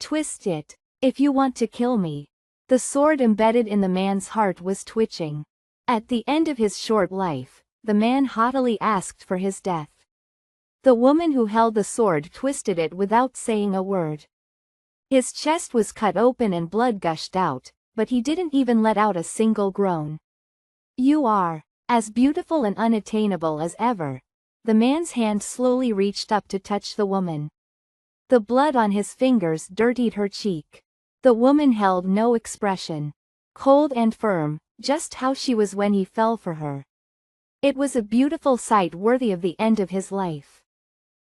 Twist it, if you want to kill me. The sword embedded in the man's heart was twitching. At the end of his short life, the man haughtily asked for his death. The woman who held the sword twisted it without saying a word. His chest was cut open and blood gushed out, but he didn't even let out a single groan. You are as beautiful and unattainable as ever. The man's hand slowly reached up to touch the woman. The blood on his fingers dirtied her cheek. The woman held no expression. Cold and firm, just how she was when he fell for her. It was a beautiful sight worthy of the end of his life.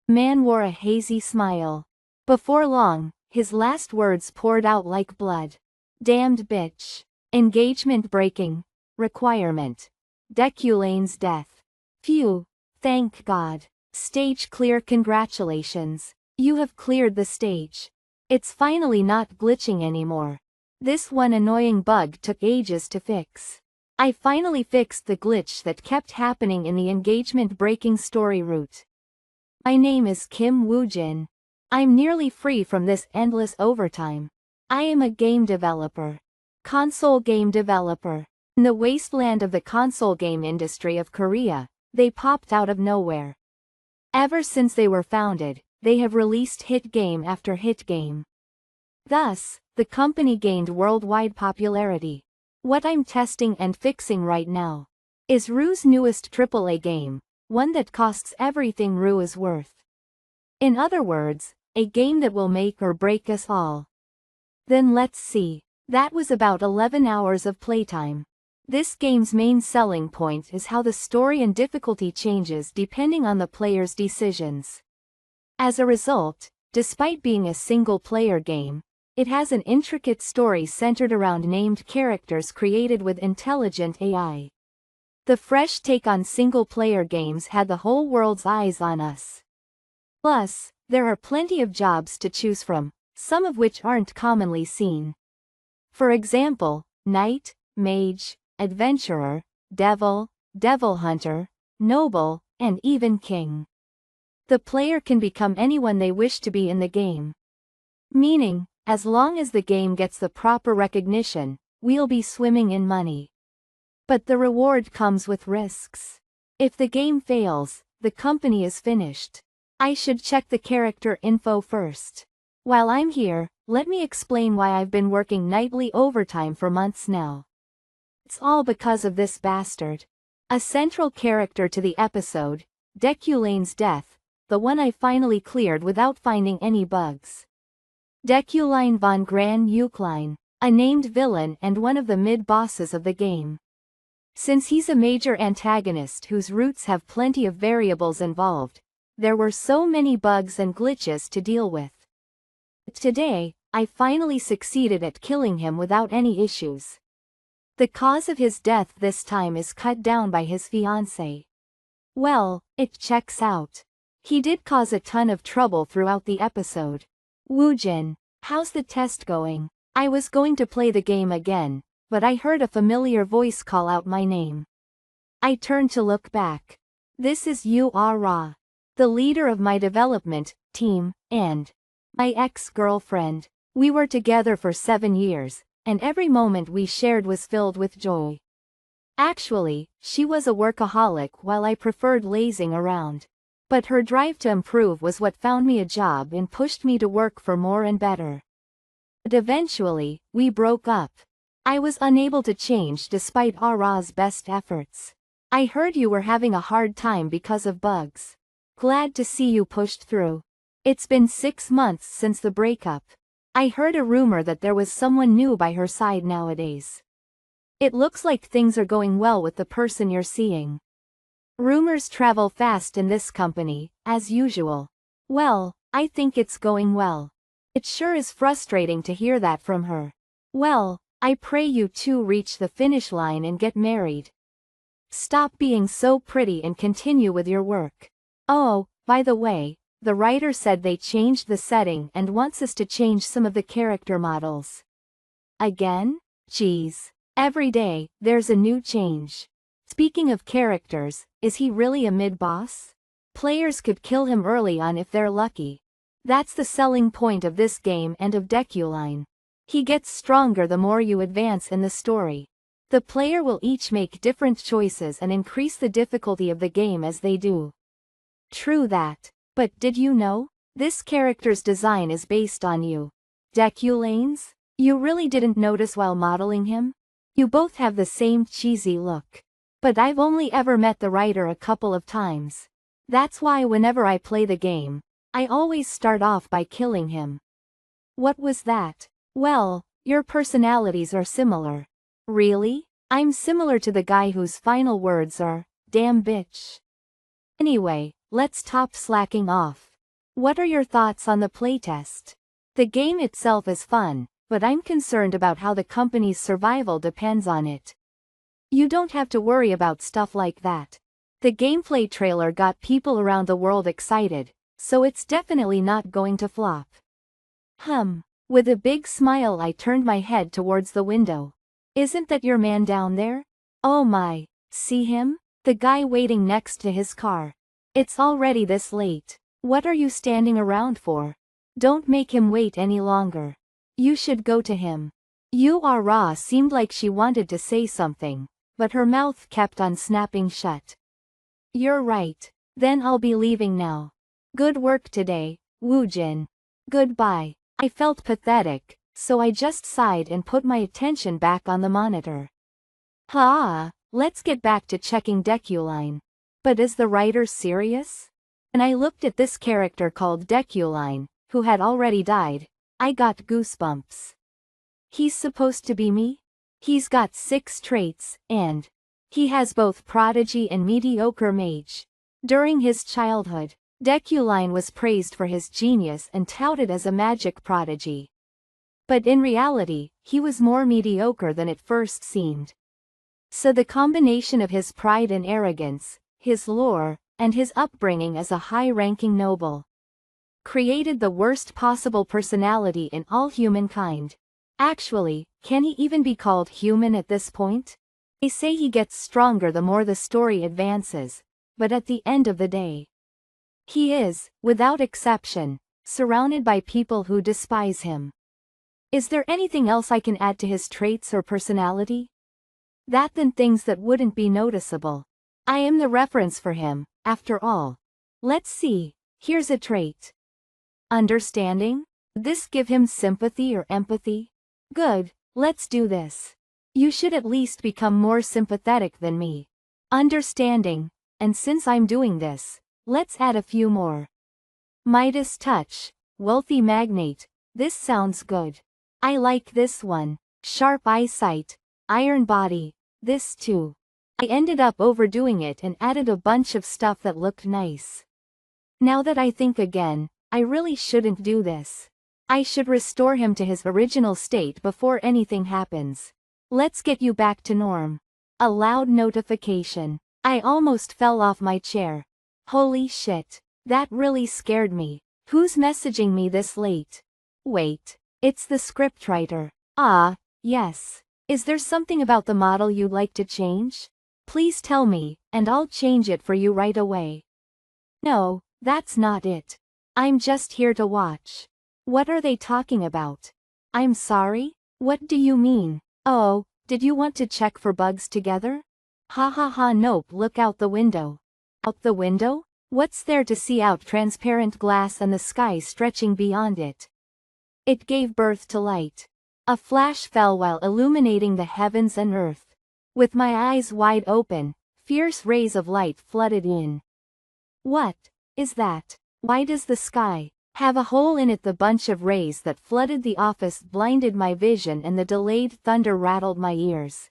Man wore a hazy smile. Before long, his last words poured out like blood. Damned bitch. Engagement breaking. Requirement. Deculane's death. Phew. Thank God. Stage clear. Congratulations. You have cleared the stage. It's finally not glitching anymore. This one annoying bug took ages to fix. I finally fixed the glitch that kept happening in the engagement-breaking story route. My name is Kim Woojin. I'm nearly free from this endless overtime. I am a game developer. Console game developer. In the wasteland of the console game industry of Korea, they popped out of nowhere. Ever since they were founded, they have released hit game after hit game. Thus, the company gained worldwide popularity. What I'm testing and fixing right now is Rue's newest AAA game, one that costs everything Rue is worth. In other words, a game that will make or break us all. Then let's see. That was about 11 hours of playtime. This game's main selling point is how the story and difficulty changes depending on the player's decisions. As a result, despite being a single-player game, it has an intricate story centered around named characters created with intelligent AI. The fresh take on single-player games had the whole world's eyes on us. Plus, there are plenty of jobs to choose from, some of which aren't commonly seen. For example, knight, mage, adventurer, devil, devil hunter, noble, and even king. The player can become anyone they wish to be in the game. Meaning, as long as the game gets the proper recognition, we'll be swimming in money. But the reward comes with risks. If the game fails, the company is finished. I should check the character info first. While I'm here, let me explain why I've been working nightly overtime for months now. It's all because of this bastard. A central character to the episode, Deculane's death, the one I finally cleared without finding any bugs. Deculine von Gran Eucline, a named villain and one of the mid-bosses of the game. Since he's a major antagonist whose roots have plenty of variables involved, there were so many bugs and glitches to deal with. Today, I finally succeeded at killing him without any issues. The cause of his death this time is cut down by his fiancée. Well, it checks out. He did cause a ton of trouble throughout the episode. Woojin, how's the test going? I was going to play the game again, but I heard a familiar voice call out my name. I turned to look back. This is Yu Ra, the leader of my development team, and my ex-girlfriend. We were together for 7 years, and every moment we shared was filled with joy. Actually, she was a workaholic while I preferred lazing around. But her drive to improve was what found me a job and pushed me to work for more and better. But eventually, we broke up. I was unable to change despite Ra's best efforts. I heard you were having a hard time because of bugs. Glad to see you pushed through. It's been 6 months since the breakup. I heard a rumor that there was someone new by her side nowadays. It looks like things are going well with the person you're seeing. Rumors travel fast in this company, as usual. Well, I think it's going well. It sure is frustrating to hear that from her. Well, I pray you two reach the finish line and get married. Stop being so pretty and continue with your work. Oh, by the way, the writer said they changed the setting and wants us to change some of the character models. Again? Geez. Every day, there's a new change. Speaking of characters, is he really a mid-boss? Players could kill him early on if they're lucky. That's the selling point of this game and of Deculine. He gets stronger the more you advance in the story. The player will each make different choices and increase the difficulty of the game as they do. True that. But did you know? This character's design is based on you. Deculane's? You really didn't notice while modeling him? You both have the same cheesy look. But I've only ever met the writer a couple of times. That's why whenever I play the game, I always start off by killing him. What was that? Well, your personalities are similar. Really? I'm similar to the guy whose final words are, "Damn bitch." Anyway, let's stop slacking off. What are your thoughts on the playtest? The game itself is fun, but I'm concerned about how the company's survival depends on it. You don't have to worry about stuff like that. The gameplay trailer got people around the world excited, so it's definitely not going to flop. With a big smile I turned my head towards the window. Isn't that your man down there? Oh my, see him? The guy waiting next to his car. It's already this late. What are you standing around for? Don't make him wait any longer. You should go to him. Ra seemed like she wanted to say something, but her mouth kept on snapping shut. You're right. Then I'll be leaving now. Good work today, Woojin. Goodbye. I felt pathetic, so I just sighed and put my attention back on the monitor. Let's get back to checking Deculine. But is the writer serious? When I looked at this character called Deculine, who had already died, I got goosebumps. He's supposed to be me? He's got 6 traits, and he has both prodigy and mediocre mage. During his childhood, Deculine was praised for his genius and touted as a magic prodigy. But in reality, he was more mediocre than it first seemed. So the combination of his pride and arrogance, his lore, and his upbringing as a high-ranking noble created the worst possible personality in all humankind. Actually, can he even be called human at this point? They say he gets stronger the more the story advances, but at the end of the day, he is, without exception, surrounded by people who despise him. Is there anything else I can add to his traits or personality? That than things that wouldn't be noticeable. I am the reference for him, after all. Let's see, here's a trait. Understanding? Would this give him sympathy or empathy? Good, let's do this. You should at least become more sympathetic than me. Understanding, and since I'm doing this, let's add a few more. Midas touch, wealthy magnate, this sounds good. I like this one. Sharp eyesight, iron body, this too. I ended up overdoing it and added a bunch of stuff that looked nice. Now that I think again, I really shouldn't do this. I should restore him to his original state before anything happens. Let's get you back to norm. A loud notification. I almost fell off my chair. Holy shit. That really scared me. Who's messaging me this late? Wait. It's the scriptwriter. Yes. Is there something about the model you'd like to change? Please tell me, and I'll change it for you right away. No, that's not it. I'm just here to watch. What are they talking about? I'm sorry? What do you mean? Oh, did you want to check for bugs together? Nope, look out the window. Out the window? What's there to see out transparent glass and the sky stretching beyond it? It gave birth to light. A flash fell while illuminating the heavens and earth. With my eyes wide open, fierce rays of light flooded in. What is that? Why does the sky have a hole in it? The bunch of rays that flooded the office blinded my vision and the delayed thunder rattled my ears.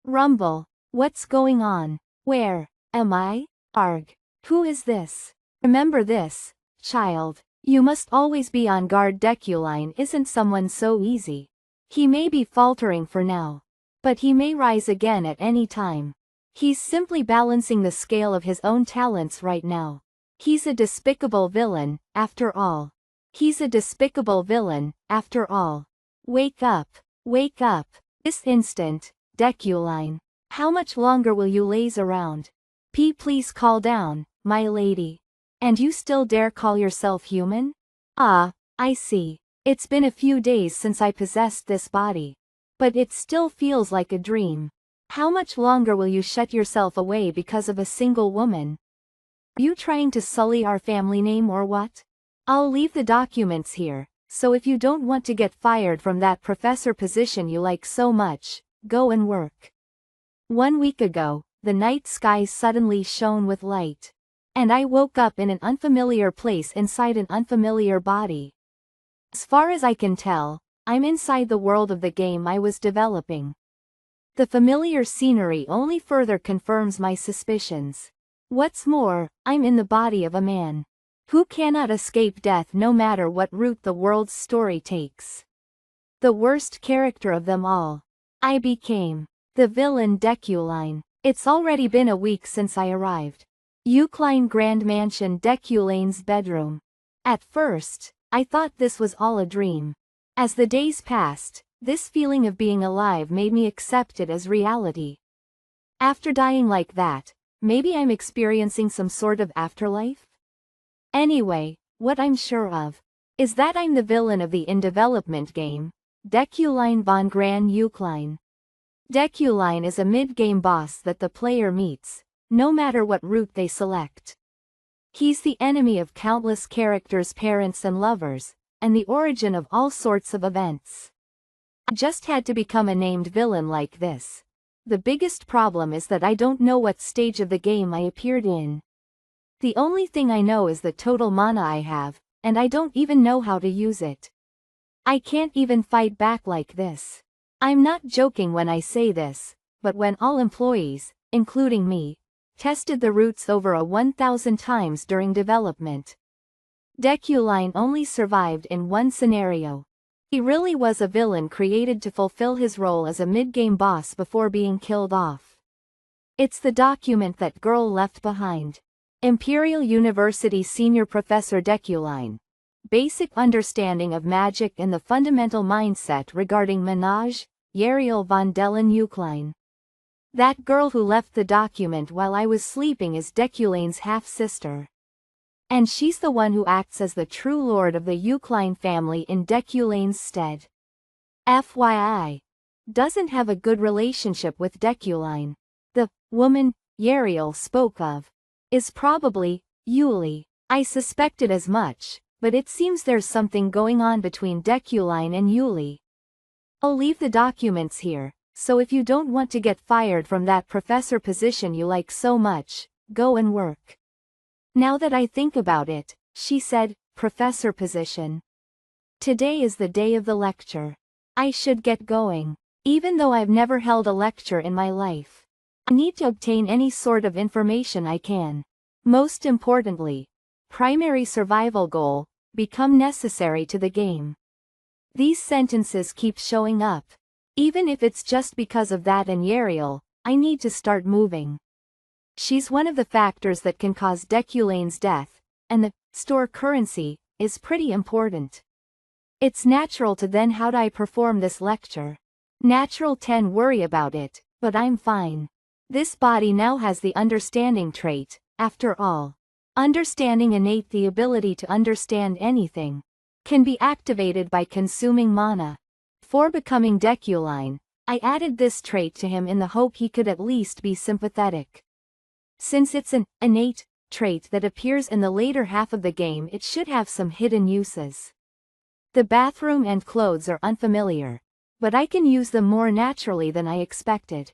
Rumble. What's going on? Where am I? Arg. Who is this? Remember this, child. You must always be on guard. Deculine isn't someone so easy. He may be faltering for now, but he may rise again at any time. He's simply balancing the scale of his own talents right now. He's a despicable villain, after all. He's a despicable villain, after all. Wake up. Wake up. This instant, Deculine. How much longer will you laze around? Please call down, my lady. And you still dare call yourself human? Ah, I see. It's been a few days since I possessed this body. But it still feels like a dream. How much longer will you shut yourself away because of a single woman? You trying to sully our family name or what? I'll leave the documents here, so if you don't want to get fired from that professor position you like so much, go and work. 1 week ago, the night sky suddenly shone with light. And I woke up in an unfamiliar place inside an unfamiliar body. As far as I can tell, I'm inside the world of the game I was developing. The familiar scenery only further confirms my suspicions. What's more, I'm in the body of a man who cannot escape death no matter what route the world's story takes. The worst character of them all. I became the villain Deculine. It's already been a week since I arrived. Eucline Grand Mansion Deculane's bedroom. At first, I thought this was all a dream. As the days passed, this feeling of being alive made me accept it as reality. After dying like that, maybe I'm experiencing some sort of afterlife? Anyway, what I'm sure of is that I'm the villain of the in development game, Deculine von Gran Eucline. Deculine is a mid-game boss that the player meets, no matter what route they select. He's the enemy of countless characters' parents and lovers, and the origin of all sorts of events. I just had to become a named villain like this. The biggest problem is that I don't know what stage of the game I appeared in. The only thing I know is the total mana I have, and I don't even know how to use it. I can't even fight back like this. I'm not joking when I say this, but when all employees, including me, tested the routes over 1,000 times during development, Deculine only survived in one scenario. He really was a villain created to fulfill his role as a mid-game boss before being killed off. It's the document that girl left behind. Imperial University Senior Professor Deculine. Basic understanding of magic and the fundamental mindset regarding Menage, Yariel von Dellen Eucline. That girl who left the document while I was sleeping is Deculane's half-sister. And she's the one who acts as the true lord of the Eucline family in Deculane's stead. FYI. Doesn't have a good relationship with Deculine. The woman Yariel spoke of is probably Yuli. I suspected as much, but it seems there's something going on between Deculine and Yuli. I'll leave the documents here, so if you don't want to get fired from that professor position you like so much, go and work. Now that I think about it, she said, professor position. Today is the day of the lecture. I should get going. Even though I've never held a lecture in my life, I need to obtain any sort of information I can. Most importantly, primary survival goal, become necessary to the game. These sentences keep showing up. Even if it's just because of that and Yariel, I need to start moving. She's one of the factors that can cause Deculane's death, and the store currency is pretty important. It's natural to then how do I perform this lecture? Natural 10 worry about it, but I'm fine. This body now has the understanding trait, after all. Understanding innate the ability to understand anything. Can be activated by consuming mana. Before becoming Deculine, I added this trait to him in the hope he could at least be sympathetic. Since it's an innate trait that appears in the later half of the game, it should have some hidden uses. The bathroom and clothes are unfamiliar, but I can use them more naturally than I expected.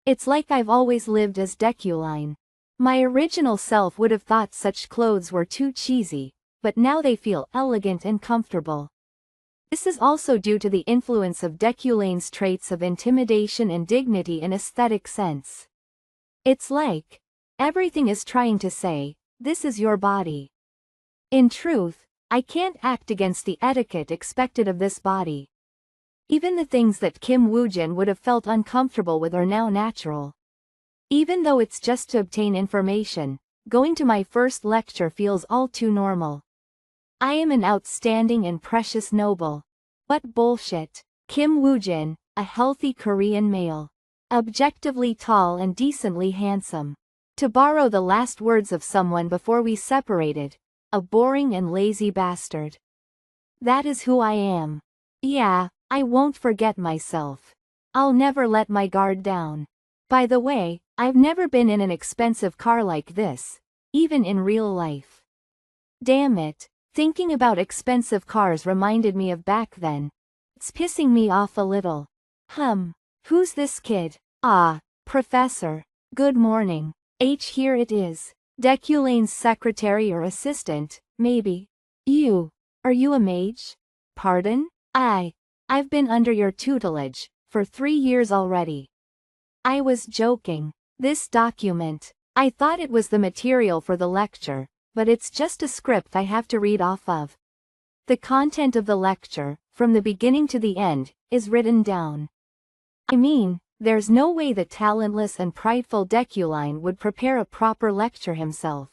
It's like I've always lived as Deculine. My original self would have thought such clothes were too cheesy, but now they feel elegant and comfortable. This is also due to the influence of Deculane's traits of intimidation and dignity in aesthetic sense. It's like everything is trying to say, this is your body. In truth, I can't act against the etiquette expected of this body. Even the things that Kim Woojin would have felt uncomfortable with are now natural. Even though it's just to obtain information, going to my first lecture feels all too normal. I am an outstanding and precious noble. What bullshit. Kim Woojin, a healthy Korean male. Objectively tall and decently handsome. To borrow the last words of someone before we separated, a boring and lazy bastard. That is who I am. Yeah, I won't forget myself. I'll never let my guard down. By the way, I've never been in an expensive car like this, even in real life. Damn it, thinking about expensive cars reminded me of back then. It's pissing me off a little. Who's this kid? Ah, Professor. Good morning. Here it is. Deculane's secretary or assistant, maybe. Are you a mage? Pardon? I've been under your tutelage for 3 years already. I was joking. This document. I thought it was the material for the lecture, but it's just a script I have to read off of. The content of the lecture, from the beginning to the end, is written down. I mean, there's no way the talentless and prideful Deculine would prepare a proper lecture himself.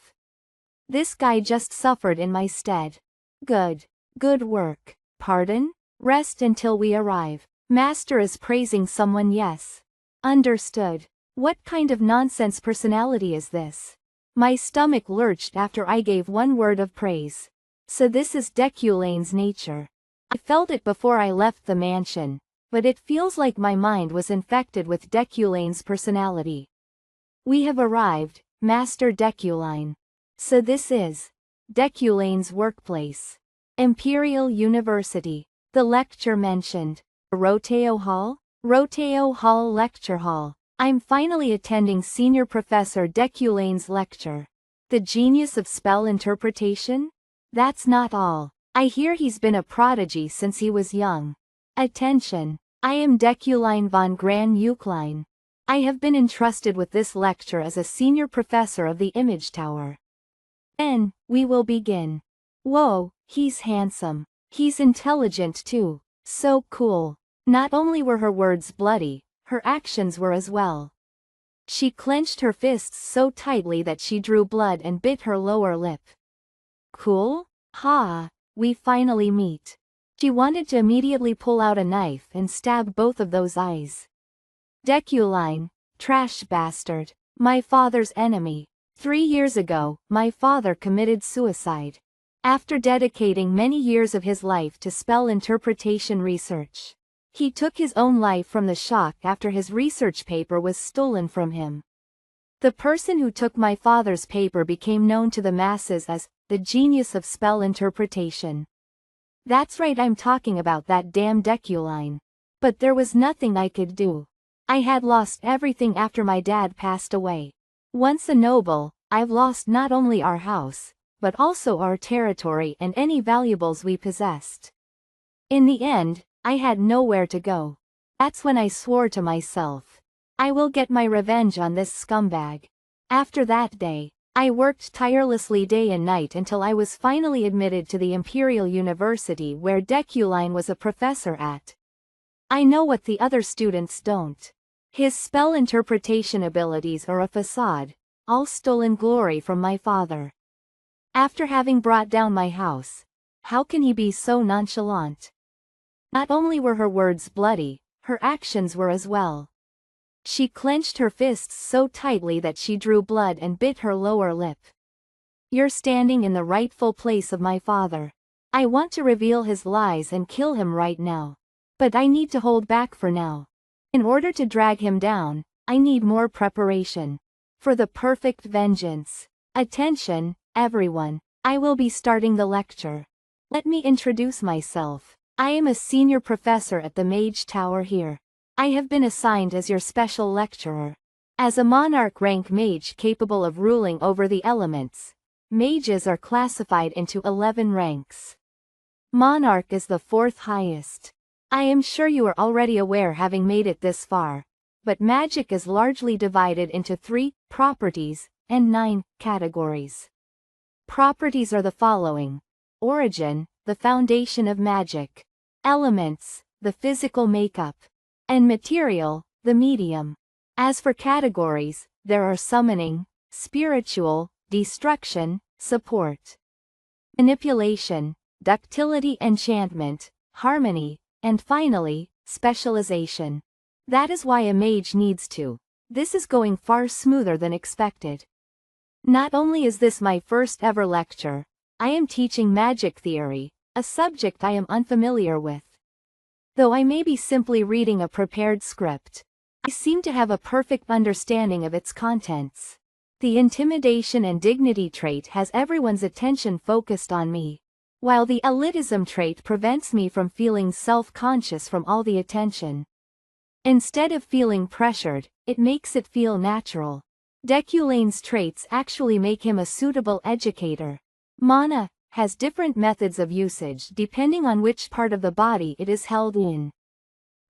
This guy just suffered in my stead. Good work. Pardon? Rest until we arrive. Master is praising someone, yes. Understood. What kind of nonsense personality is this? My stomach lurched after I gave one word of praise. So this is Deculane's nature. I felt it before I left the mansion, but it feels like my mind was infected with Deculane's personality. We have arrived, Master Deculine. So this is Deculane's workplace. Imperial University. The lecture mentioned. Roteo Hall? Roteo Hall Lecture Hall. I'm finally attending Senior Professor Deculane's lecture. The genius of spell interpretation? That's not all. I hear he's been a prodigy since he was young. Attention. I am Deculine von Gran Eucline. I have been entrusted with this lecture as a senior professor of the Image Tower. Then, we will begin. Whoa, he's handsome. He's intelligent too. So cool. Not only were her words bloody, her actions were as well. She clenched her fists so tightly that she drew blood and bit her lower lip. Cool? We finally meet. She wanted to immediately pull out a knife and stab both of those eyes. Deculine, trash bastard, my father's enemy. 3 years ago, my father committed suicide. After dedicating many years of his life to spell interpretation research. He took his own life from the shock after his research paper was stolen from him. The person who took my father's paper became known to the masses as the genius of spell interpretation. That's right, I'm talking about that damn Deculine. But there was nothing I could do. I had lost everything after my dad passed away. Once a noble, I've lost not only our house, but also our territory and any valuables we possessed. In the end, I had nowhere to go. That's when I swore to myself. I will get my revenge on this scumbag. After that day, I worked tirelessly day and night until I was finally admitted to the Imperial University where Deculine was a professor at. I know what the other students don't. His spell interpretation abilities are a facade, all stolen glory from my father. After having brought down my house, how can he be so nonchalant? Not only were her words bloody, her actions were as well. She clenched her fists so tightly that she drew blood and bit her lower lip. You're standing in the rightful place of my father. I want to reveal his lies and kill him right now. But I need to hold back for now. In order to drag him down, I need more preparation. For the perfect vengeance. Attention, everyone. I will be starting the lecture. Let me introduce myself. I am a senior professor at the Mage Tower here. I have been assigned as your special lecturer. As a monarch rank mage capable of ruling over the elements, mages are classified into 11 ranks. Monarch is the 4th highest. I am sure you are already aware having made it this far, but magic is largely divided into 3 properties and 9 categories. Properties are the following: origin, the foundation of magic; elements, the physical makeup; and material, the medium. As for categories, there are summoning, spiritual, destruction, support, manipulation, ductility, enchantment, harmony, and finally, specialization. That is why a mage needs to. This is going far smoother than expected. Not only is this my first ever lecture, I am teaching magic theory, a subject I am unfamiliar with. Though I may be simply reading a prepared script, I seem to have a perfect understanding of its contents. The intimidation and dignity trait has everyone's attention focused on me, while the elitism trait prevents me from feeling self-conscious from all the attention. Instead of feeling pressured, it makes it feel natural. Deculane's traits actually make him a suitable educator. Mana has different methods of usage depending on which part of the body it is held in.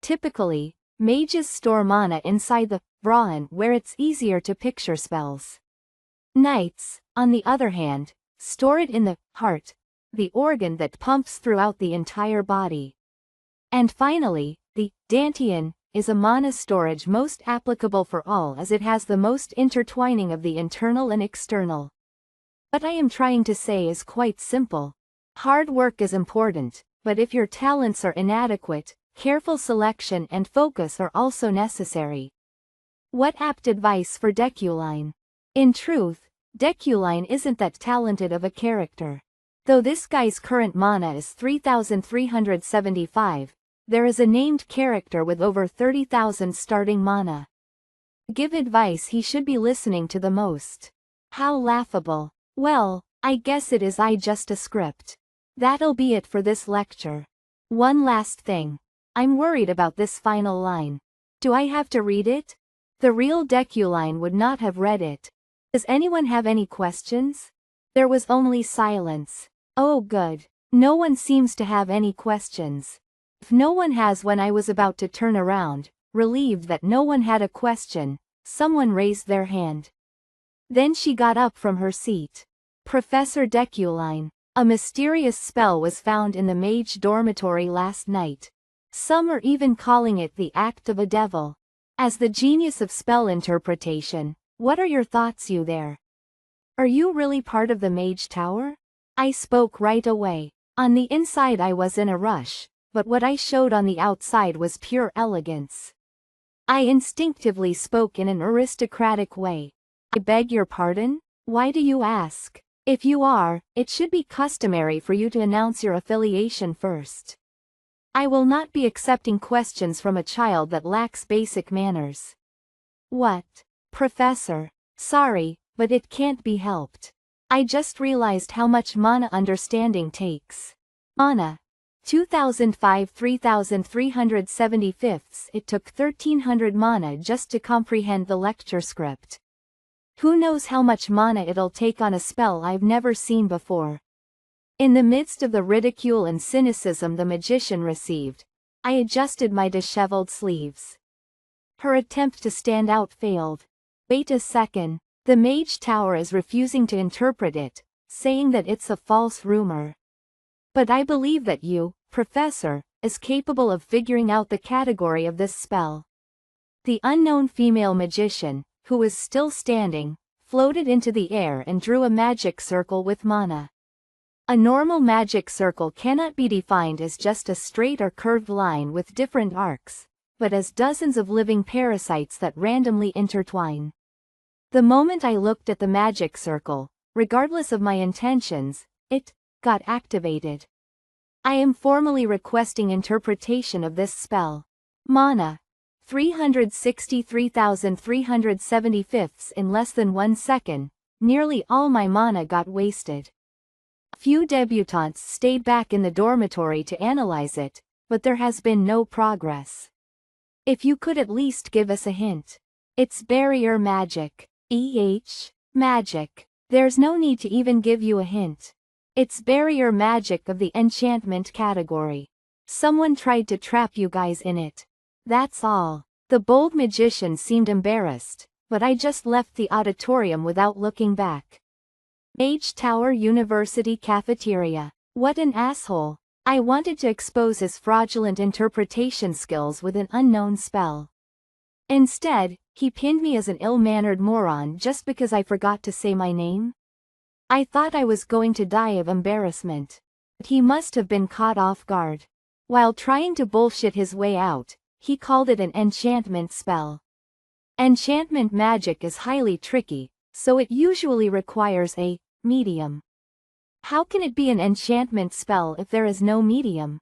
Typically, mages store mana inside the brain where it's easier to picture spells. Knights, on the other hand, store it in the heart, the organ that pumps throughout the entire body. And finally, the dantian is a mana storage most applicable for all as it has the most intertwining of the internal and external. What I am trying to say is quite simple. Hard work is important, but if your talents are inadequate, careful selection and focus are also necessary. What apt advice for Deculine. In truth, Deculine isn't that talented of a character. Though this guy's current mana is 3,375, there is a named character with over 30,000 starting mana. Give advice he should be listening to the most. How laughable. Well, I guess it is just a script. That'll be it for this lecture. One last thing. I'm worried about this final line. Do I have to read it? The real Deculine would not have read it. Does anyone have any questions? There was only silence. Oh good. No one seems to have any questions. If no one has, when I was about to turn around, relieved that no one had a question, someone raised their hand. Then she got up from her seat. Professor Deculine, a mysterious spell was found in the mage dormitory last night. Some are even calling it the act of a devil. As the genius of spell interpretation, what are your thoughts, you there? Are you really part of the mage tower? I spoke right away. On the inside I was in a rush, but what I showed on the outside was pure elegance. I instinctively spoke in an aristocratic way. I beg your pardon? Why do you ask? If you are, it should be customary for you to announce your affiliation first. I will not be accepting questions from a child that lacks basic manners. What? Professor. Sorry, but it can't be helped. I just realized how much mana understanding takes. Mana. 2005 3375. It took 1300 mana just to comprehend the lecture script. Who knows how much mana it'll take on a spell I've never seen before. In the midst of the ridicule and cynicism the magician received, I adjusted my disheveled sleeves. Her attempt to stand out failed. Wait a second, the mage tower is refusing to interpret it, saying that it's a false rumor. But I believe that you, Professor, is capable of figuring out the category of this spell. The unknown female magician, who was still standing, floated into the air and drew a magic circle with mana. A normal magic circle cannot be defined as just a straight or curved line with different arcs, but as dozens of living parasites that randomly intertwine. The moment I looked at the magic circle, regardless of my intentions, it got activated. I am formally requesting interpretation of this spell. Mana. 363,375 in less than 1 second, nearly all my mana got wasted. A few debutantes stayed back in the dormitory to analyze it, but there has been no progress. If you could at least give us a hint. It's barrier magic. Magic. There's no need to even give you a hint. It's barrier magic of the enchantment category. Someone tried to trap you guys in it. That's all. The bold magician seemed embarrassed, but I just left the auditorium without looking back. Mage Tower University Cafeteria. What an asshole. I wanted to expose his fraudulent interpretation skills with an unknown spell. Instead, he pinned me as an ill-mannered moron just because I forgot to say my name. I thought I was going to die of embarrassment. But he must have been caught off guard. While trying to bullshit his way out, he called it an enchantment spell. Enchantment magic is highly tricky, so it usually requires a medium. How can it be an enchantment spell if there is no medium?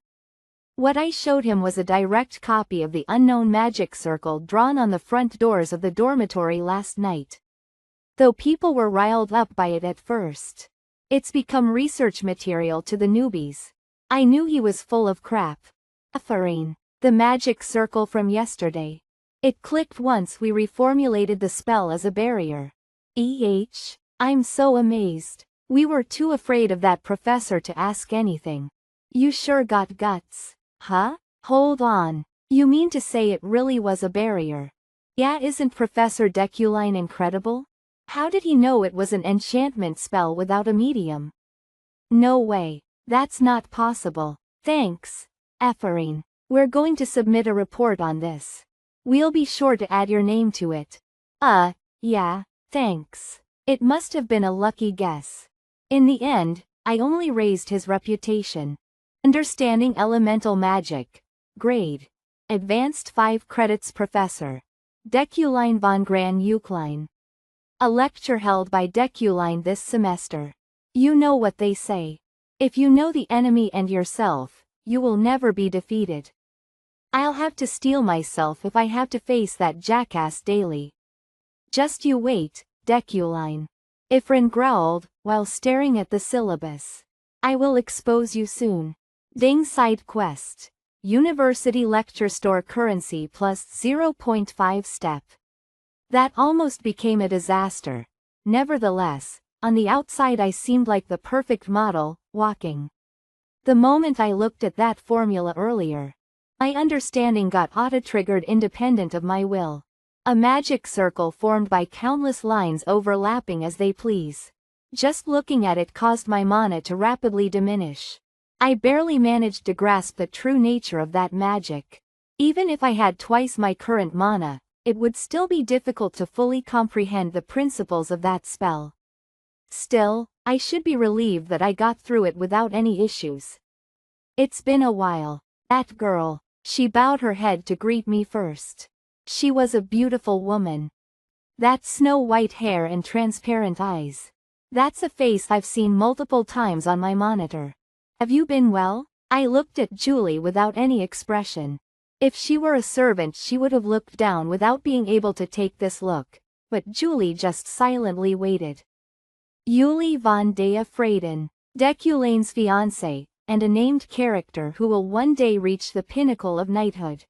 What I showed him was a direct copy of the unknown magic circle drawn on the front doors of the dormitory last night. Though people were riled up by it at first, it's become research material to the newbies. I knew he was full of crap. Farine, the magic circle from yesterday. It clicked once we reformulated the spell as a barrier. I'm so amazed. We were too afraid of that professor to ask anything. You sure got guts. Huh? Hold on. You mean to say it really was a barrier? Yeah, isn't Professor Deculine incredible? How did he know it was an enchantment spell without a medium? No way. That's not possible. Thanks, Ephraim. We're going to submit a report on this. We'll be sure to add your name to it. Yeah, thanks. It must have been a lucky guess. In the end, I only raised his reputation. Understanding Elemental Magic. Grade. Advanced 5 credits Professor. Deculine von Gran Eucline. A lecture held by Deculine this semester. You know what they say. If you know the enemy and yourself, you will never be defeated. I'll have to steel myself if I have to face that jackass daily. Just you wait, Deculine. Ifrin growled, while staring at the syllabus. I will expose you soon. Ding side quest. University lecture store currency plus 0.5 step. That almost became a disaster. Nevertheless, on the outside I seemed like the perfect model, walking. The moment I looked at that formula earlier, my understanding got auto-triggered independent of my will. A magic circle formed by countless lines overlapping as they please. Just looking at it caused my mana to rapidly diminish. I barely managed to grasp the true nature of that magic. Even if I had twice my current mana, it would still be difficult to fully comprehend the principles of that spell. Still, I should be relieved that I got through it without any issues. It's been a while. That girl. She bowed her head to greet me first. She was a beautiful woman. That snow-white hair and transparent eyes. That's a face I've seen multiple times on my monitor. Have you been well? I looked at Julie without any expression. If she were a servant she would have looked down without being able to take this look, but Julie just silently waited. Julie von Dea Freyden, Deculane's fiancée, and a named character who will one day reach the pinnacle of knighthood.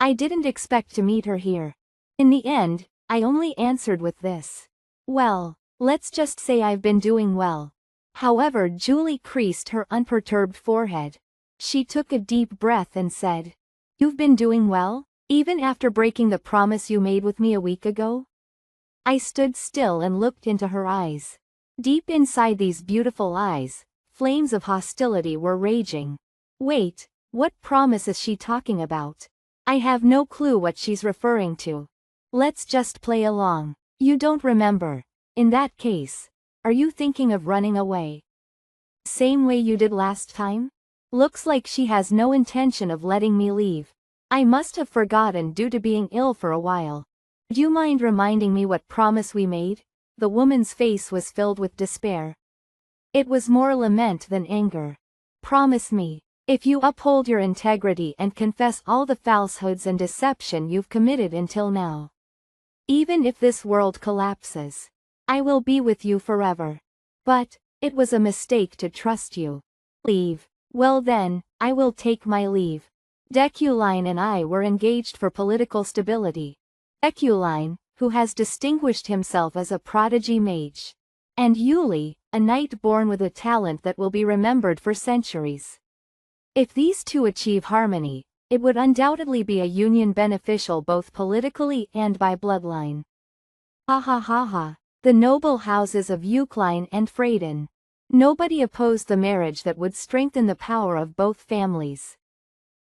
I didn't expect to meet her here. In the end, I only answered with this. Well, let's just say I've been doing well. However, Julie creased her unperturbed forehead. She took a deep breath and said, You've been doing well, even after breaking the promise you made with me a week ago? I stood still and looked into her eyes. Deep inside these beautiful eyes, flames of hostility were raging. Wait, what promise is she talking about? I have no clue what she's referring to. Let's just play along. You don't remember. In that case, are you thinking of running away? Same way you did last time? Looks like she has no intention of letting me leave. I must have forgotten due to being ill for a while. Do you mind reminding me what promise we made? The woman's face was filled with despair. It was more lament than anger. Promise me. If you uphold your integrity and confess all the falsehoods and deception you've committed until now. Even if this world collapses, I will be with you forever. But, it was a mistake to trust you. Leave. Well then, I will take my leave. Deculine and I were engaged for political stability. Deculine, who has distinguished himself as a prodigy mage. And Yuli, a knight born with a talent that will be remembered for centuries. If these two achieve harmony, it would undoubtedly be a union beneficial both politically and by bloodline. Ha ha ha ha. The noble houses of Eucline and Freyden. Nobody opposed the marriage that would strengthen the power of both families.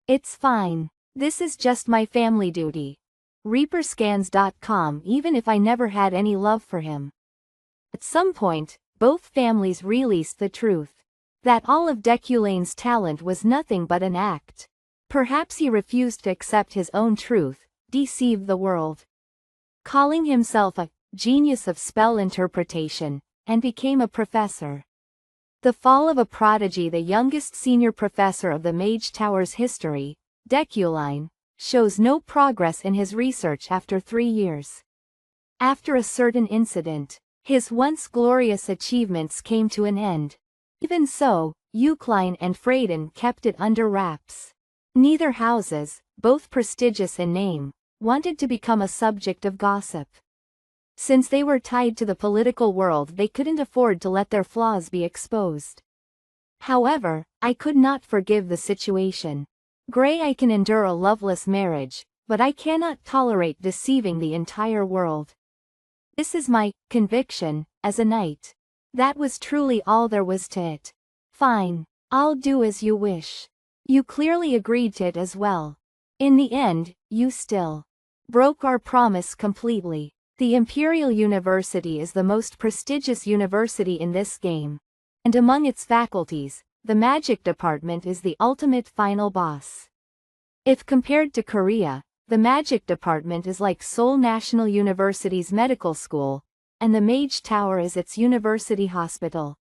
It's fine. This is just my family duty. Reaperscans.com. Even if I never had any love for him. At some point, both families released the truth. That all of Deculane's talent was nothing but an act. Perhaps he refused to accept his own truth, deceived the world. Calling himself a genius of spell interpretation, and became a professor. The fall of a prodigy. The youngest senior professor of the Mage Tower's history, Deculine, shows no progress in his research after 3 years. After a certain incident, his once glorious achievements came to an end. Even so, Eucline and Freyden kept it under wraps. Neither houses, both prestigious in name, wanted to become a subject of gossip. Since they were tied to the political world, they couldn't afford to let their flaws be exposed. However, I could not forgive the situation. Gray, I can endure a loveless marriage, but I cannot tolerate deceiving the entire world. This is my conviction as a knight. That was truly all there was to it. Fine, I'll do as you wish. You clearly agreed to it as well. In the end, you still broke our promise completely. The Imperial University is the most prestigious university in this game. And among its faculties, the magic department is the ultimate final boss. If compared to Korea, the magic department is like Seoul National University's medical school, and the Mage Tower is its university hospital.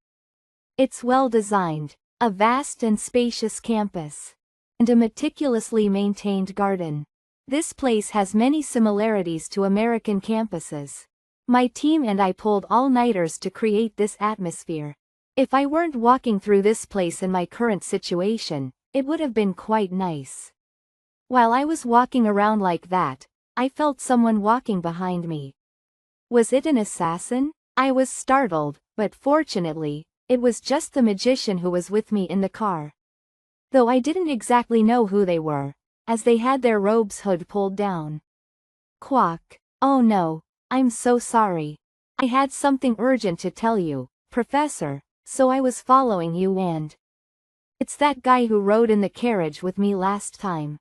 It's well designed, a vast and spacious campus, and a meticulously maintained garden. This place has many similarities to American campuses. My team and I pulled all-nighters to create this atmosphere. If I weren't walking through this place in my current situation, it would have been quite nice. While I was walking around like that, I felt someone walking behind me. Was it an assassin? I was startled, but fortunately, it was just the magician who was with me in the car. Though I didn't exactly know who they were, as they had their robes' hood pulled down. Quack. Oh no, I'm so sorry. I had something urgent to tell you, Professor, so I was following you and... It's that guy who rode in the carriage with me last time.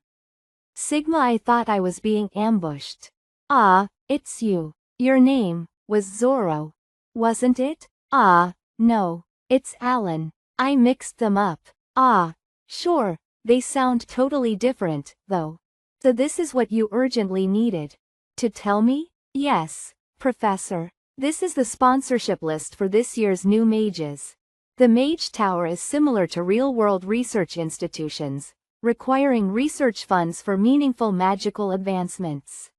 Sigma, I thought I was being ambushed. Ah, it's you. Your name was Zorro, wasn't it? Ah, no, it's Alan. I mixed them up. Ah, sure, they sound totally different, though. So this is what you urgently needed to tell me? Yes, Professor. This is the sponsorship list for this year's new mages. The Mage Tower is similar to real-world research institutions, requiring research funds for meaningful magical advancements.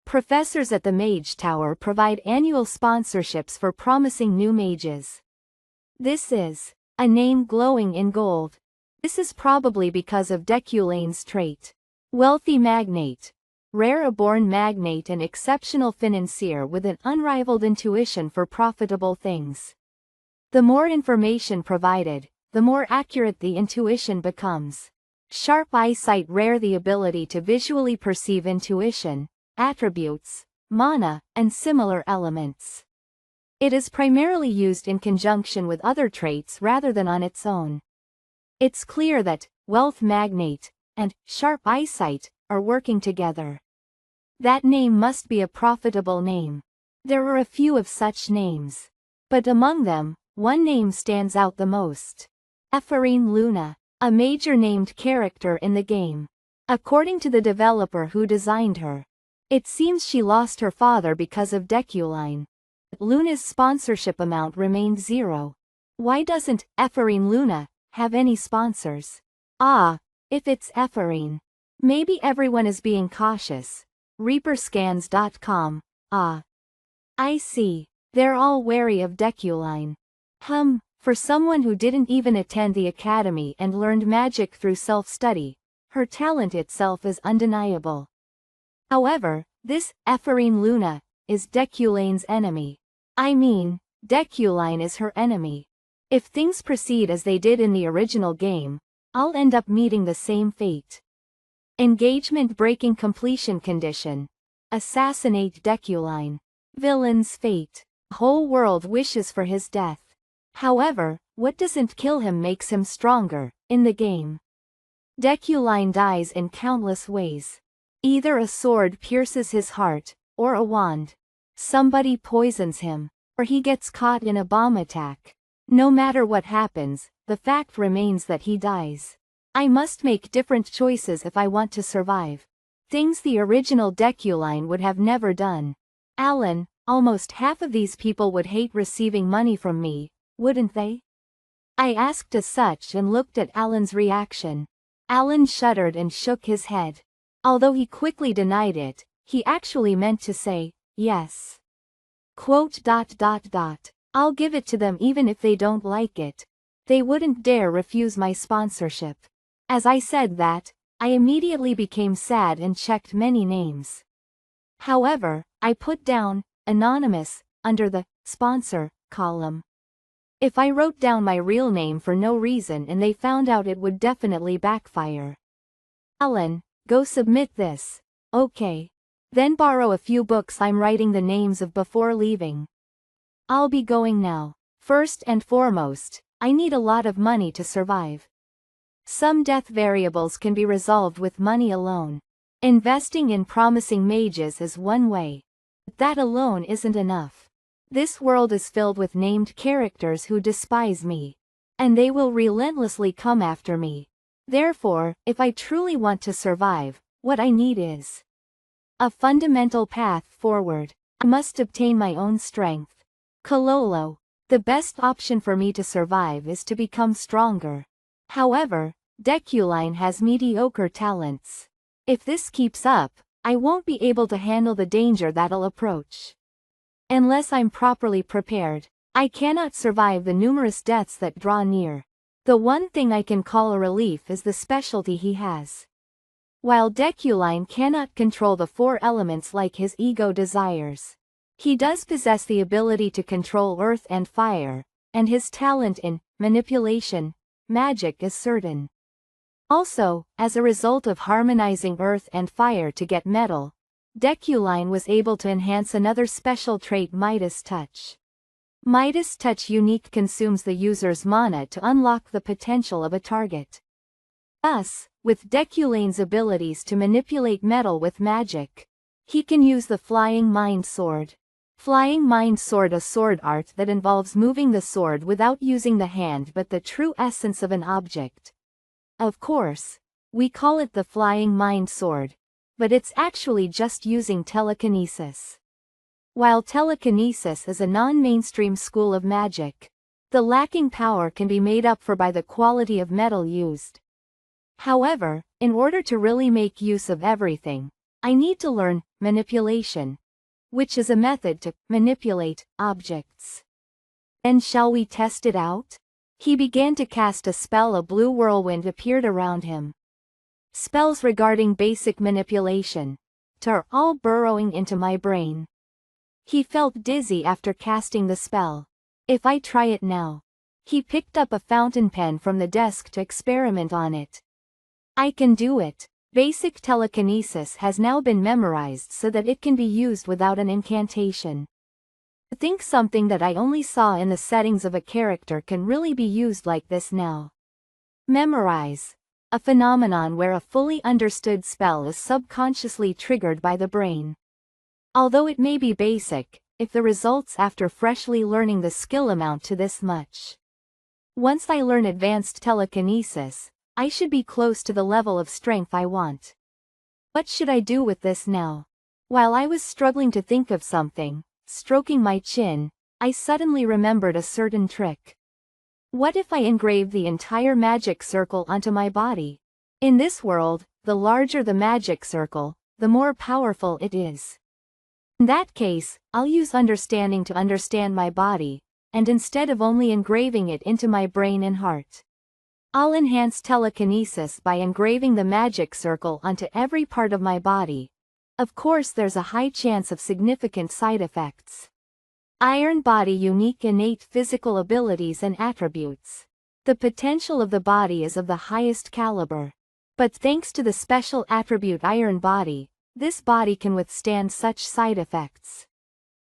Professors at the Mage Tower provide annual sponsorships for promising new mages. This is a name glowing in gold. This is probably because of Deculane's trait. Wealthy magnate. Rare-born magnate and exceptional financier with an unrivaled intuition for profitable things. The more information provided, the more accurate the intuition becomes. Sharp eyesight, rare, the ability to visually perceive intuition, attributes, mana, and similar elements. It is primarily used in conjunction with other traits rather than on its own. It's clear that wealth magnate and sharp eyesight are working together. That name must be a profitable name. There are a few of such names. But among them, one name stands out the most. Ephraim Luna, a major named character in the game. According to the developer who designed her, it seems she lost her father because of Deculine. Luna's sponsorship amount remained 0. Why doesn't Ephraim Luna have any sponsors? Ah, if it's Ephraim. Maybe everyone is being cautious. ReaperScans.com. Ah. I see. They're all wary of Deculine. For someone who didn't even attend the academy and learned magic through self-study, her talent itself is undeniable. However, this Ephraim Luna is Deculane's enemy. I mean, Deculine is her enemy. If things proceed as they did in the original game, I'll end up meeting the same fate. Engagement breaking completion condition. Assassinate Deculine. Villain's fate. Whole world wishes for his death. However, what doesn't kill him makes him stronger, in the game. Deculine dies in countless ways. Either a sword pierces his heart, or a wand. Somebody poisons him, or he gets caught in a bomb attack. No matter what happens, the fact remains that he dies. I must make different choices if I want to survive. Things the original Deculine would have never done. Alan, almost half of these people would hate receiving money from me, wouldn't they? I asked as such and looked at Alan's reaction. Alan shuddered and shook his head. Although he quickly denied it, he actually meant to say, yes. Quote. I'll give it to them even if they don't like it. They wouldn't dare refuse my sponsorship. As I said that, I immediately became sad and checked many names. However, I put down, anonymous, under the sponsor column. If I wrote down my real name for no reason and they found out, it would definitely backfire. Alan, go submit this. Okay. Then borrow a few books I'm writing the names of before leaving. I'll be going now. First and foremost, I need a lot of money to survive. Some death variables can be resolved with money alone. Investing in promising mages is one way. But that alone isn't enough. This world is filled with named characters who despise me. And they will relentlessly come after me. Therefore, if I truly want to survive, what I need is a fundamental path forward. I must obtain my own strength. Kololo. The best option for me to survive is to become stronger. However, Deculine has mediocre talents. If this keeps up, I won't be able to handle the danger that'll approach. Unless I'm properly prepared, I cannot survive the numerous deaths that draw near. The one thing I can call a relief is the specialty he has. While Deculine cannot control the four elements like his ego desires, he does possess the ability to control earth and fire, and his talent in manipulation, magic is certain. Also, as a result of harmonizing earth and fire to get metal, Deculine was able to enhance another special trait, Midas Touch. Midas Touch unique consumes the user's mana to unlock the potential of a target. Thus, with Deculine's abilities to manipulate metal with magic, he can use the Flying Mind Sword. Flying Mind Sword, a sword art that involves moving the sword without using the hand but the true essence of an object. Of course, we call it the Flying Mind Sword, but it's actually just using telekinesis. While telekinesis is a non-mainstream school of magic, the lacking power can be made up for by the quality of metal used. However, in order to really make use of everything, I need to learn manipulation, which is a method to manipulate objects. And shall we test it out? He began to cast a spell. A blue whirlwind appeared around him. Spells regarding basic manipulation are all burrowing into my brain. He felt dizzy after casting the spell. If I try it now. He picked up a fountain pen from the desk to experiment on it. I can do it. Basic telekinesis has now been memorized so that it can be used without an incantation. To think something that I only saw in the settings of a character can really be used like this now. Memorize. A phenomenon where a fully understood spell is subconsciously triggered by the brain. Although it may be basic, if the results after freshly learning the skill amount to this much. Once I learn advanced telekinesis, I should be close to the level of strength I want. What should I do with this now? While I was struggling to think of something, stroking my chin, I suddenly remembered a certain trick. What if I engraved the entire magic circle onto my body? In this world, the larger the magic circle, the more powerful it is. In that case, I'll use understanding to understand my body, and instead of only engraving it into my brain and heart, I'll enhance telekinesis by engraving the magic circle onto every part of my body. Of course, there's a high chance of significant side effects. Iron body, unique innate physical abilities and attributes. The potential of the body is of the highest caliber. But thanks to the special attribute iron body, this body can withstand such side effects.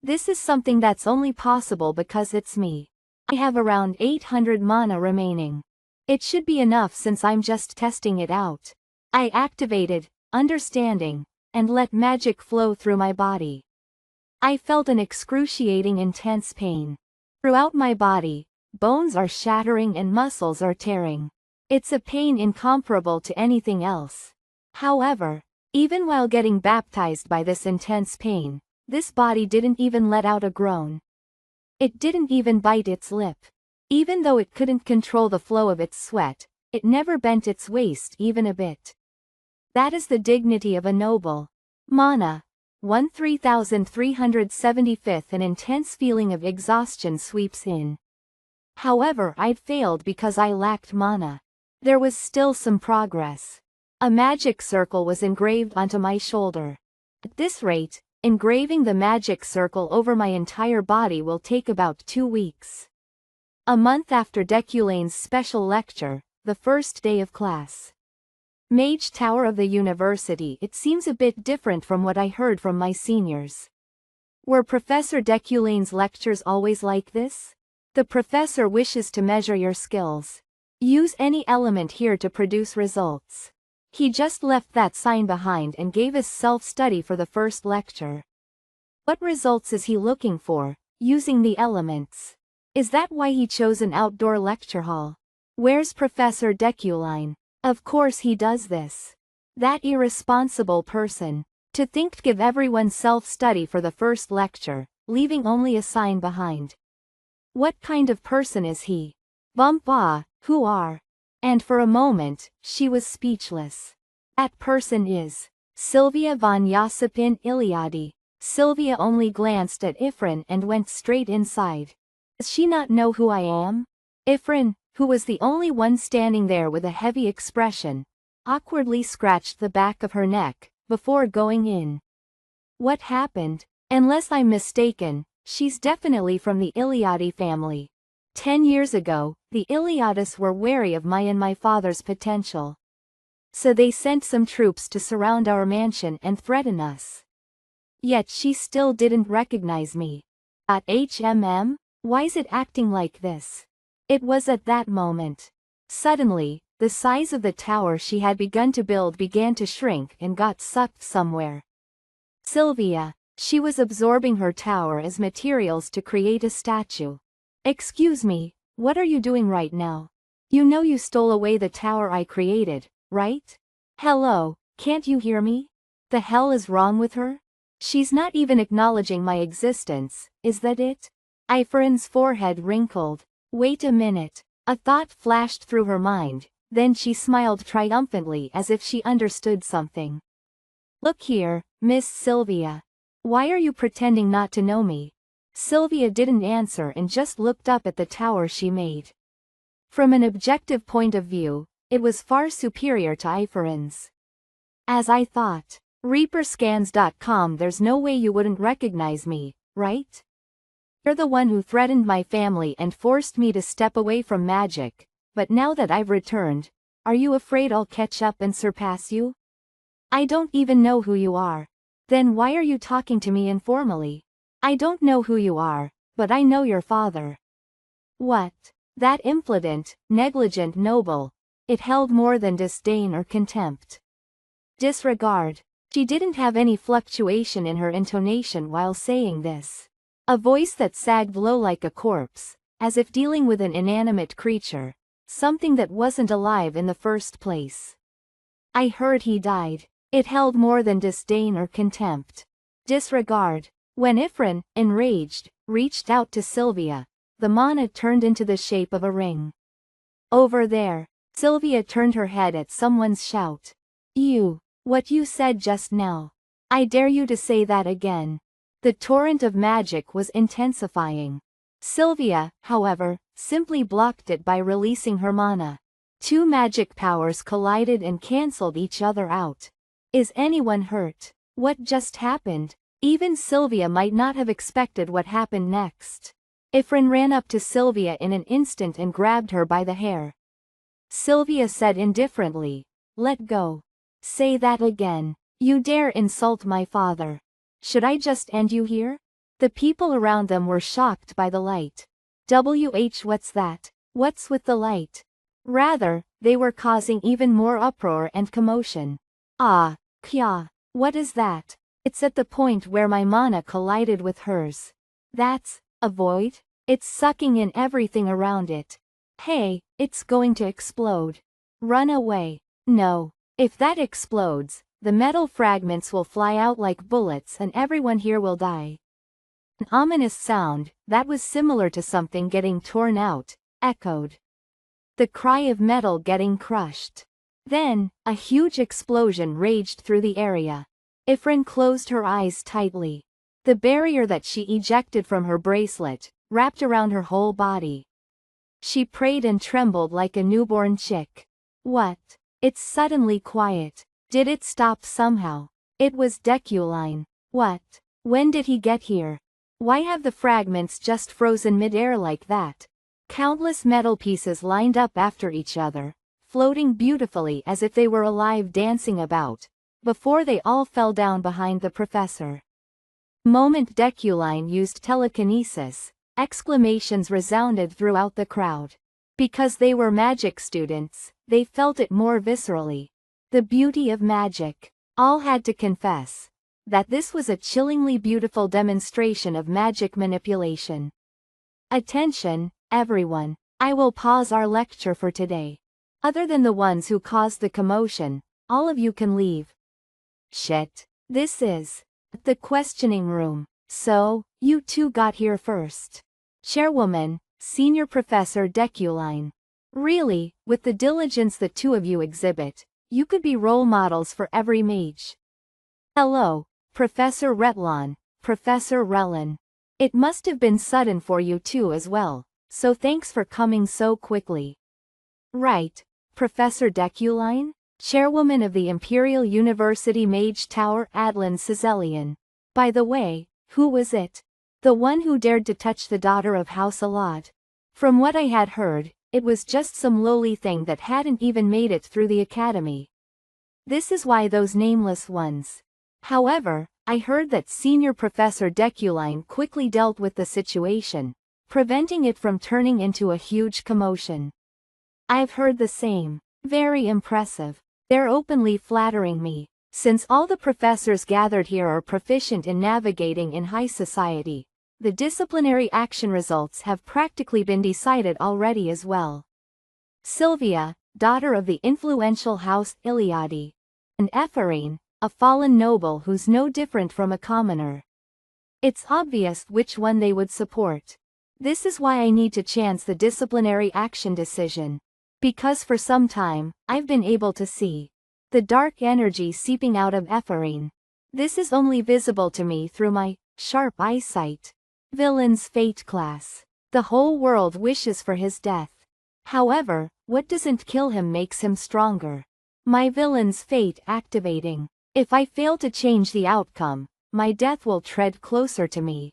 This is something that's only possible because it's me. I have around 800 mana remaining. It should be enough since I'm just testing it out. I activated understanding and let magic flow through my body. I felt an excruciating intense pain. Throughout my body, bones are shattering and muscles are tearing. It's a pain incomparable to anything else. However, even while getting baptized by this intense pain, this body didn't even let out a groan. It didn't even bite its lip. Even though it couldn't control the flow of its sweat, it never bent its waist even a bit. That is the dignity of a noble. Mana. 3375. An intense feeling of exhaustion sweeps in. However, I'd failed because I lacked mana. There was still some progress. A magic circle was engraved onto my shoulder. At this rate, engraving the magic circle over my entire body will take about 2 weeks. A month after Deculane's special lecture, the first day of class. Mage Tower of the university. It seems a bit different from what I heard from my seniors. Were Professor Deculane's lectures always like this? The professor wishes to measure your skills. Use any element here to produce results. He just left that sign behind and gave us self-study for the first lecture. What results is he looking for, using the elements? Is that why he chose an outdoor lecture hall? Where's Professor Deculine? Of course he does this. That irresponsible person. To think to give everyone self-study for the first lecture, leaving only a sign behind. What kind of person is he? Who are? And for a moment, she was speechless. That person is Sylvia von Josipin Iliadi. Sylvia only glanced at Ifrin and went straight inside. Does she not know who I am? Ifrin, who was the only one standing there with a heavy expression, awkwardly scratched the back of her neck, before going in. What happened? Unless I'm mistaken, she's definitely from the Iliadi family. 10 years ago, the Iliadis were wary of my father's potential. So they sent some troops to surround our mansion and threaten us. Yet she still didn't recognize me. Why is it acting like this? It was at that moment. Suddenly, the size of the tower she had begun to build began to shrink and got sucked somewhere. Sylvia. She was absorbing her tower as materials to create a statue. Excuse me, what are you doing right now? You know you stole away the tower I created, right? Hello, can't you hear me? The hell is wrong with her? She's not even acknowledging my existence, is that it? Ifrin's forehead wrinkled. Wait a minute. A thought flashed through her mind, then she smiled triumphantly as if she understood something. Look here, Miss Sylvia. Why are you pretending not to know me? Sylvia didn't answer and just looked up at the tower she made. From an objective point of view, it was far superior to Ifrin's. As I thought. ReaperScans.com. There's no way you wouldn't recognize me, right? You're the one who threatened my family and forced me to step away from magic, but now that I've returned, are you afraid I'll catch up and surpass you? I don't even know who you are. Then why are you talking to me informally? I don't know who you are, but I know your father. What? That impudent, negligent noble. It held more than disdain or contempt. Disregard. She didn't have any fluctuation in her intonation while saying this. A voice that sagged low like a corpse, as if dealing with an inanimate creature, something that wasn't alive in the first place. I heard he died. It held more than disdain or contempt. Disregard. When Ifrin, enraged, reached out to Sylvia, the mana turned into the shape of a ring. Over there. Sylvia turned her head at someone's shout. What you said just now. I dare you to say that again. The torrent of magic was intensifying. Sylvia, however, simply blocked it by releasing her mana. 2 magic powers collided and cancelled each other out. Is anyone hurt? What just happened? Even Sylvia might not have expected what happened next. Ifrin ran up to Sylvia in an instant and grabbed her by the hair. Sylvia said indifferently, "Let go." Say that again. You dare insult my father. Should I just end you here? The people around them were shocked by the light. What's that? What's with the light? Rather, they were causing even more uproar and commotion. Kya. What is that? It's at the point where my mana collided with hers. That's a void? It's sucking in everything around it. Hey, it's going to explode. Run away. No. If that explodes, the metal fragments will fly out like bullets and everyone here will die. An ominous sound, that was similar to something getting torn out, echoed. The cry of metal getting crushed. Then, a huge explosion raged through the area. Ifrin closed her eyes tightly. The barrier that she ejected from her bracelet wrapped around her whole body. She prayed and trembled like a newborn chick. What? It's suddenly quiet. Did it stop somehow? It was Deculine. What? When did he get here? Why have the fragments just frozen mid-air like that? Countless metal pieces lined up after each other, floating beautifully as if they were alive, dancing about, before they all fell down behind the professor. Moment Deculine used telekinesis, exclamations resounded throughout the crowd. Because they were magic students, they felt it more viscerally. The beauty of magic. All had to confess that this was a chillingly beautiful demonstration of magic manipulation. Attention, everyone. I will pause our lecture for today. Other than the ones who caused the commotion, all of you can leave. Shit. This is the questioning room. So, you two got here first. Chairwoman, Senior Professor Deculine. Really, with the diligence the two of you exhibit, you could be role models for every mage. Hello, Professor Retlon, Professor Relin. It must have been sudden for you two as well, so thanks for coming so quickly. Right, Professor Deculine, Chairwoman of the Imperial University Mage Tower Adlan Cizelian. By the way, who was it? The one who dared to touch the daughter of House Alad? From what I had heard, it was just some lowly thing that hadn't even made it through the academy. This is why those nameless ones. However, I heard that Senior Professor Deculine quickly dealt with the situation, preventing it from turning into a huge commotion. I've heard the same. Very impressive. They're openly flattering me. Since all the professors gathered here are proficient in navigating in high society, the disciplinary action results have practically been decided already as well. Sylvia, daughter of the influential House Iliadi, and Ephraim, a fallen noble who's no different from a commoner. It's obvious which one they would support. This is why I need to chance the disciplinary action decision. Because for some time, I've been able to see the dark energy seeping out of Ephraim. This is only visible to me through my sharp eyesight. Villain's fate class. The whole world wishes for his death. However, what doesn't kill him makes him stronger. My villain's fate activating. If I fail to change the outcome, my death will tread closer to me.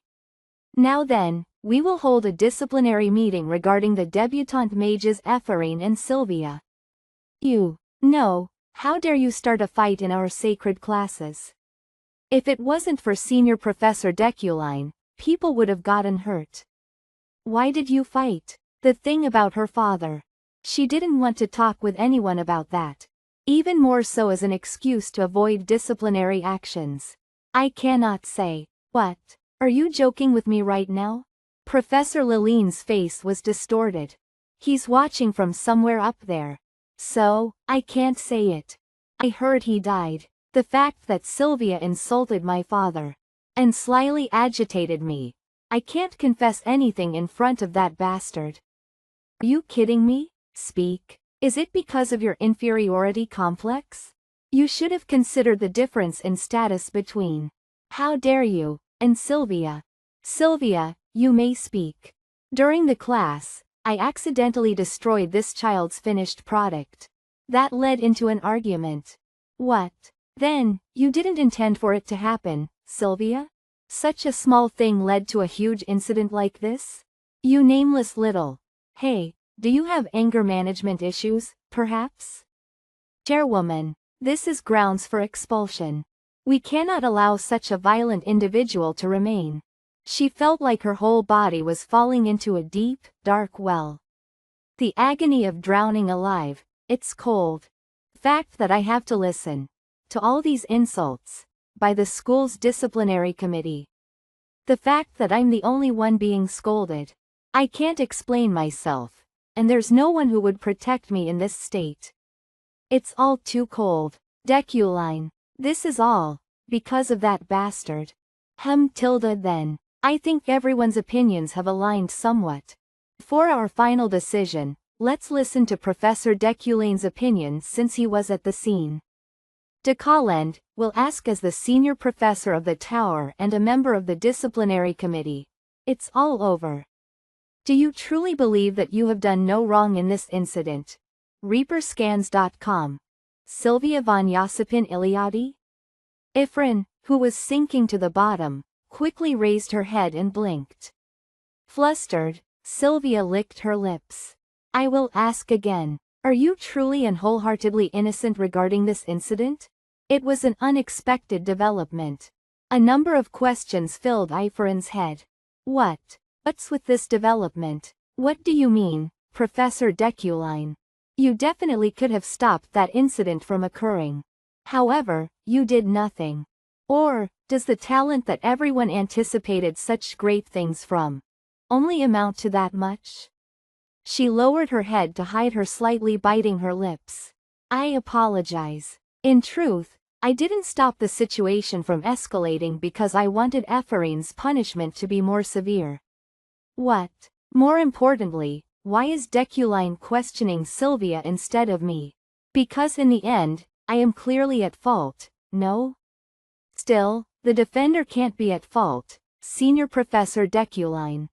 Now then, we will hold a disciplinary meeting regarding the debutante mages Ephraim and Sylvia. No, how dare you start a fight in our sacred classes? If it wasn't for Senior Professor Deculine, people would have gotten hurt. Why did you fight? The thing about her father. She didn't want to talk with anyone about that. Even more so as an excuse to avoid disciplinary actions. I cannot say. What? Are you joking with me right now? Professor Liline's face was distorted. He's watching from somewhere up there. So, I can't say it. I heard he died. The fact that Sylvia insulted my father and slyly agitated me. I can't confess anything in front of that bastard. Are you kidding me? Speak. Is it because of your inferiority complex? You should have considered the difference in status between how dare you and Sylvia. Sylvia, you may speak. During the class, I accidentally destroyed this child's finished product. That led into an argument. What? Then, you didn't intend for it to happen, Sylvia? Such a small thing led to a huge incident like this? You nameless little. Hey, do you have anger management issues, perhaps? Chairwoman, this is grounds for expulsion. We cannot allow such a violent individual to remain. She felt like her whole body was falling into a deep, dark well. The agony of drowning alive. It's cold. The fact that I have to listen to all these insults by the school's disciplinary committee. The fact that I'm the only one being scolded. I can't explain myself, and there's no one who would protect me in this state. It's all too cold. Deculine. This is all because of that bastard. Tilda then. I think everyone's opinions have aligned somewhat. For our final decision, let's listen to Professor Deculane's opinion since he was at the scene. De Colland will ask as the senior professor of the tower and a member of the disciplinary committee. It's all over. Do you truly believe that you have done no wrong in this incident? ReaperScans.com. Sylvia von Josipin Iliadi? Ifrin, who was sinking to the bottom, quickly raised her head and blinked. Flustered, Sylvia licked her lips. I will ask again. Are you truly and wholeheartedly innocent regarding this incident? It was an unexpected development. A number of questions filled Ifrin's head. What's with this development? What do you mean, Professor Deculine? You definitely could have stopped that incident from occurring. However, you did nothing. Or, does the talent that everyone anticipated such great things from only amount to that much? She lowered her head to hide her slightly biting her lips. I apologize. In truth, I didn't stop the situation from escalating because I wanted Ephraim's punishment to be more severe. More importantly, why is Deculine questioning Sylvia instead of me? Because in the end, I am clearly at fault, no? Still, the defender can't be at fault, Senior Professor Deculine.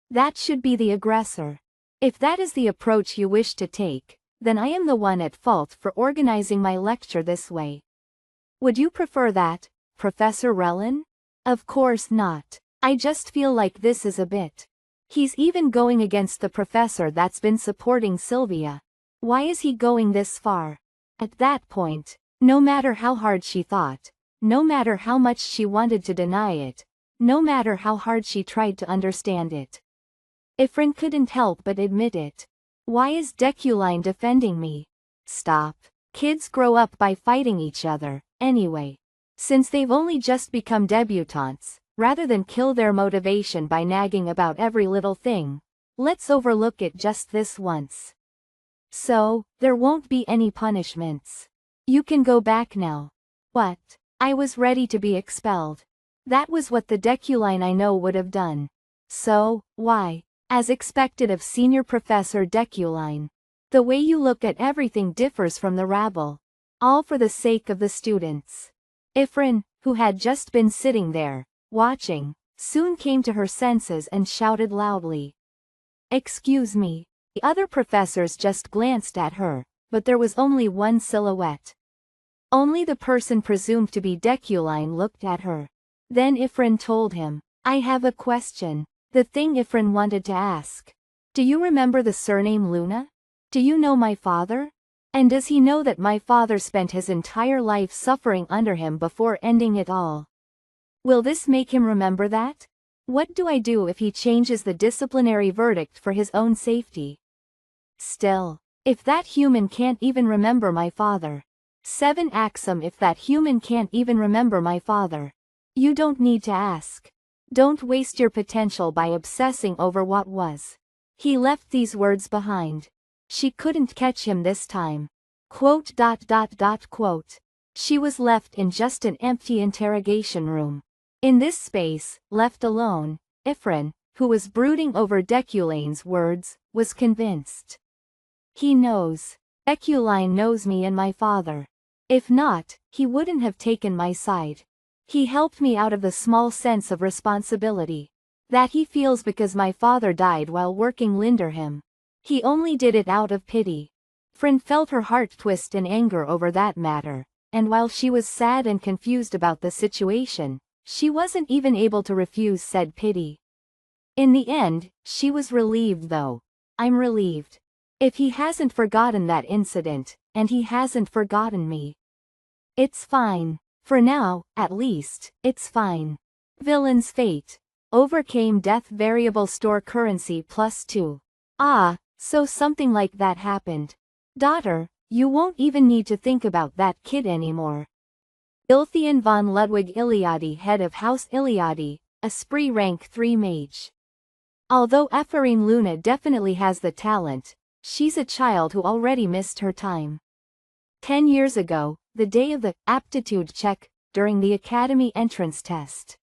That should be the aggressor. If that is the approach you wish to take, then I am the one at fault for organizing my lecture this way. Would you prefer that, Professor Rellin? Of course not. I just feel like this is a bit. He's even going against the professor that's been supporting Sylvia. Why is he going this far? At that point, no matter how hard she thought, no matter how much she wanted to deny it, no matter how hard she tried to understand it, Ifrin couldn't help but admit it. Why is Deculine defending me? Stop. Kids grow up by fighting each other, anyway. Since they've only just become debutantes, rather than kill their motivation by nagging about every little thing, let's overlook it just this once. So, there won't be any punishments. You can go back now. What? I was ready to be expelled. That was what the Deculine I know would have done. So, why? As expected of Senior Professor Deculine. The way you look at everything differs from the rabble. All for the sake of the students. Ifrin, who had just been sitting there, watching, soon came to her senses and shouted loudly. Excuse me. The other professors just glanced at her, but there was only one silhouette. Only the person presumed to be Deculine looked at her. Then Ifrin told him, I have a question. The thing Ifrin wanted to ask. Do you remember the surname Luna? Do you know my father? And does he know that my father spent his entire life suffering under him before ending it all? Will this make him remember that? What do I do if he changes the disciplinary verdict for his own safety? Still, if that human can't even remember my father. 7 Axum if that human can't even remember my father. You don't need to ask. Don't waste your potential by obsessing over what was. He left these words behind. She couldn't catch him this time. Quote. She was left in just an empty interrogation room. In this space, left alone, Ifrin, who was brooding over Deculane's words, was convinced. He knows. Deculine knows me and my father. If not, he wouldn't have taken my side. He helped me out of the small sense of responsibility that he feels because my father died while working Linderham. He only did it out of pity. Ifrin felt her heart twist in anger over that matter, and while she was sad and confused about the situation, she wasn't even able to refuse said pity. In the end, she was relieved though. I'm relieved. If he hasn't forgotten that incident, and he hasn't forgotten me. It's fine. For now, at least, it's fine. Villain's fate. Overcame death variable store currency +2. Ah, so something like that happened. Daughter, you won't even need to think about that kid anymore. Ilthian von Ludwig Iliadi, head of House Iliadi, a spree rank 3 mage. Although Ephraim Luna definitely has the talent, she's a child who already missed her time. 10 years ago, the day of the aptitude check, during the academy entrance test.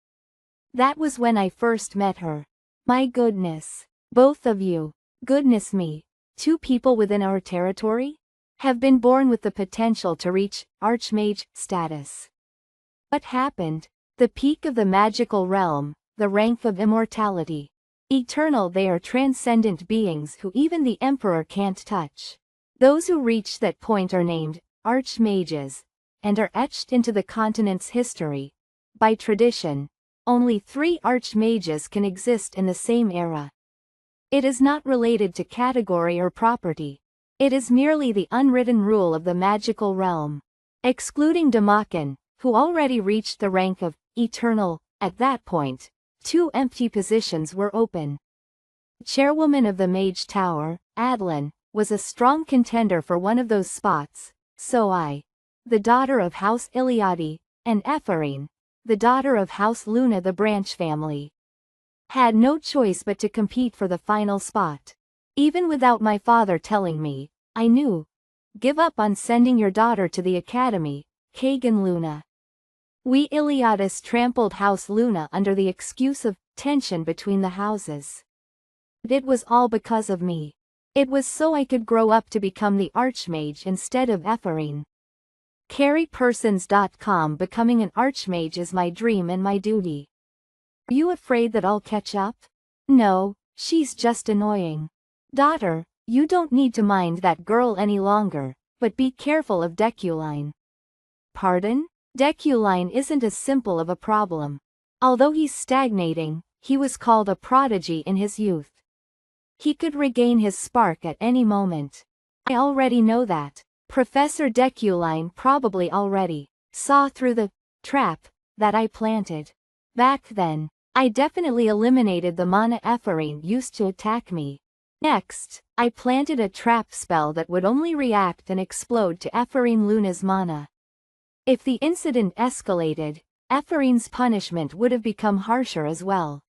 That was when I first met her. My goodness. Both of you. Goodness me. Two people within our territory? Have been born with the potential to reach archmage status. What happened? The peak of the magical realm, the rank of immortality. Eternal, they are transcendent beings who even the emperor can't touch. Those who reach that point are named archmages, and are etched into the continent's history. By tradition, only 3 archmages can exist in the same era. It is not related to category or property. It is merely the unwritten rule of the magical realm. Excluding Demakan, who already reached the rank of eternal, at that point, 2 empty positions were open. The chairwoman of the Mage Tower, Adlan, was a strong contender for one of those spots, so I, the daughter of House Iliadi, and Ephraim, the daughter of House Luna, the branch family, had no choice but to compete for the final spot. Even without my father telling me, I knew. Give up on sending your daughter to the academy, Kagan Luna. We Iliadis trampled House Luna under the excuse of tension between the houses. But it was all because of me. It was so I could grow up to become the Archmage instead of Ephraim. CarryPersons.com. Becoming an Archmage is my dream and my duty. Are you afraid that I'll catch up? No, she's just annoying. Daughter, you don't need to mind that girl any longer, but be careful of Deculine. Pardon? Deculine isn't as simple of a problem. Although he's stagnating, he was called a prodigy in his youth. He could regain his spark at any moment. I already know that. Professor Deculine probably already saw through the trap that I planted. Back then, I definitely eliminated the mana Ephraim used to attack me. Next, I planted a trap spell that would only react and explode to Ephraim Luna's mana. If the incident escalated, Ephraim's punishment would have become harsher as well.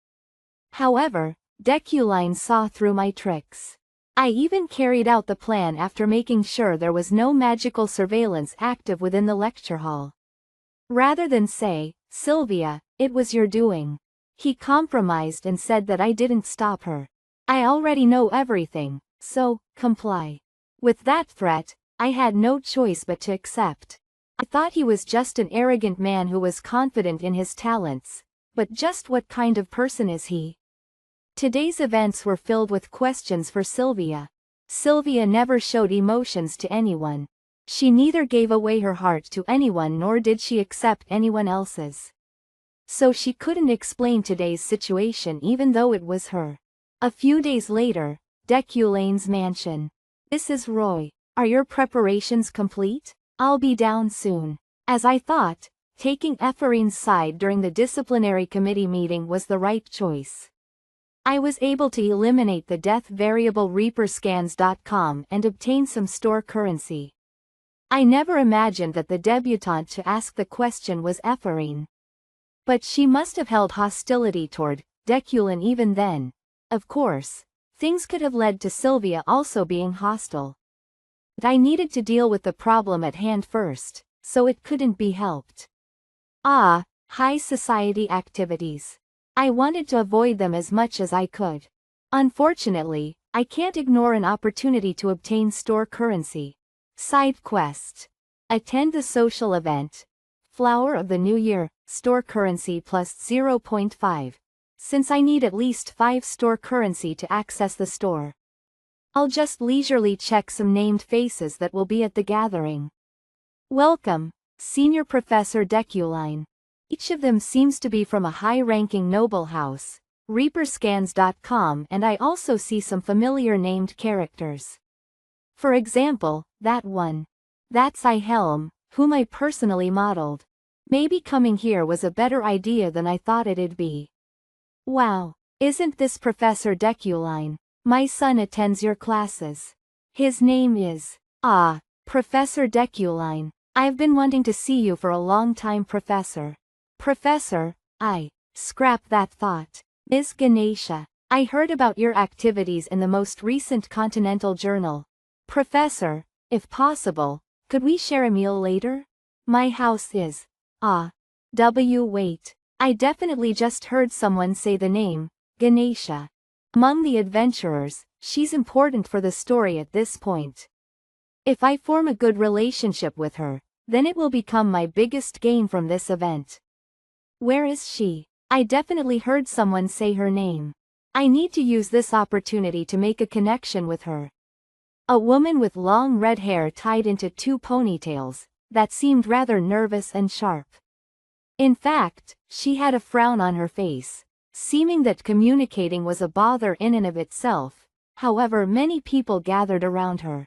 However, Deculine saw through my tricks. I even carried out the plan after making sure there was no magical surveillance active within the lecture hall. Rather than say, Sylvia, it was your doing, he compromised and said that I didn't stop her. I already know everything, so, comply. With that threat, I had no choice but to accept. I thought he was just an arrogant man who was confident in his talents, but just what kind of person is he? Today's events were filled with questions for Sylvia. Sylvia never showed emotions to anyone. She neither gave away her heart to anyone nor did she accept anyone else's. So she couldn't explain today's situation even though it was her. A few days later, Deculine's mansion. This is Roy. Are your preparations complete? I'll be down soon. As I thought, taking Ephraim's side during the disciplinary committee meeting was the right choice. I was able to eliminate the death variable reaperscans.com and obtain some store currency. I never imagined that the debutante to ask the question was Ephraim. But she must have held hostility toward Deculine even then. Of course, things could have led to Sylvia also being hostile. But I needed to deal with the problem at hand first, so it couldn't be helped. High society activities. I wanted to avoid them as much as I could. Unfortunately, I can't ignore an opportunity to obtain store currency. Side quest. Attend the social event. Flower of the New Year, store currency plus 0.5. Since I need at least 5 store currency to access the store, I'll just leisurely check some named faces that will be at the gathering. Welcome, Senior Professor Deculine. Each of them seems to be from a high-ranking noble house, reaperscans.com, and I also see some familiar named characters. For example, that one. That's Helm, whom I personally modeled. Maybe coming here was a better idea than I thought it'd be. Wow, isn't this Professor Deculine? My son attends your classes. His name is, Professor Deculine. I've been wanting to see you for a long time, Professor. Professor, scrap that thought. Ms. Ganesha, I heard about your activities in the most recent Continental Journal. Professor, if possible, could we share a meal later? My house is, wait. I definitely just heard someone say the name, Ganesha. Among the adventurers, she's important for the story at this point. If I form a good relationship with her, then it will become my biggest gain from this event. Where is she? I definitely heard someone say her name. I need to use this opportunity to make a connection with her. A woman with long red hair tied into 2 ponytails, that seemed rather nervous and sharp. In fact, she had a frown on her face, seeming that communicating was a bother in and of itself. However, many people gathered around her.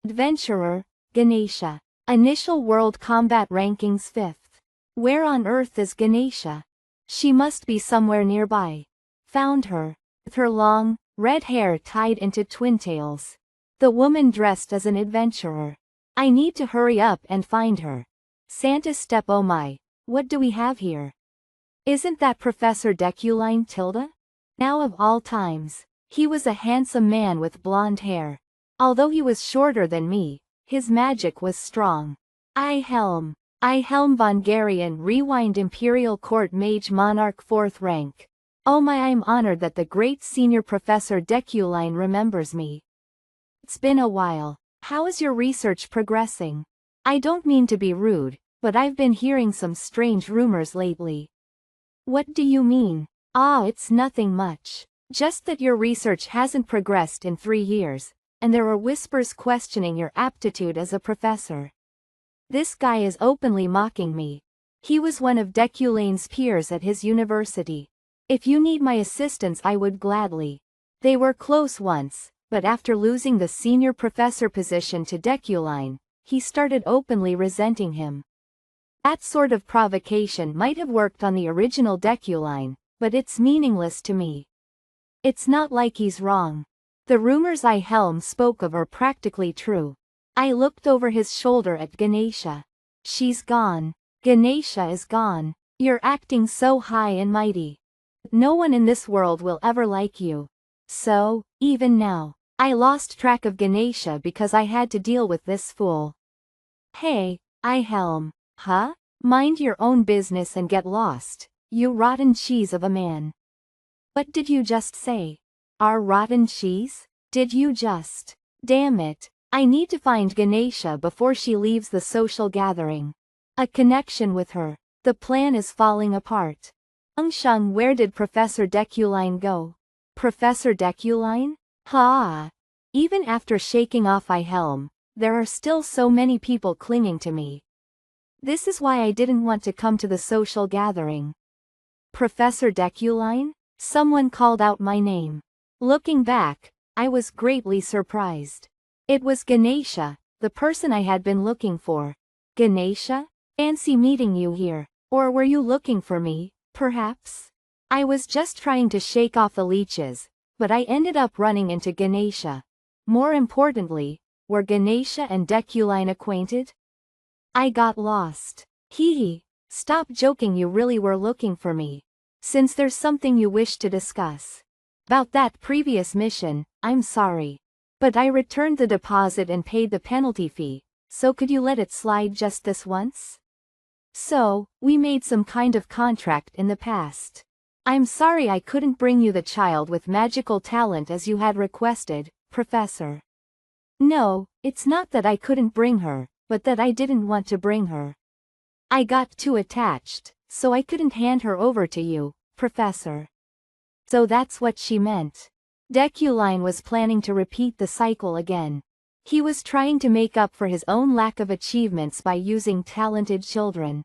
Adventurer, Ganesha. Initial World Combat Rankings 5th. Where on earth is Ganesha? She must be somewhere nearby. Found her. With her long, red hair tied into twin tails. The woman dressed as an adventurer. I need to hurry up and find her. Santa step, oh my, what do we have here? Isn't that Professor Deculine Tilda? Now of all times, he was a handsome man with blonde hair. Although he was shorter than me, his magic was strong. I Helm von Garion Rewind Imperial Court Mage Monarch 4th rank. Oh my, I'm honored that the great senior Professor Deculine remembers me. It's been a while. How is your research progressing? I don't mean to be rude, but I've been hearing some strange rumors lately. What do you mean? It's nothing much. Just that your research hasn't progressed in 3 years, and there are whispers questioning your aptitude as a professor. This guy is openly mocking me. He was one of Deculane's peers at his university. If you need my assistance, I would gladly. They were close once, but after losing the senior professor position to Deculine, he started openly resenting him. That sort of provocation might have worked on the original Deculine, but it's meaningless to me. It's not like he's wrong. The rumors I Helm spoke of are practically true. I looked over his shoulder at Ganesha. She's gone. Ganesha is gone. You're acting so high and mighty. No one in this world will ever like you. So, even now, I lost track of Ganesha because I had to deal with this fool. Hey, I Helm. Huh? Mind your own business and get lost, you rotten cheese of a man. What did you just say? Our rotten cheese? Did you just? Damn it. I need to find Ganesha before she leaves the social gathering. A connection with her. The plan is falling apart. Shung, where did Professor Deculine go? Professor Deculine? Ha! Even after shaking off I Helm, there are still so many people clinging to me. This is why I didn't want to come to the social gathering. Professor Deculine? Someone called out my name. Looking back, I was greatly surprised. It was Ganesha, the person I had been looking for. Ganesha? Fancy meeting you here. Or were you looking for me, perhaps? I was just trying to shake off the leeches, but I ended up running into Ganesha. More importantly, were Ganesha and Deculine acquainted? I got lost. Hee hee. Stop joking, you really were looking for me. Since there's something you wish to discuss. About that previous mission, I'm sorry. But I returned the deposit and paid the penalty fee, so could you let it slide just this once? So, we made some kind of contract in the past. I'm sorry I couldn't bring you the child with magical talent as you had requested, Professor. No, it's not that I couldn't bring her, but that I didn't want to bring her. I got too attached, so I couldn't hand her over to you, Professor. So that's what she meant. Deculine was planning to repeat the cycle again. He was trying to make up for his own lack of achievements by using talented children.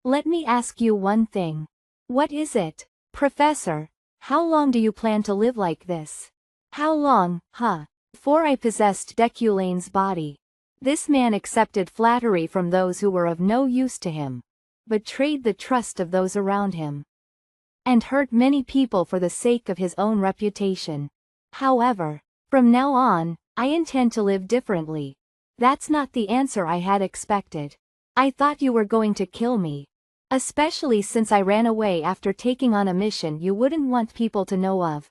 Let me ask you one thing. What is it, Professor? How long do you plan to live like this? How long, huh? Before I possessed Deculane's body. This man accepted flattery from those who were of no use to him, betrayed the trust of those around him, and hurt many people for the sake of his own reputation. However, from now on, I intend to live differently. That's not the answer I had expected. I thought you were going to kill me. Especially since I ran away after taking on a mission you wouldn't want people to know of.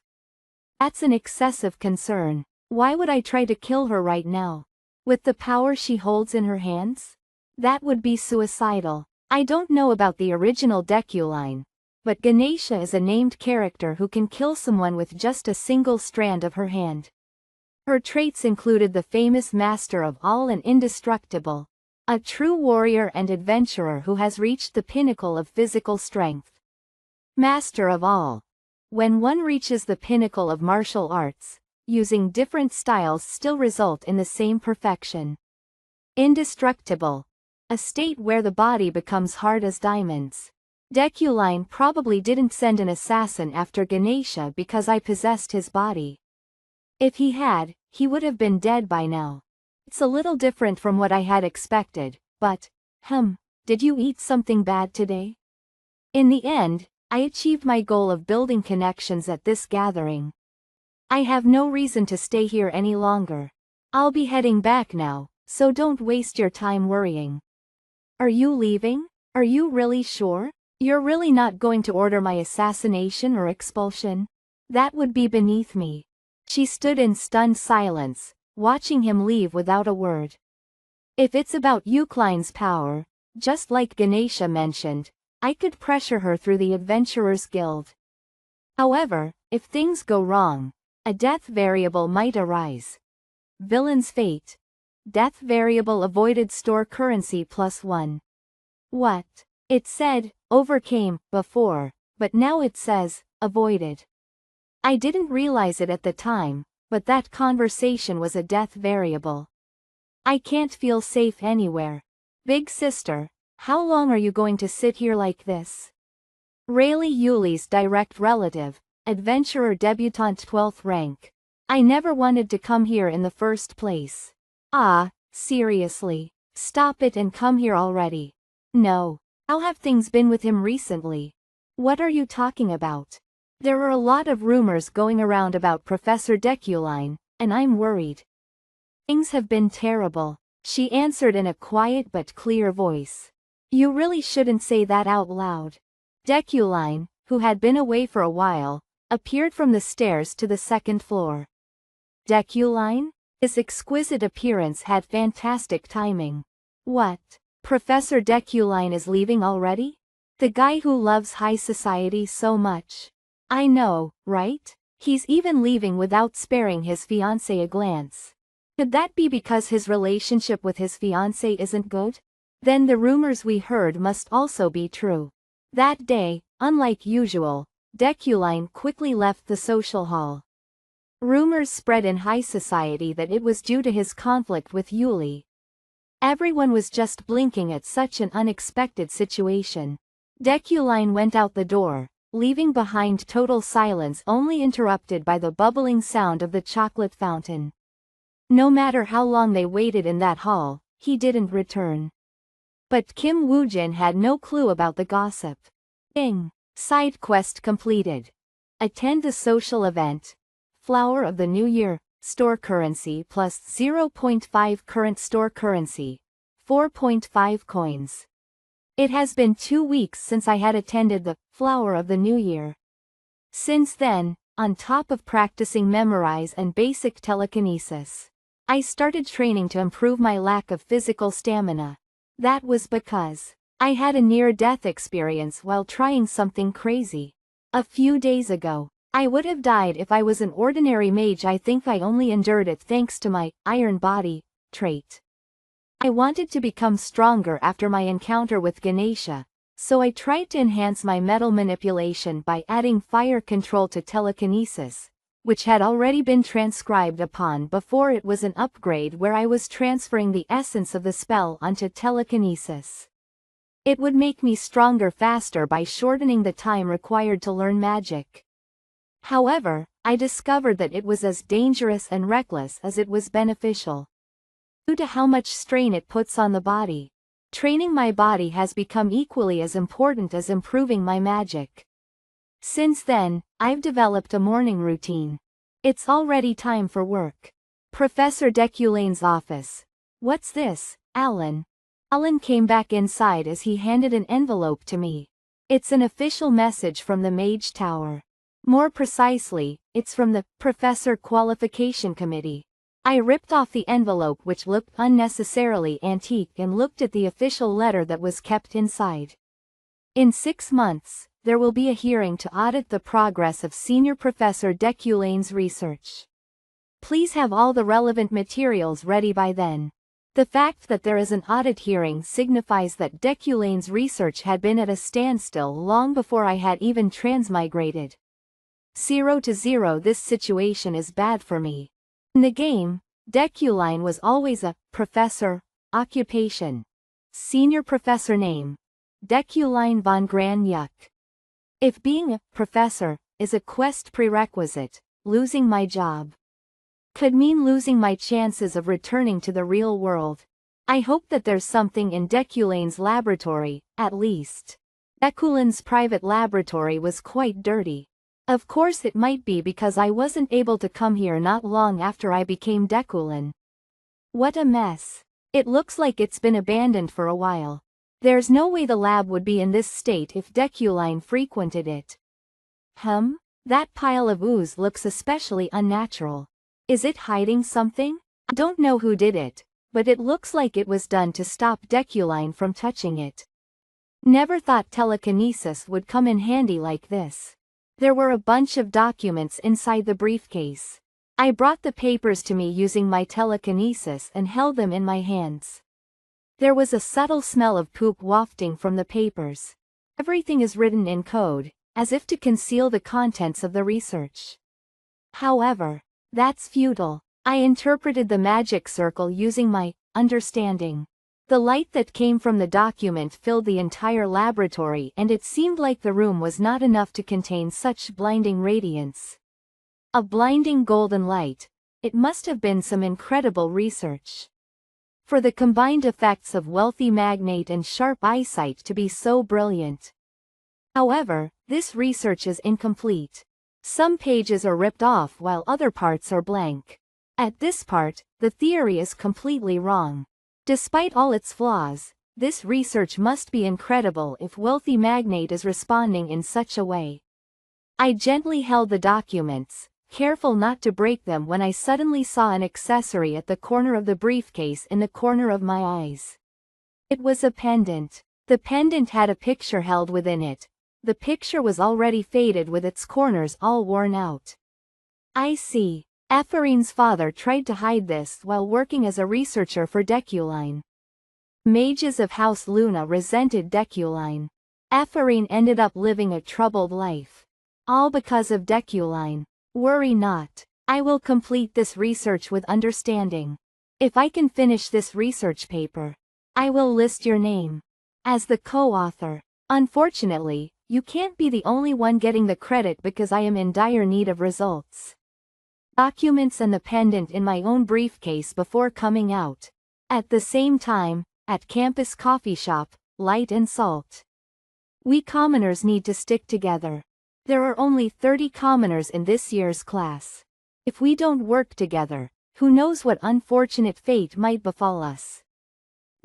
That's an excessive concern. Why would I try to kill her right now? With the power she holds in her hands? That would be suicidal. I don't know about the original Deculine, but Ganesha is a named character who can kill someone with just a single strand of her hand. Her traits included the famous Master of All and Indestructible, a true warrior and adventurer who has reached the pinnacle of physical strength. Master of All. When one reaches the pinnacle of martial arts, using different styles still result in the same perfection. Indestructible. A state where the body becomes hard as diamonds. Deculine probably didn't send an assassin after Ganesha because I possessed his body. If he had, he would have been dead by now. It's a little different from what I had expected, but, did you eat something bad today? In the end, I achieved my goal of building connections at this gathering. I have no reason to stay here any longer. I'll be heading back now, so don't waste your time worrying. Are you leaving? Are you really sure? You're really not going to order my assassination or expulsion? That would be beneath me. She stood in stunned silence, watching him leave without a word. If it's about Eucline's power, just like Ganesha mentioned, I could pressure her through the Adventurers Guild. However, if things go wrong, a death variable might arise. Villain's fate. Death variable avoided store currency +1. What? It said, overcame, before, but now it says, avoided. I didn't realize it at the time, but that conversation was a death variable. I can't feel safe anywhere. Big sister, how long are you going to sit here like this? Rayleigh Yuli's direct relative, adventurer debutante 12th rank. I never wanted to come here in the first place. Ah, seriously. Stop it and come here already. No. How have things been with him recently? What are you talking about? There are a lot of rumors going around about Professor Deculine, and I'm worried. Things have been terrible, she answered in a quiet but clear voice. You really shouldn't say that out loud. Deculine, who had been away for a while, appeared from the stairs to the second floor. Deculine? His exquisite appearance had fantastic timing. What? Professor Deculine is leaving already? The guy who loves high society so much. I know, right? He's even leaving without sparing his fiancée a glance. Could that be because his relationship with his fiancée isn't good? Then the rumors we heard must also be true. That day, unlike usual, Deculine quickly left the social hall. Rumors spread in high society that it was due to his conflict with Yuli. Everyone was just blinking at such an unexpected situation. Deculine went out the door, leaving behind total silence only interrupted by the bubbling sound of the chocolate fountain. No matter how long they waited in that hall, he didn't return. But Kim Woojin had no clue about the gossip. Side quest completed. Attend the social event. Flower of the New Year, store currency plus 0.5 current store currency. 4.5 coins. It has been 2 weeks since I had attended the Flower of the New Year. Since then, on top of practicing memorize and basic telekinesis, I started training to improve my lack of physical stamina. That was because I had a near-death experience while trying something crazy. A few days ago, I would have died if I was an ordinary mage. I think I only endured it thanks to my iron body trait. I wanted to become stronger after my encounter with Ganesha, so I tried to enhance my metal manipulation by adding fire control to telekinesis, which had already been transcribed upon before. It was an upgrade where I was transferring the essence of the spell onto telekinesis. It would make me stronger faster by shortening the time required to learn magic. However, I discovered that it was as dangerous and reckless as it was beneficial. Due to how much strain it puts on the body, training my body has become equally as important as improving my magic. Since then, I've developed a morning routine. It's already time for work. Professor Deculine's office. What's this, Alan? Alan came back inside as he handed an envelope to me. It's an official message from the Mage Tower. More precisely, it's from the Professor Qualification Committee. I ripped off the envelope, which looked unnecessarily antique, and looked at the official letter that was kept inside. In 6 months, there will be a hearing to audit the progress of Senior Professor Deculane's research. Please have all the relevant materials ready by then. The fact that there is an audit hearing signifies that Deculane's research had been at a standstill long before I had even transmigrated. 0 to 0. This situation is bad for me. In the game, Deculane was always a professor, occupation. Senior professor name. Deculane von Granyuk. If being a professor is a quest prerequisite, losing my job could mean losing my chances of returning to the real world. I hope that there's something in Deculane's laboratory, at least. Deculane's private laboratory was quite dirty. Of course it might be because I wasn't able to come here not long after I became Deculane. What a mess. It looks like it's been abandoned for a while. There's no way the lab would be in this state if Deculane frequented it. That pile of ooze looks especially unnatural. Is it hiding something? I don't know who did it, but it looks like it was done to stop Deculane from touching it. Never thought telekinesis would come in handy like this. There were a bunch of documents inside the briefcase. I brought the papers to me using my telekinesis and held them in my hands. There was a subtle smell of poop wafting from the papers. Everything is written in code, as if to conceal the contents of the research. However, that's futile. I interpreted the magic circle using my understanding. The light that came from the document filled the entire laboratory and it seemed like the room was not enough to contain such blinding radiance. A blinding golden light. It must have been some incredible research. For the combined effects of wealthy magnate and sharp eyesight to be so brilliant. However, this research is incomplete. Some pages are ripped off while other parts are blank. At this part, the theory is completely wrong. Despite all its flaws, this research must be incredible if wealthy magnate is responding in such a way. I gently held the documents, careful not to break them when I suddenly saw an accessory at the corner of the briefcase in the corner of my eyes. It was a pendant. The pendant had a picture held within it. The picture was already faded with its corners all worn out. I see. Epharine's father tried to hide this while working as a researcher for Deculane. Mages of House Luna resented Deculane. Epharine ended up living a troubled life. All because of Deculane. Worry not. I will complete this research with understanding. If I can finish this research paper, I will list your name as the co-author. Unfortunately, you can't be the only one getting the credit because I am in dire need of results. Documents and the pendant in my own briefcase before coming out. At the same time, at campus coffee shop, light and salt. We commoners need to stick together. There are only 30 commoners in this year's class. If we don't work together, who knows what unfortunate fate might befall us.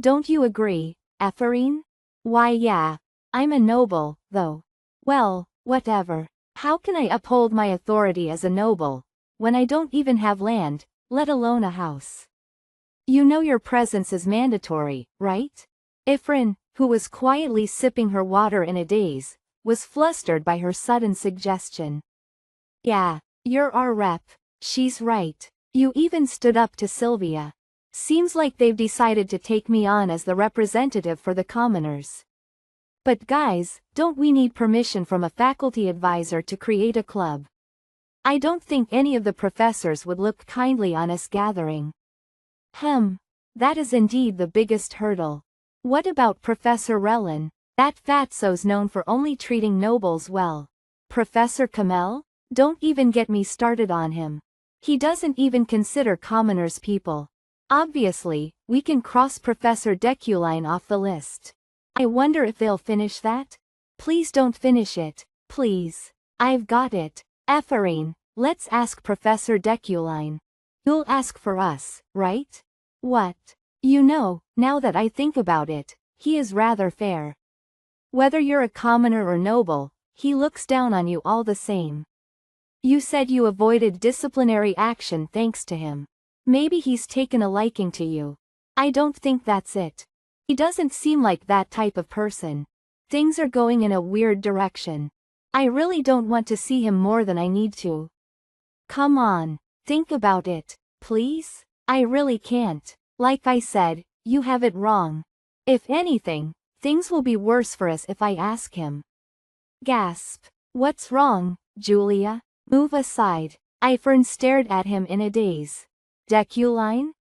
Don't you agree, Epharine? Why yeah. I'm a noble, though. Well, whatever. How can I uphold my authority as a noble, when I don't even have land, let alone a house? You know your presence is mandatory, right? Ifrin, who was quietly sipping her water in a daze, was flustered by her sudden suggestion. Yeah, you're our rep. She's right. You even stood up to Sylvia. Seems like they've decided to take me on as the representative for the commoners. But guys, don't we need permission from a faculty advisor to create a club? I don't think any of the professors would look kindly on us gathering. That is indeed the biggest hurdle. What about Professor Relin? That fatso's known for only treating nobles well. Professor Kamel? Don't even get me started on him. He doesn't even consider commoners people. Obviously, we can cross Professor Deculane off the list. I wonder if they'll finish that? Please don't finish it, please. I've got it. Epharine, let's ask Professor Deculane. You'll ask for us, right? What? You know, now that I think about it, he is rather fair. Whether you're a commoner or noble, he looks down on you all the same. You said you avoided disciplinary action thanks to him. Maybe he's taken a liking to you. I don't think that's it. He doesn't seem like that type of person. Things are going in a weird direction. I really don't want to see him more than I need to. Come on, think about it, please? I really can't. Like I said, you have it wrong. If anything, things will be worse for us if I ask him. Gasp. What's wrong, Julia? Move aside. Fern stared at him in a daze. Deculine?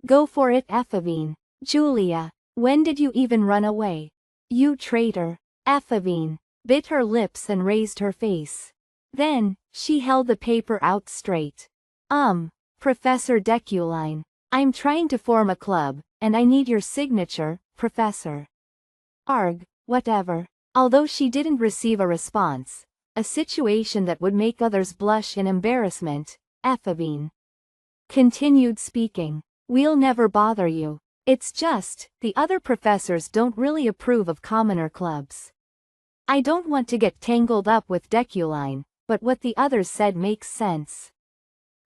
Go for it, Ephevine. Julia, when did you even run away? You traitor. Ephevine bit her lips and raised her face. Then, she held the paper out straight. Professor Deculine, I'm trying to form a club, and I need your signature, Professor. Arg, whatever. Although she didn't receive a response, a situation that would make others blush in embarrassment, Ephevine continued speaking. We'll never bother you. It's just, the other professors don't really approve of commoner clubs. I don't want to get tangled up with Deculine, but what the others said makes sense.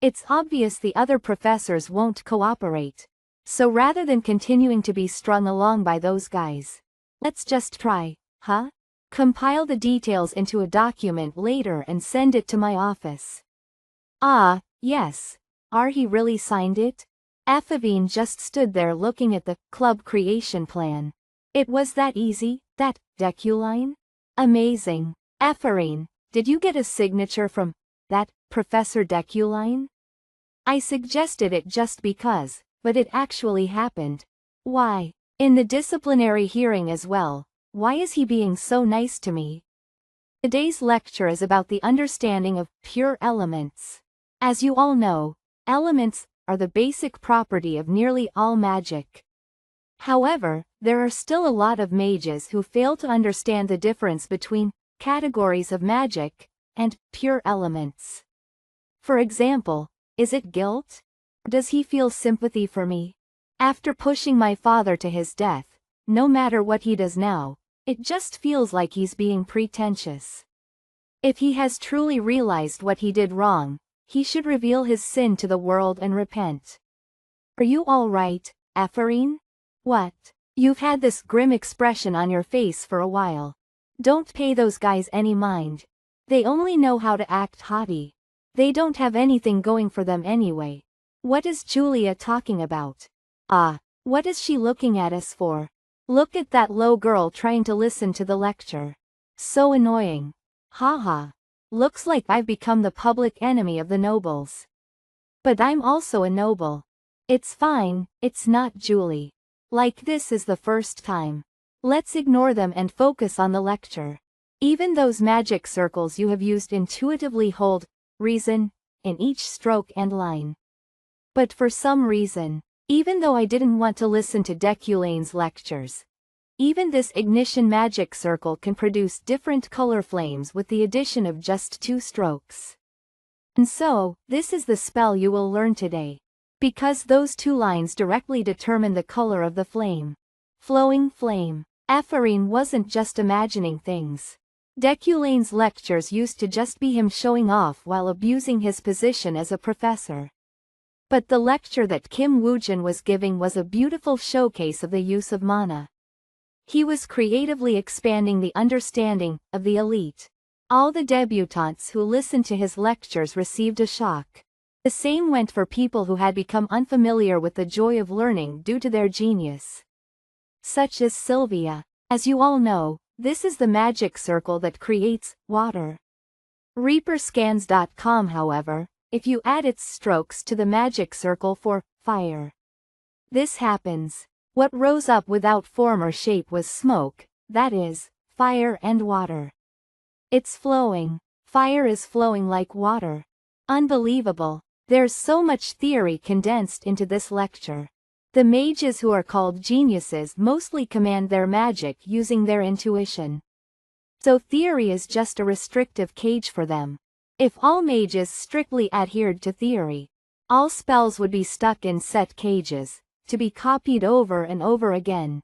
It's obvious the other professors won't cooperate. So rather than continuing to be strung along by those guys, let's just try, huh? Compile the details into a document later and send it to my office. Ah, yes. He really signed it? Ephevine just stood there looking at the club creation plan. It was that easy, that, Deculine? Amazing. Ephevine, did you get a signature from that Professor Deculine? I suggested it just because, but it actually happened. Why? In the disciplinary hearing as well. Why is he being so nice to me? Today's lecture is about the understanding of pure elements. As you all know, elements are the basic property of nearly all magic. However, there are still a lot of mages who fail to understand the difference between categories of magic and pure elements. For example, is it guilt? Does he feel sympathy for me? After pushing my father to his death, no matter what he does now, it just feels like he's being pretentious. If he has truly realized what he did wrong, he should reveal his sin to the world and repent. Are you all right, Ephevine? What? You've had this grim expression on your face for a while. Don't pay those guys any mind. They only know how to act haughty. They don't have anything going for them anyway. What is Julia talking about? What is she looking at us for? Look at that low girl trying to listen to the lecture. So annoying. Haha. Looks like I've become the public enemy of the nobles. But I'm also a noble. It's fine, it's not Julie. Like this is the first time. Let's ignore them and focus on the lecture. Even those magic circles you have used intuitively hold reason in each stroke and line. But for some reason, even though I didn't want to listen to Deculine's lectures, even this ignition magic circle can produce different color flames with the addition of just 2 strokes. And so, this is the spell you will learn today. Because those 2 lines directly determine the color of the flame. Flowing flame. Ephevine wasn't just imagining things. Deculine's lectures used to just be him showing off while abusing his position as a professor. But the lecture that Kim Woojin was giving was a beautiful showcase of the use of mana. He was creatively expanding the understanding of the elite. All the debutantes who listened to his lectures received a shock. The same went for people who had become unfamiliar with the joy of learning due to their genius. Such as Sylvia. As you all know, this is the magic circle that creates water. Reaperscans.com, however, if you add its strokes to the magic circle for fire. This happens. What rose up without form or shape was smoke, that is, fire and water. It's flowing. Fire is flowing like water. Unbelievable. There's so much theory condensed into this lecture. The mages who are called geniuses mostly command their magic using their intuition. So theory is just a restrictive cage for them. If all mages strictly adhered to theory, all spells would be stuck in set cages, to be copied over and over again.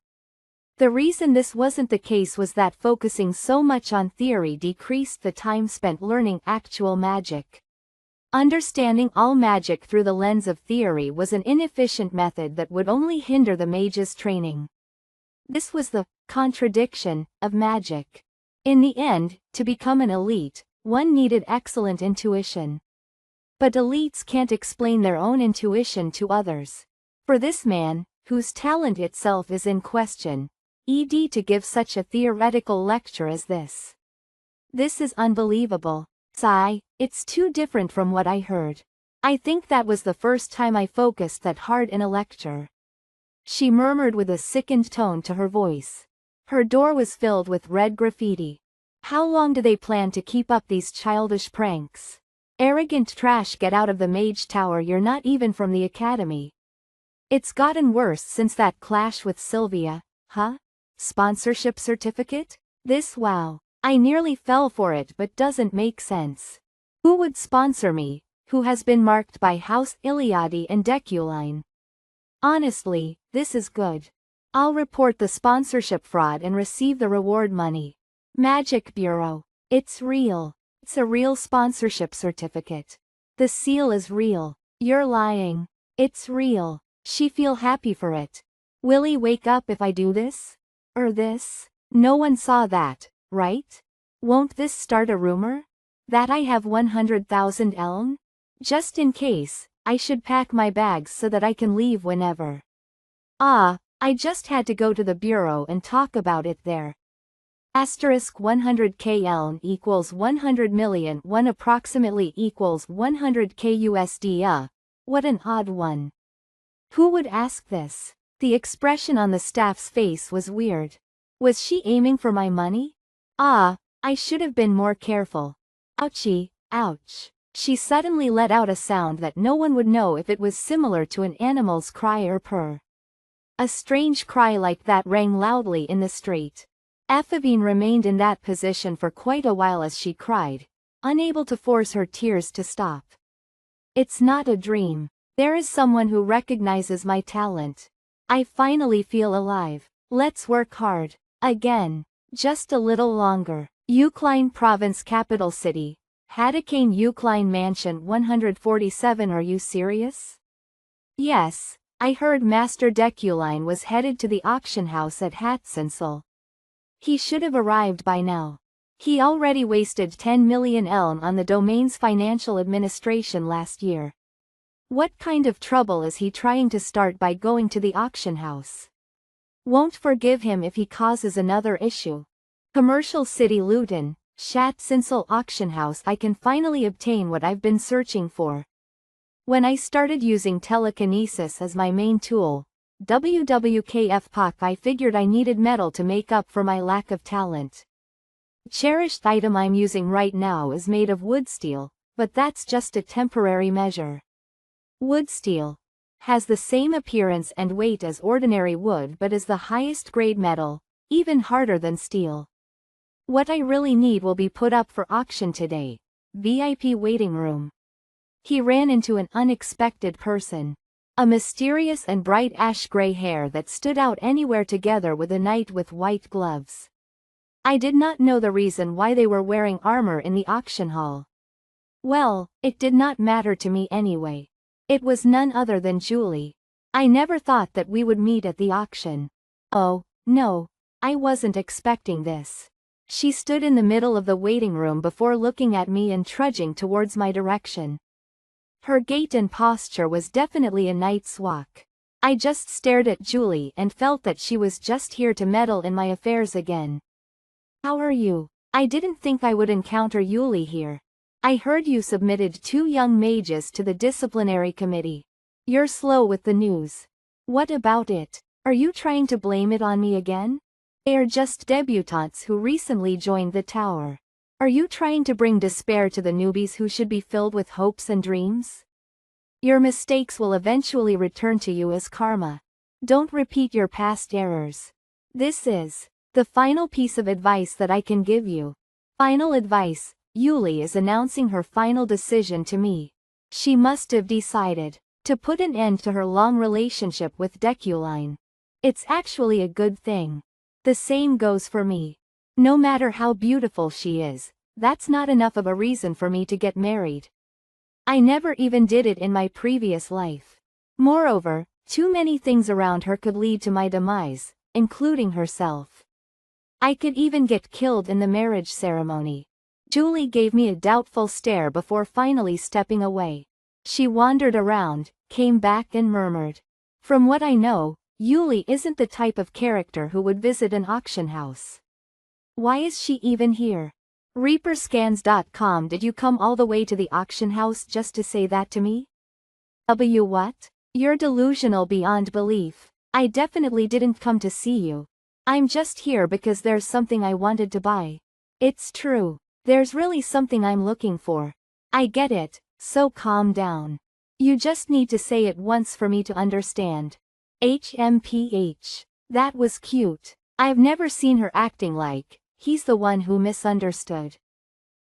The reason this wasn't the case was that focusing so much on theory decreased the time spent learning actual magic. Understanding all magic through the lens of theory was an inefficient method that would only hinder the mage's training. This was the contradiction of magic. In the end, to become an elite, one needed excellent intuition. But elites can't explain their own intuition to others. For this man, whose talent itself is in question, to give such a theoretical lecture as this. This is unbelievable. Sigh, it's too different from what I heard. I think that was the first time I focused that hard in a lecture. She murmured with a sickened tone to her voice. Her door was filled with red graffiti. How long do they plan to keep up these childish pranks? Arrogant trash, get out of the mage tower, you're not even from the academy. It's gotten worse since that clash with Sylvia, huh? Sponsorship certificate? This, wow. I nearly fell for it, but doesn't make sense. Who would sponsor me, who has been marked by House Iliadi and Deculine? Honestly, this is good. I'll report the sponsorship fraud and receive the reward money. Magic Bureau. It's real. It's a real sponsorship certificate. The seal is real. You're lying. It's real. She feel happy for it. Will he wake up if I do this? Or this? No one saw that, right? Won't this start a rumor? That I have 100,000 elm? Just in case, I should pack my bags so that I can leave whenever. I just had to go to the bureau and talk about it there. Asterisk 100k elm equals 100 million, 1 approximately equals 100k USD. What an odd one. Who would ask this? The expression on the staff's face was weird. Was she aiming for my money? I should have been more careful. Ouchie, ouch. She suddenly let out a sound that no one would know if it was similar to an animal's cry or purr. A strange cry like that rang loudly in the street. Ephevine remained in that position for quite a while as she cried, unable to force her tears to stop. It's not a dream. There is someone who recognizes my talent. I finally feel alive. Let's work hard. Again. Just a little longer. Ukline Province Capital City. Hadakane Ukline Mansion 147. Are you serious? Yes. I heard Master Deculine was headed to the auction house at Hatsinsel. He should have arrived by now. He already wasted 10 million elm on the domain's financial administration last year. What kind of trouble is he trying to start by going to the auction house? Won't forgive him if he causes another issue. Commercial City Luton, Hatsinsel auction house. I can finally obtain what I've been searching for. When I started using telekinesis as my main tool, WWKF, I figured I needed metal to make up for my lack of talent. The cherished item I'm using right now is made of wood steel, but that's just a temporary measure. Wood steel has the same appearance and weight as ordinary wood but is the highest grade metal, even harder than steel. What I really need will be put up for auction today. VIP waiting room. He ran into an unexpected person. A mysterious and bright ash-gray hair that stood out anywhere together with a knight with white gloves. I did not know the reason why they were wearing armor in the auction hall. Well, it did not matter to me anyway. It was none other than Julie. I never thought that we would meet at the auction. Oh, no, I wasn't expecting this. She stood in the middle of the waiting room before looking at me and trudging towards my direction. Her gait and posture was definitely a knight's walk. I just stared at Julie and felt that she was just here to meddle in my affairs again. How are you? I didn't think I would encounter Julie here. I heard you submitted 2 young mages to the disciplinary committee. You're slow with the news. What about it? Are you trying to blame it on me again? They are just debutantes who recently joined the tower. Are you trying to bring despair to the newbies who should be filled with hopes and dreams? Your mistakes will eventually return to you as karma. Don't repeat your past errors. This is the final piece of advice that I can give you. Final advice. Yuli is announcing her final decision to me. She must have decided to put an end to her long relationship with Deculine. It's actually a good thing. The same goes for me. No matter how beautiful she is, that's not enough of a reason for me to get married. I never even did it in my previous life. Moreover, too many things around her could lead to my demise, including herself. I could even get killed in the marriage ceremony. Julie gave me a doubtful stare before finally stepping away. She wandered around, came back and murmured. From what I know, Yuli isn't the type of character who would visit an auction house. Why is she even here? ReaperScans.com. Did you come all the way to the auction house just to say that to me? What? You're delusional beyond belief. I definitely didn't come to see you. I'm just here because there's something I wanted to buy. It's true. There's really something I'm looking for. I get it, so calm down. You just need to say it once for me to understand. HMPH. That was cute. I've never seen her acting like, he's the one who misunderstood.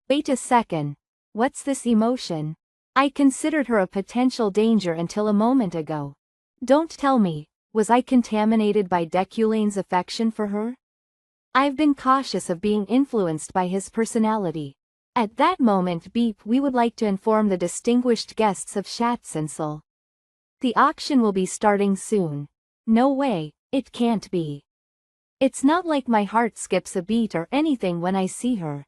Wait a second. What's this emotion? I considered her a potential danger until a moment ago. Don't tell me, was I contaminated by Deculane's affection for her? I've been cautious of being influenced by his personality. At that moment beep, we would like to inform the distinguished guests of Schatzinsel. The auction will be starting soon. No way, it can't be. It's not like my heart skips a beat or anything when I see her.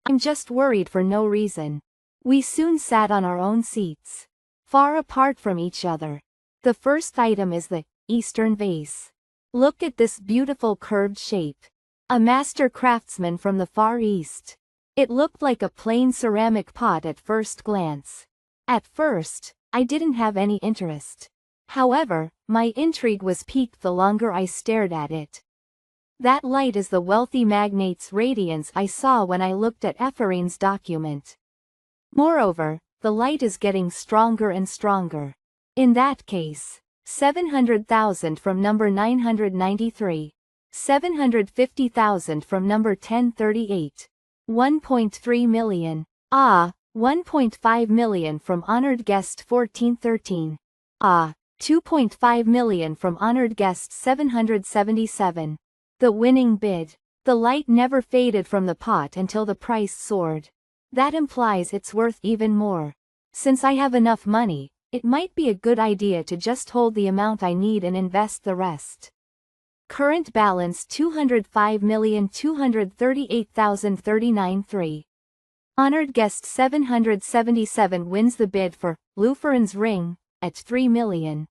I'm just worried for no reason. We soon sat on our own seats, far apart from each other. The first item is the Eastern vase. Look at this beautiful curved shape. A master craftsman from the Far East. It looked like a plain ceramic pot at first glance. At first, I didn't have any interest. However, my intrigue was piqued the longer I stared at it. That light is the wealthy magnate's radiance I saw when I looked at Ephraim's document. Moreover, the light is getting stronger and stronger. In that case, 700,000 from number 993. 750,000 from number 1038. 1.3 million. 1.5 million from honored guest 1413. 2.5 million from honored guest 777. The winning bid. The light never faded from the pot until the price soared. That implies it's worth even more. Since I have enough money, it might be a good idea to just hold the amount I need and invest the rest. Current balance 205,238,039.3. Honored guest 777 wins the bid for Luferen's ring at 3 million.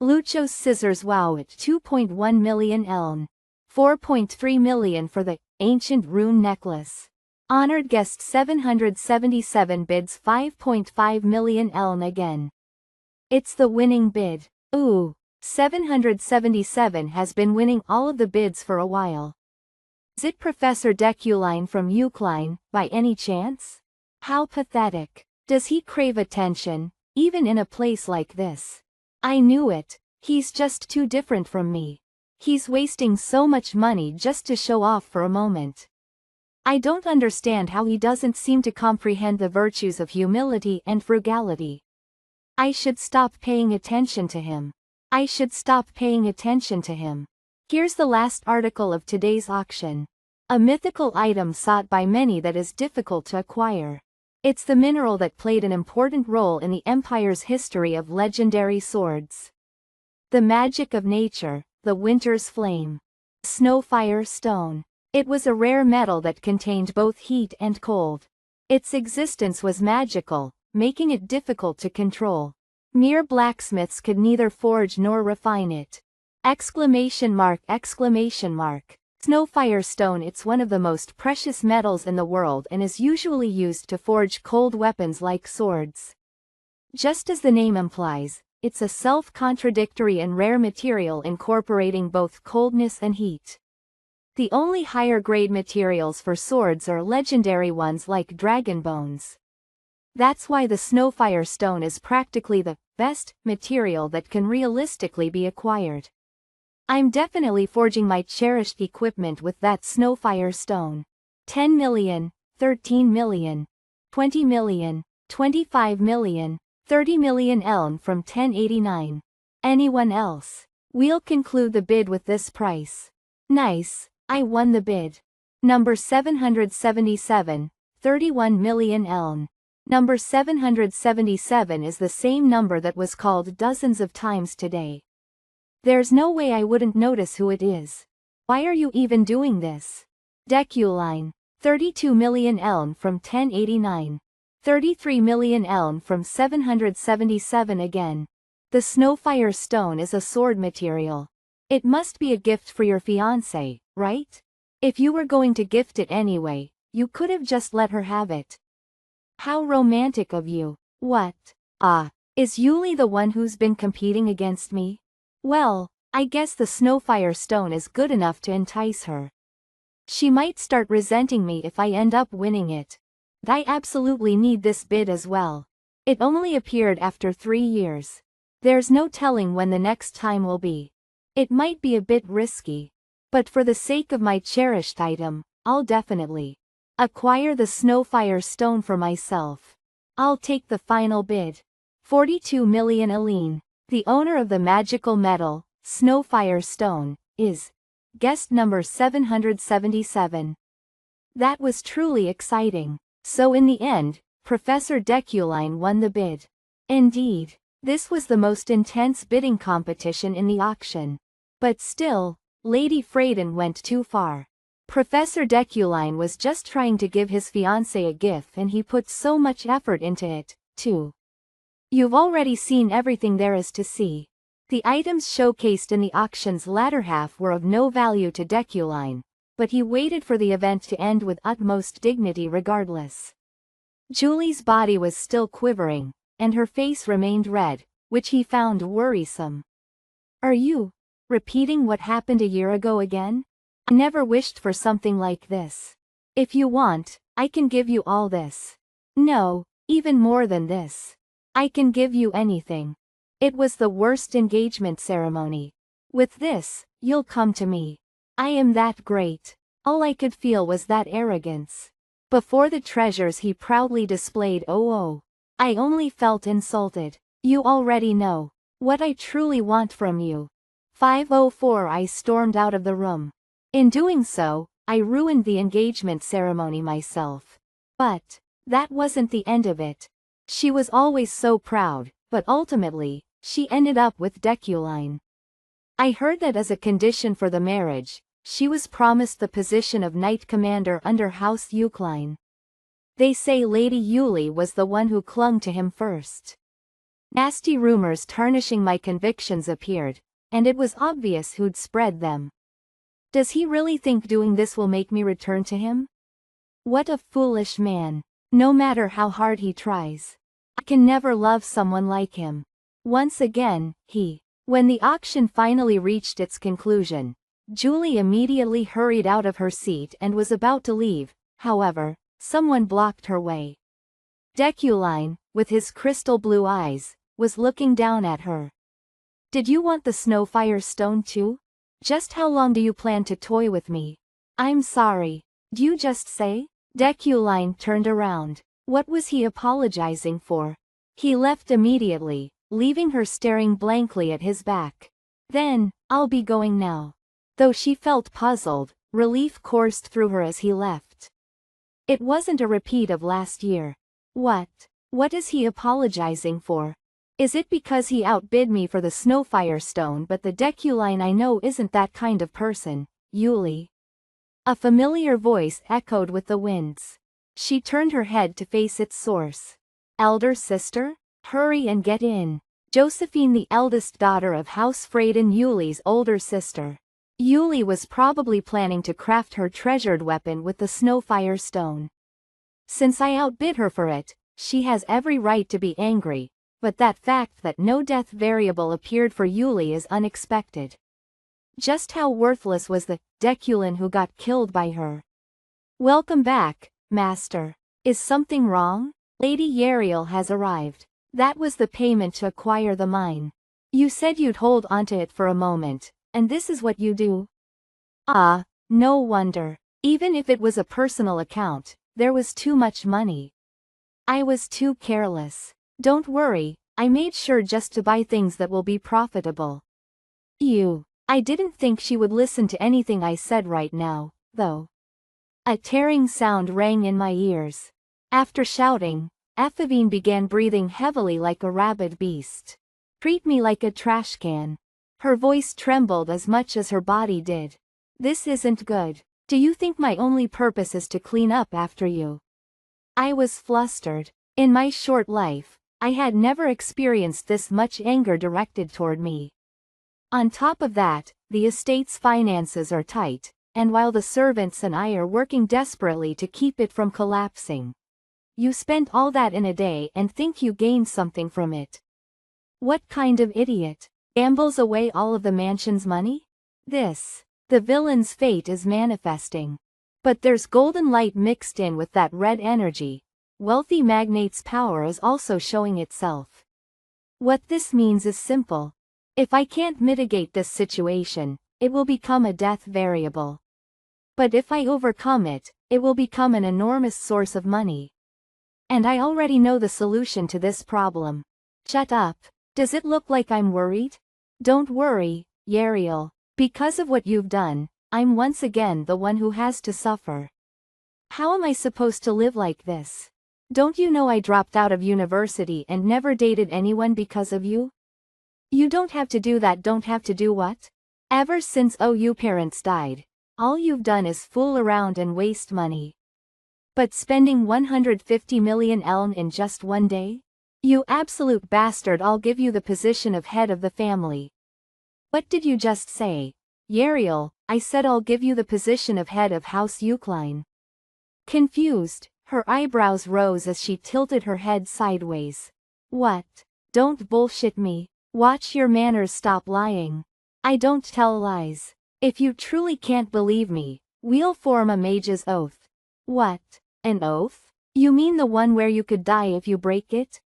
Lucho's scissors wow at 2.1 million eln. 4.3 million for the ancient rune necklace. Honored guest 777 bids 5.5 million eln again. It's the winning bid. 777 has been winning all of the bids for a while. Is it Professor Deculine from Eucline, by any chance? How pathetic. Does he crave attention, even in a place like this? I knew it. He's just too different from me. He's wasting so much money just to show off for a moment. I don't understand how he doesn't seem to comprehend the virtues of humility and frugality. I should stop paying attention to him. Here's the last article of today's auction. A mythical item sought by many that is difficult to acquire. It's the mineral that played an important role in the Empire's history of legendary swords. The magic of nature, the winter's flame. Snowfire stone. It was a rare metal that contained both heat and cold. Its existence was magical, making it difficult to control. Mere blacksmiths could neither forge nor refine it. ! Snowfire stone. It's one of the most precious metals in the world and is usually used to forge cold weapons like swords. Just as the name implies, it's a self-contradictory and rare material incorporating both coldness and heat. The only higher-grade materials for swords are legendary ones like dragon bones. That's why the Snowfire stone is practically the best material that can realistically be acquired. I'm definitely forging my cherished equipment with that Snowfire stone. 10 million, 13 million, 20 million, 25 million, 30 million eln from 1089. Anyone else? We'll conclude the bid with this price. Nice, I won the bid. Number 777, 31 million eln. Number 777 is the same number that was called dozens of times today. There's no way I wouldn't notice who it is. Why are you even doing this? Deculine. 32 million elm from 1089. 33 million elm from 777 again. The Snowfire stone is a sword material. It must be a gift for your fiancé, right? If you were going to gift it anyway, you could have just let her have it. How romantic of you. What? Is Yuli the one who's been competing against me? Well, I guess the Snowfire stone is good enough to entice her. She might start resenting me if I end up winning it. I absolutely need this bid as well. It only appeared after 3 years. There's no telling when the next time will be. It might be a bit risky. But for the sake of my cherished item, I'll definitely acquire the Snowfire stone for myself. I'll take the final bid. 42 million Aline. The owner of the magical metal, Snowfire stone, is guest number 777. That was truly exciting. So in the end, Professor Deculine won the bid. Indeed, this was the most intense bidding competition in the auction. But still, Lady Freyden went too far. Professor Deculine was just trying to give his fiancée a gift and he put so much effort into it, too. You've already seen everything there is to see. The items showcased in the auction's latter half were of no value to Deculine, but he waited for the event to end with utmost dignity regardless. Julie's body was still quivering, and her face remained red, which he found worrisome. Are you repeating what happened a year ago again? I never wished for something like this. If you want, I can give you all this. No, even more than this. I can give you anything. It was the worst engagement ceremony. With this, you'll come to me. I am that great. All I could feel was that arrogance. Before the treasures he proudly displayed. I only felt insulted. You already know what I truly want from you. 5:04 I stormed out of the room. In doing so, I ruined the engagement ceremony myself. But that wasn't the end of it. She was always so proud, but ultimately, she ended up with Deculine. I heard that as a condition for the marriage, she was promised the position of Knight Commander under House Eucline. They say Lady Yuli was the one who clung to him first. Nasty rumors tarnishing my convictions appeared, and it was obvious who'd spread them. Does he really think doing this will make me return to him? What a foolish man. No matter how hard he tries, I can never love someone like him. Once again, When the auction finally reached its conclusion, Julie immediately hurried out of her seat and was about to leave. However, someone blocked her way. Deculine, with his crystal blue eyes, was looking down at her. Did you want the Snowfire stone too? Just how long do you plan to toy with me? I'm sorry. Do you just say? Deculine turned around. What was he apologizing for? He left immediately, leaving her staring blankly at his back. Then, I'll be going now. Though she felt puzzled, relief coursed through her as he left. It wasn't a repeat of last year. What is he apologizing for? Is it because he outbid me for the Snowfire stone? But the Deculine I know isn't that kind of person, Yuli. A familiar voice echoed with the winds. She turned her head to face its source. Elder sister? Hurry and get in. Josephine, the eldest daughter of House Freyden, Yuli's older sister. Yuli was probably planning to craft her treasured weapon with the Snowfire stone. Since I outbid her for it, she has every right to be angry, but that fact that no death variable appeared for Yuli is unexpected. Just how worthless was the Deculine who got killed by her? Welcome back, Master. Is something wrong? Lady Yariel has arrived. That was the payment to acquire the mine. You said you'd hold onto it for a moment, and this is what you do? No wonder. Even if it was a personal account, there was too much money. I was too careless. Don't worry, I made sure just to buy things that will be profitable. I didn't think she would listen to anything I said right now, though. A tearing sound rang in my ears. After shouting, Ephevine began breathing heavily like a rabid beast. Treat me like a trash can. Her voice trembled as much as her body did. This isn't good. Do you think my only purpose is to clean up after you? I was flustered. In my short life, I had never experienced this much anger directed toward me. On top of that, the estate's finances are tight, and while the servants and I are working desperately to keep it from collapsing. You spent all that in a day and think you gained something from it. What kind of idiot gambles away all of the mansion's money? The villain's fate is manifesting. But there's golden light mixed in with that red energy. Wealthy magnate's power is also showing itself. What this means is simple. If I can't mitigate this situation, it will become a death variable. But if I overcome it, it will become an enormous source of money. And I already know the solution to this problem. Shut up. Does it look like I'm worried? Don't worry, Yariel. Because of what you've done, I'm once again the one who has to suffer. How am I supposed to live like this? Don't you know I dropped out of university and never dated anyone because of you? You don't have to do that. Don't have to do what? Ever since you parents died, all you've done is fool around and waste money. But spending 150 million elm in just one day? You absolute bastard, I'll give you the position of head of the family. What did you just say? Yariel, I said I'll give you the position of head of House Eucline. Confused, her eyebrows rose as she tilted her head sideways. What? Don't bullshit me. Watch your manners, stop lying. I don't tell lies. If you truly can't believe me, we'll form a mage's oath. What? An oath? You mean the one where you could die if you break it?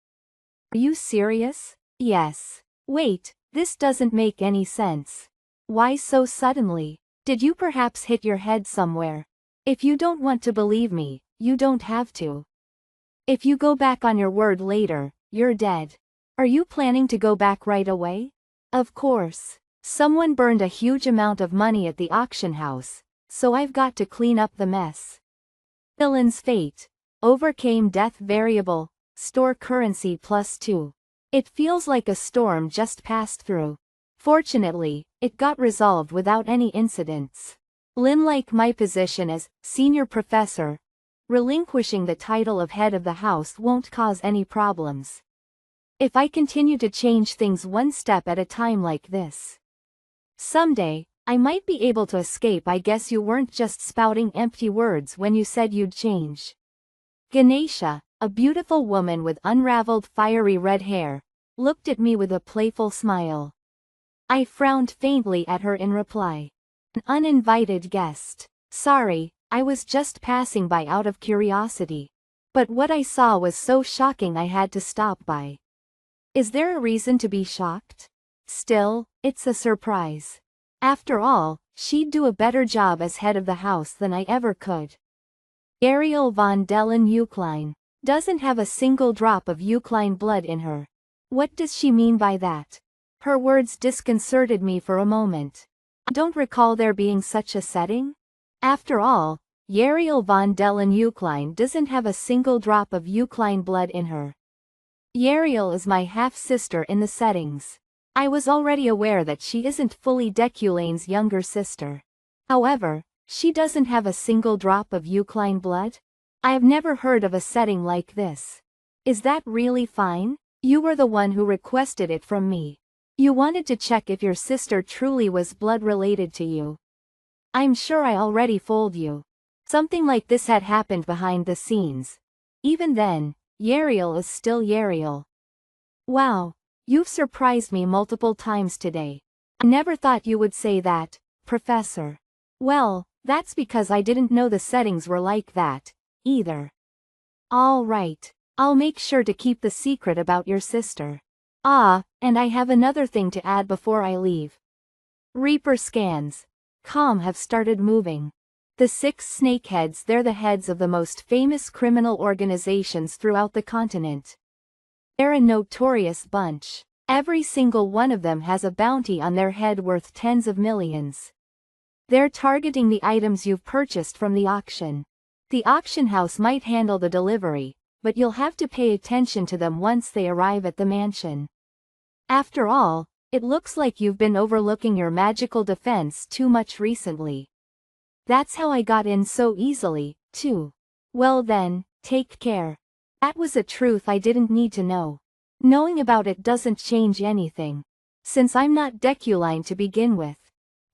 Are you serious? Yes. Wait, this doesn't make any sense. Why so suddenly? Did you perhaps hit your head somewhere? If you don't want to believe me, you don't have to. If you go back on your word later, you're dead. Are you planning to go back right away? Of course. Someone burned a huge amount of money at the auction house, so I've got to clean up the mess. Villain's fate. Overcame death variable, store currency +2. It feels like a storm just passed through. Fortunately, it got resolved without any incidents. Lynn, like my position as senior professor, relinquishing the title of head of the house won't cause any problems. If I continue to change things one step at a time like this, someday, I might be able to escape. I guess you weren't just spouting empty words when you said you'd change. Ganesha, a beautiful woman with unraveled fiery red hair, looked at me with a playful smile. I frowned faintly at her in reply. An uninvited guest. Sorry, I was just passing by out of curiosity. But what I saw was so shocking I had to stop by. Is there a reason to be shocked? Still, it's a surprise. After all, she'd do a better job as head of the house than I ever could. Ariel von Dellen Eucline doesn't have a single drop of Eucline blood in her. What does she mean by that? Her words disconcerted me for a moment. I don't recall there being such a setting. After all, Yariel von Dellen Eucline doesn't have a single drop of Eucline blood in her. Yariel is my half-sister in the settings. I was already aware that she isn't fully Deculane's younger sister. However, she doesn't have a single drop of Eucline blood? I've never heard of a setting like this. Is that really fine? You were the one who requested it from me. You wanted to check if your sister truly was blood related to you. I'm sure I already fooled you. Something like this had happened behind the scenes. Even then, Yariel is still Yariel. Wow, you've surprised me multiple times today. I never thought you would say that, Professor. Well, that's because I didn't know the settings were like that, either. All right, I'll make sure to keep the secret about your sister. And I have another thing to add before I leave. Reaper scans. Have started moving. The 6 snakeheads, they're the heads of the most famous criminal organizations throughout the continent. They're a notorious bunch. Every single one of them has a bounty on their head worth tens of millions. They're targeting the items you've purchased from the auction. The auction house might handle the delivery, but you'll have to pay attention to them once they arrive at the mansion. After all, It looks like you've been overlooking your magical defense too much recently. That's how I got in so easily, too. Well then, take care. That was a truth I didn't need to know. Knowing about it doesn't change anything. Since I'm not Deculine to begin with.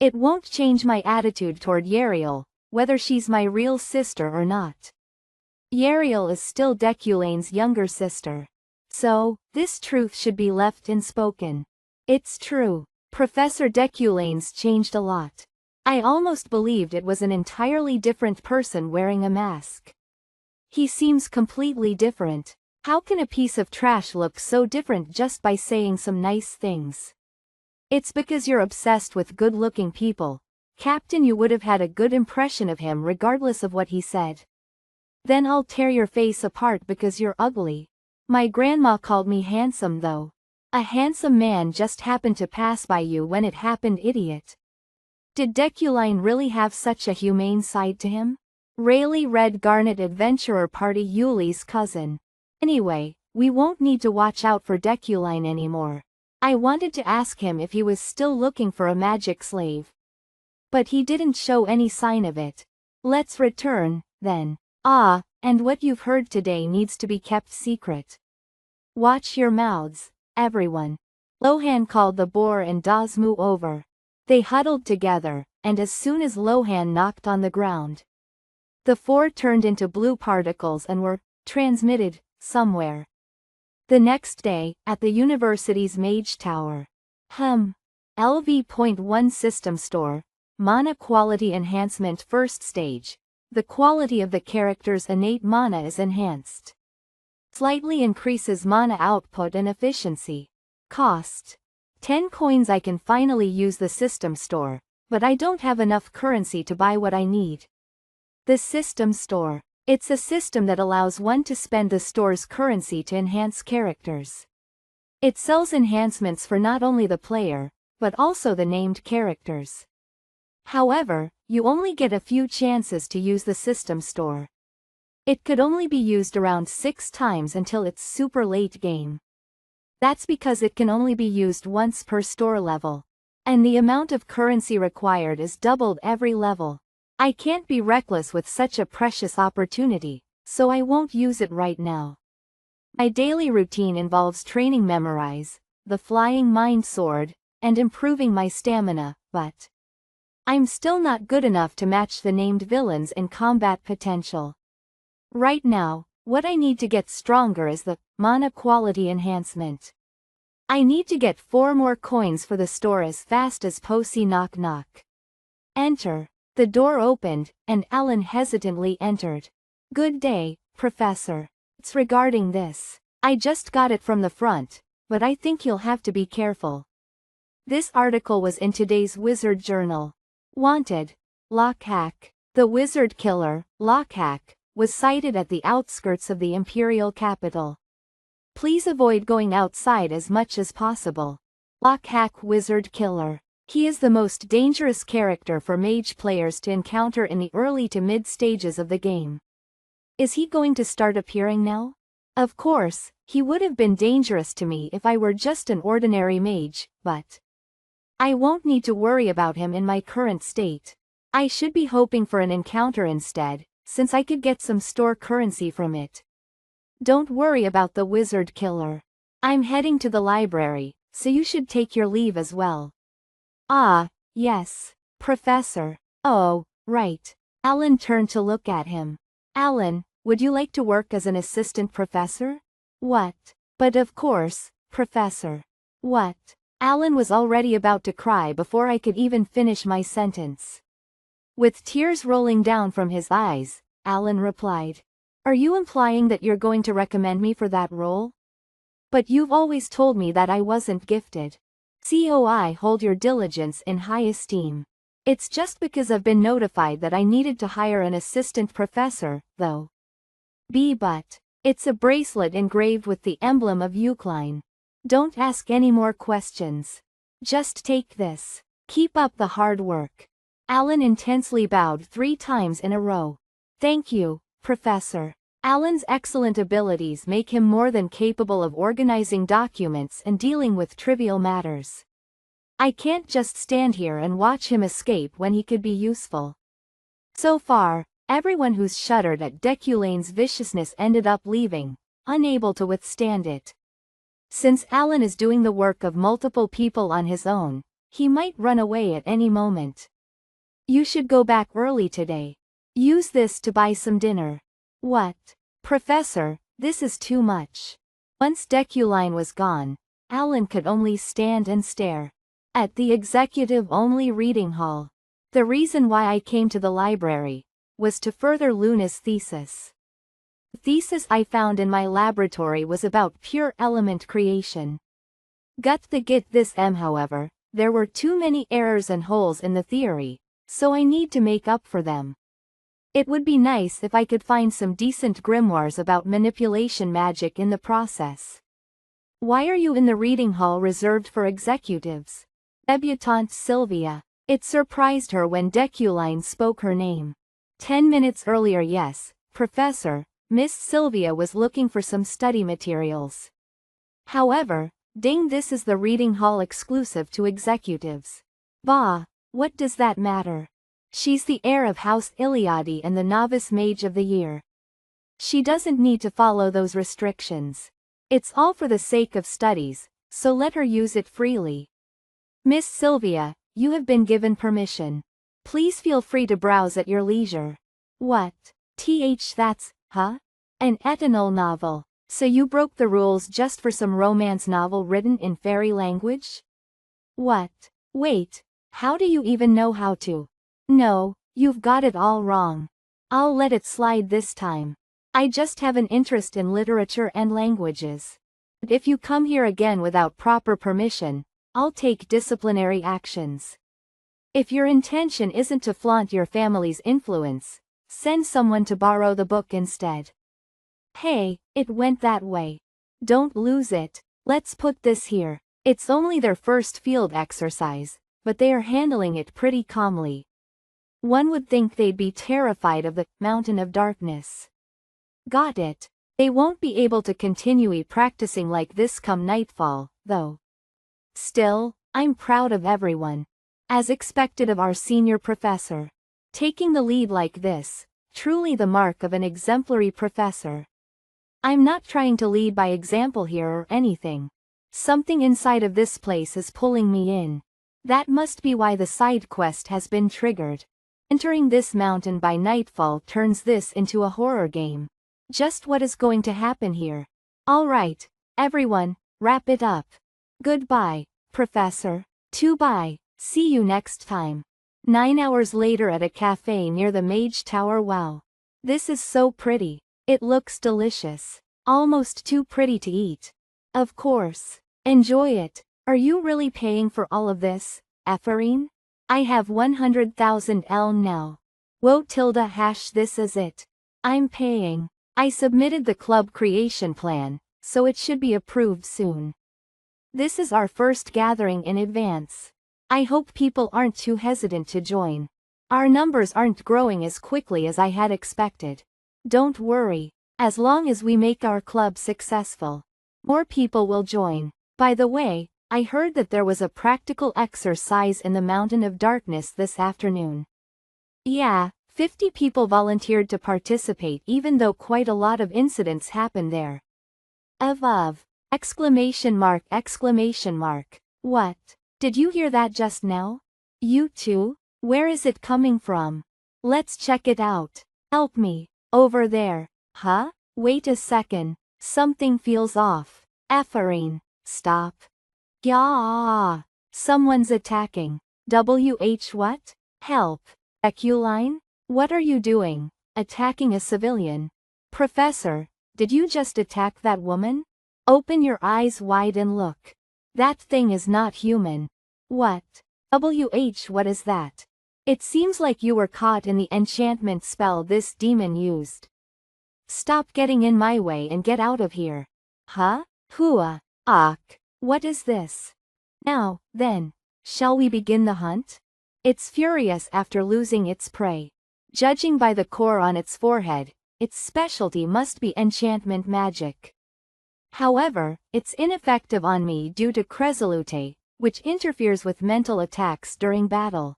It won't change my attitude toward Yariel, whether she's my real sister or not. Yariel is still Deculane's younger sister. So, this truth should be left unspoken. It's true. Professor Deculane's changed a lot. I almost believed it was an entirely different person wearing a mask. He seems completely different. How can a piece of trash look so different just by saying some nice things? It's because you're obsessed with good-looking people. Captain, you would have had a good impression of him regardless of what he said. Then I'll tear your face apart because you're ugly. My grandma called me handsome though. A handsome man just happened to pass by you when it happened, idiot. Did Deculine really have such a humane side to him? Rayleigh Red Garnet Adventurer Party Yuli's cousin. Anyway, we won't need to watch out for Deculine anymore. I wanted to ask him if he was still looking for a magic slave. But he didn't show any sign of it. Let's return, then. Ah, and what you've heard today needs to be kept secret. Watch your mouths, everyone. Lohan called the boar and Dazmu over. They huddled together, and as soon as Lohan knocked on the ground, the four turned into blue particles and were transmitted somewhere. The next day, at the university's Mage Tower. LV.1 System Store, Mana Quality Enhancement First Stage. The quality of the character's innate mana is enhanced. Slightly increases mana output and efficiency. Cost. 10 coins. I can finally use the system store, but I don't have enough currency to buy what I need. The system store. It's a system that allows one to spend the store's currency to enhance characters. It sells enhancements for not only the player, but also the named characters. However, you only get a few chances to use the system store. It could only be used around 6 times until it's super late game. That's because it can only be used once per store level. And the amount of currency required is doubled every level. I can't be reckless with such a precious opportunity, so I won't use it right now. My daily routine involves training Memorize, the Flying Mind Sword, and improving my stamina, but I'm still not good enough to match the named villains in combat potential. Right now, what I need to get stronger is the mana quality enhancement. I need to get 4 more coins for the store as fast as Posey. Knock knock. Enter. The door opened, and Alan hesitantly entered. Good day, Professor. It's regarding this. I just got it from the front, but I think you'll have to be careful. This article was in today's Wizard Journal. Wanted. Lockhack. The wizard killer, Lockhack, was sighted at the outskirts of the imperial capital. Please avoid going outside as much as possible. Lockhack Wizard Killer. He is the most dangerous character for mage players to encounter in the early to mid stages of the game. Is he going to start appearing now? Of course, he would have been dangerous to me if I were just an ordinary mage, but I won't need to worry about him in my current state. I should be hoping for an encounter instead, since I could get some store currency from it. Don't worry about the wizard killer. I'm heading to the library, so you should take your leave as well. Ah, yes, Professor. Oh, right. Alan turned to look at him. Alan, would you like to work as an assistant professor? What? But of course, Professor. What? Alan was already about to cry before I could even finish my sentence. With tears rolling down from his eyes, Alan replied. Are you implying that you're going to recommend me for that role? But you've always told me that I wasn't gifted. I hold your diligence in high esteem. It's just because I've been notified that I needed to hire an assistant professor, though. But it's a bracelet engraved with the emblem of Eucline. Don't ask any more questions. Just take this. Keep up the hard work. Alan intensely bowed 3 times in a row. Thank you, Professor. Alan's excellent abilities make him more than capable of organizing documents and dealing with trivial matters. I can't just stand here and watch him escape when he could be useful. So far, everyone who's shuddered at Deculane's viciousness ended up leaving, unable to withstand it. Since Alan is doing the work of multiple people on his own, he might run away at any moment. You should go back early today. Use this to buy some dinner. What? Professor, this is too much. Once Deculine was gone, Alan could only stand and stare at the executive-only reading hall. The reason why I came to the library was to further Luna's thesis. The thesis I found in my laboratory was about pure element creation. Get this however, there were too many errors and holes in the theory, so I need to make up for them. It would be nice if I could find some decent grimoires about manipulation magic in the process. Why are you in the reading hall reserved for executives? Debutante Sylvia. It surprised her when Deculine spoke her name. 10 minutes earlier, yes, Professor, Miss Sylvia was looking for some study materials. However, dang, this is the reading hall exclusive to executives. Bah, what does that matter? She's the heir of House Iliadi and the novice mage of the year. She doesn't need to follow those restrictions. It's all for the sake of studies, so let her use it freely. Miss Sylvia, you have been given permission. Please feel free to browse at your leisure. What? That's, huh? An ethanol novel. So you broke the rules just for some romance novel written in fairy language? What? Wait, how do you even know how to? No, you've got it all wrong. I'll let it slide this time. I just have an interest in literature and languages. But if you come here again without proper permission, I'll take disciplinary actions. If your intention isn't to flaunt your family's influence, send someone to borrow the book instead. Hey, it went that way. Don't lose it. Let's put this here. It's only their first field exercise, but they are handling it pretty calmly. One would think they'd be terrified of the mountain of darkness. Got it. They won't be able to continue practicing like this come nightfall, though. Still, I'm proud of everyone. As expected of our senior professor. Taking the lead like this, truly the mark of an exemplary professor. I'm not trying to lead by example here or anything. Something inside of this place is pulling me in. That must be why the side quest has been triggered. Entering this mountain by nightfall turns this into a horror game. Just what is going to happen here? Alright, everyone, wrap it up. Goodbye, Professor. Bye. See you next time. 9 hours later at a cafe near the Mage Tower. Wow. This is so pretty. It looks delicious. Almost too pretty to eat. Of course. Enjoy it. Are you really paying for all of this, Ephraim? I have 100,000 L now. Whoa tilde hash this is it. I'm paying. I submitted the club creation plan, so it should be approved soon. This is our first gathering in advance. I hope people aren't too hesitant to join. Our numbers aren't growing as quickly as I had expected. Don't worry. As long as we make our club successful, more people will join. By the way, I heard that there was a practical exercise in the Mountain of Darkness this afternoon. Yeah, 50 people volunteered to participate even though quite a lot of incidents happened there. Exclamation mark. What? Did you hear that just now? You too? Where is it coming from? Let's check it out. Help me. Over there. Huh? Wait a second. Something feels off. Ephraim, stop. Yeah. Someone's attacking. What? Help. Deculine? What are you doing? Attacking a civilian. Professor, did you just attack that woman? Open your eyes wide and look. That thing is not human. What? What is that? It seems like you were caught in the enchantment spell this demon used. Stop getting in my way and get out of here. Huh? Hua. Ak. What is this? Now, then, shall we begin the hunt? It's furious after losing its prey. Judging by the core on its forehead, its specialty must be enchantment magic. However, it's ineffective on me due to Cresolute, which interferes with mental attacks during battle.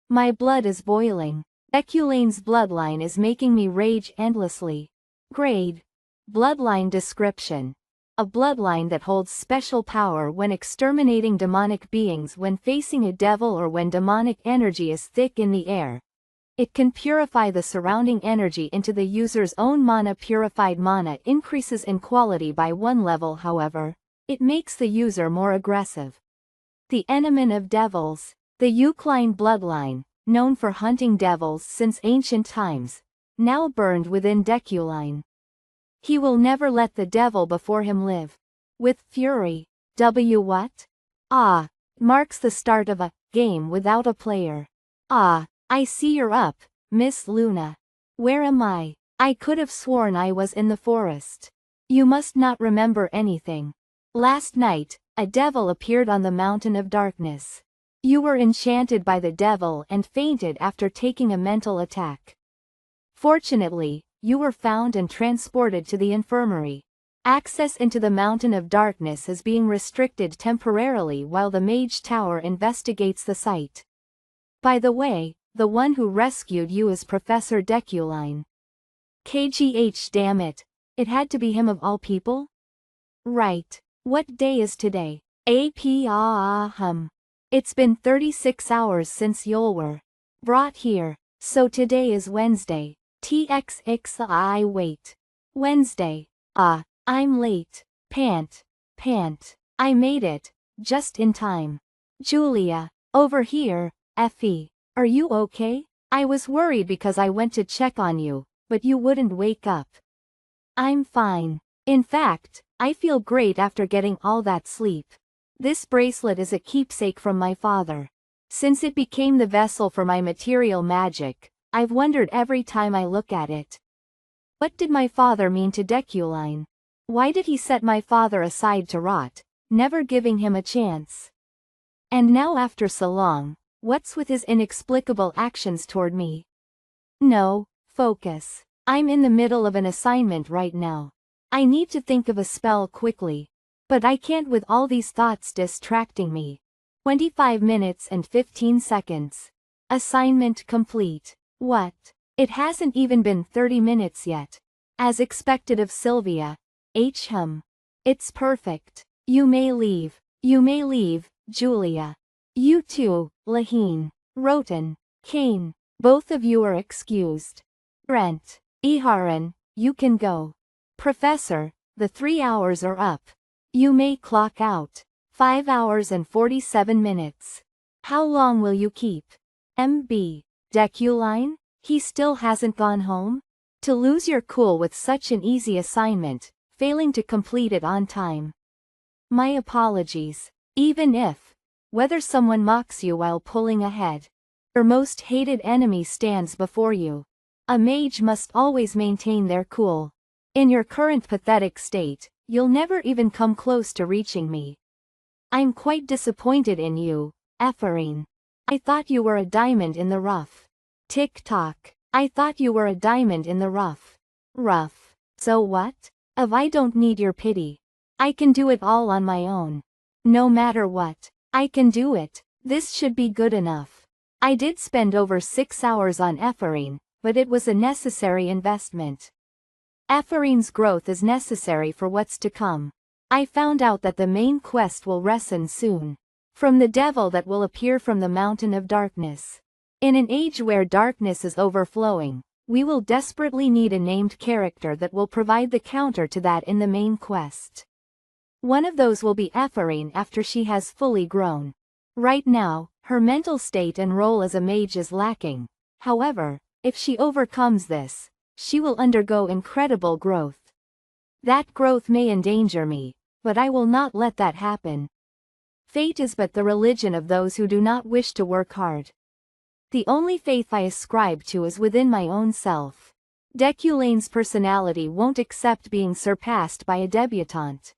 My blood is boiling. Deculane's bloodline is making me rage endlessly. Grade. Bloodline description. A bloodline that holds special power when exterminating demonic beings when facing a devil or when demonic energy is thick in the air. It can purify the surrounding energy into the user's own mana. Purified mana increases in quality by 1 level, however, it makes the user more aggressive. The enemy of devils. The Eucline bloodline, known for hunting devils since ancient times, now burned within Deculine. He will never let the devil before him live. With fury. What? Marks the start of a game without a player. I see you're up, Miss Luna. Where am I? I could have sworn I was in the forest. You must not remember anything. Last night, a devil appeared on the mountain of darkness. You were enchanted by the devil and fainted after taking a mental attack. Fortunately, you were found and transported to the infirmary. Access into the mountain of darkness is being restricted temporarily while the mage tower investigates the site. By the way, the one who rescued you is Professor Deculine. KGH, damn it. It had to be him of all people? Right. What day is today? It's been 36 hours since you were brought here, so today is Wednesday. TXXI wait. Wednesday. I'm late. Pant. I made it, just in time. Julia, over here. Effie, are you okay? I was worried because I went to check on you, but you wouldn't wake up. I'm fine. In fact, I feel great after getting all that sleep. This bracelet is a keepsake from my father. Since it became the vessel for my material magic, I've wondered every time I look at it. What did my father mean to Deculine? Why did he set my father aside to rot, never giving him a chance? And now after so long, what's with his inexplicable actions toward me? No, focus. I'm in the middle of an assignment right now. I need to think of a spell quickly. But I can't with all these thoughts distracting me. 25 minutes and 15 seconds. Assignment complete. What? It hasn't even been 30 minutes yet. As expected of Sylvia. It's perfect. You may leave, Julia. You too, Lahine, Roten, Kane. Both of you are excused. Brent, Iharan, you can go. Professor, the 3 hours are up. You may clock out. 5 hours and 47 minutes. How long will you keep? MB. Deculine? He still hasn't gone home? To lose your cool with such an easy assignment, failing to complete it on time. My apologies. Even if, whether someone mocks you while pulling ahead, your most hated enemy stands before you. A mage must always maintain their cool. In your current pathetic state, you'll never even come close to reaching me. I'm quite disappointed in you, Ephraim. I thought you were a diamond in the rough. Tick-tock. I thought you were a diamond in the rough. Rough. So what? I don't need your pity. I can do it all on my own. No matter what, I can do it. This should be good enough. I did spend over 6 hours on Ephraim, but it was a necessary investment. Ephraim's growth is necessary for what's to come. I found out that the main quest will reson soon. From the devil that will appear from the mountain of darkness. In an age where darkness is overflowing, we will desperately need a named character that will provide the counter to that in the main quest. One of those will be Ephraim after she has fully grown. Right now, her mental state and role as a mage is lacking. However, if she overcomes this, she will undergo incredible growth. That growth may endanger me, but I will not let that happen. Fate is but the religion of those who do not wish to work hard. The only faith I ascribe to is within my own self. Deculane's personality won't accept being surpassed by a debutante.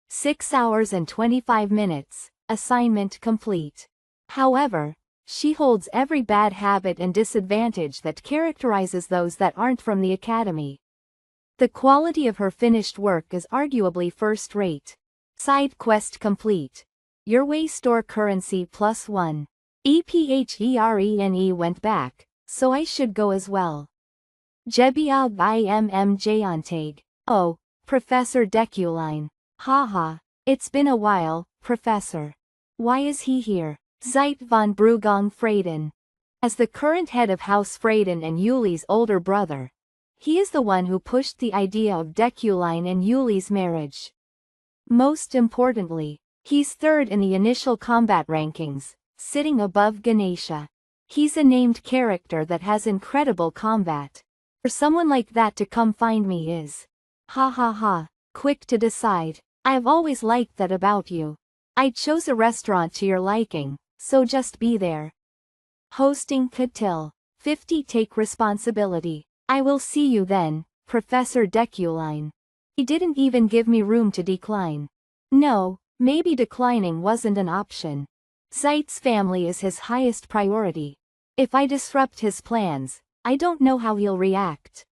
6 hours and 25 minutes, assignment complete. However, she holds every bad habit and disadvantage that characterizes those that aren't from the academy. The quality of her finished work is arguably first-rate. Side quest complete. Your way store currency +1. EPHERENE went back, so I should go as well. Jebiab IMM Jayantag. Oh, Professor Deculine. Haha, it's been a while, Professor. Why is he here? Zeit von Brugong Freyden. As the current head of House Freyden and Yuli's older brother, he is the one who pushed the idea of Deculine and Yuli's marriage. Most importantly, he's third in the initial combat rankings, sitting above Ganesha. He's a named character that has incredible combat. For someone like that to come find me is, ha ha ha, quick to decide. I've always liked that about you. I chose a restaurant to your liking, so just be there. Hosting Catil. 50 Take responsibility. I will see you then, Professor Deculine. He didn't even give me room to decline. No, maybe declining wasn't an option. Zeit's family is his highest priority. If I disrupt his plans, I don't know how he'll react.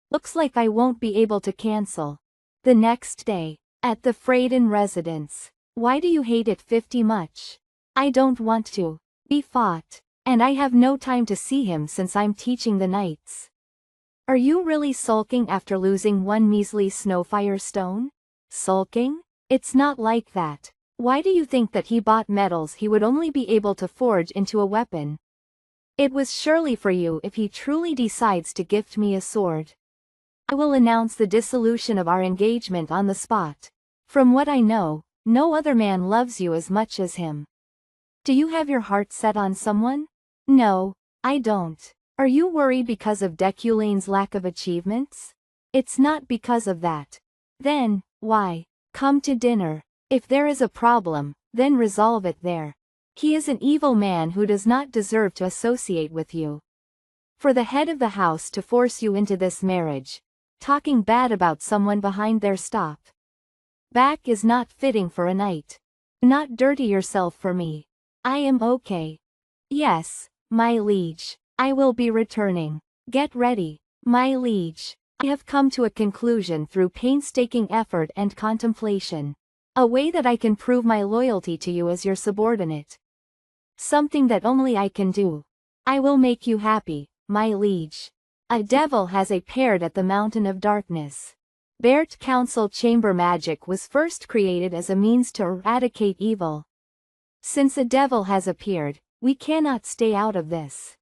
Looks like I won't be able to cancel. The next day, at the Freyden residence. Why do you hate it 50 much? I don't want to. We fought, and I have no time to see him since I'm teaching the knights. Are you really sulking after losing one measly snowfire stone? Sulking? It's not like that. Why do you think that he bought metals he would only be able to forge into a weapon? It was surely for you if he truly decides to gift me a sword. I will announce the dissolution of our engagement on the spot. From what I know, no other man loves you as much as him. Do you have your heart set on someone? No, I don't. Are you worried because of Deculine's lack of achievements? It's not because of that. Then, why? Come to dinner. If there is a problem, then resolve it there. He is an evil man who does not deserve to associate with you. For the head of the house to force you into this marriage, talking bad about someone behind their back is not fitting for a knight. Do not dirty yourself for me. I am okay. Yes, my liege. I will be returning. Get ready, my liege. I have come to a conclusion through painstaking effort and contemplation. A way that I can prove my loyalty to you as your subordinate. Something that only I can do. I will make you happy, my liege. A devil has appeared at the Mountain of Darkness. Bert Council Chamber magic was first created as a means to eradicate evil. Since a devil has appeared, we cannot stay out of this.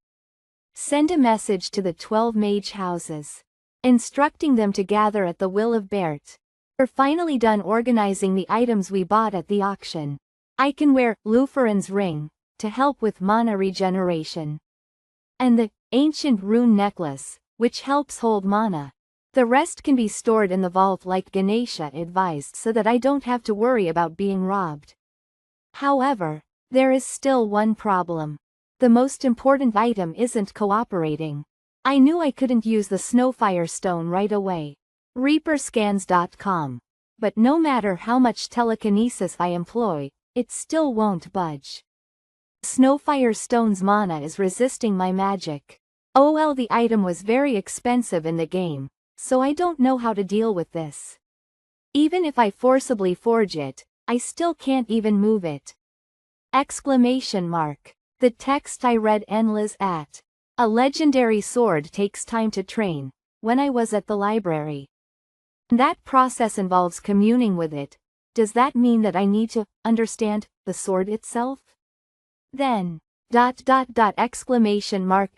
Send a message to the 12 mage houses, instructing them to gather at the will of Bert. We're finally done organizing the items we bought at the auction. I can wear Luferen's ring to help with mana regeneration, and the ancient rune necklace, which helps hold mana. The rest can be stored in the vault like Ganesha advised so that I don't have to worry about being robbed. However, there is still one problem. The most important item isn't cooperating. I knew I couldn't use the Snowfire Stone right away. Reaperscans.com. But no matter how much telekinesis I employ, it still won't budge. Snowfire Stone's mana is resisting my magic. Oh well, the item was very expensive in the game, so I don't know how to deal with this. Even if I forcibly forge it, I still can't even move it. Exclamation mark. The text I read endless at. A legendary sword takes time to train, when I was at the library. That process involves communing with it. Does that mean that I need to understand the sword itself? Then, exclamation mark.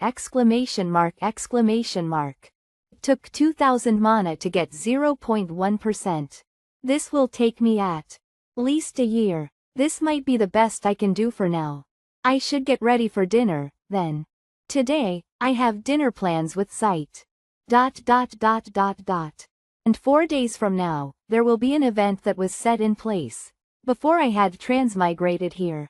It took 2000 mana to get 0.1%. This will take me at least a year. This might be the best I can do for now. I should get ready for dinner, then. Today, I have dinner plans with Zeit. And 4 days from now, there will be an event that was set in place, before I had transmigrated here.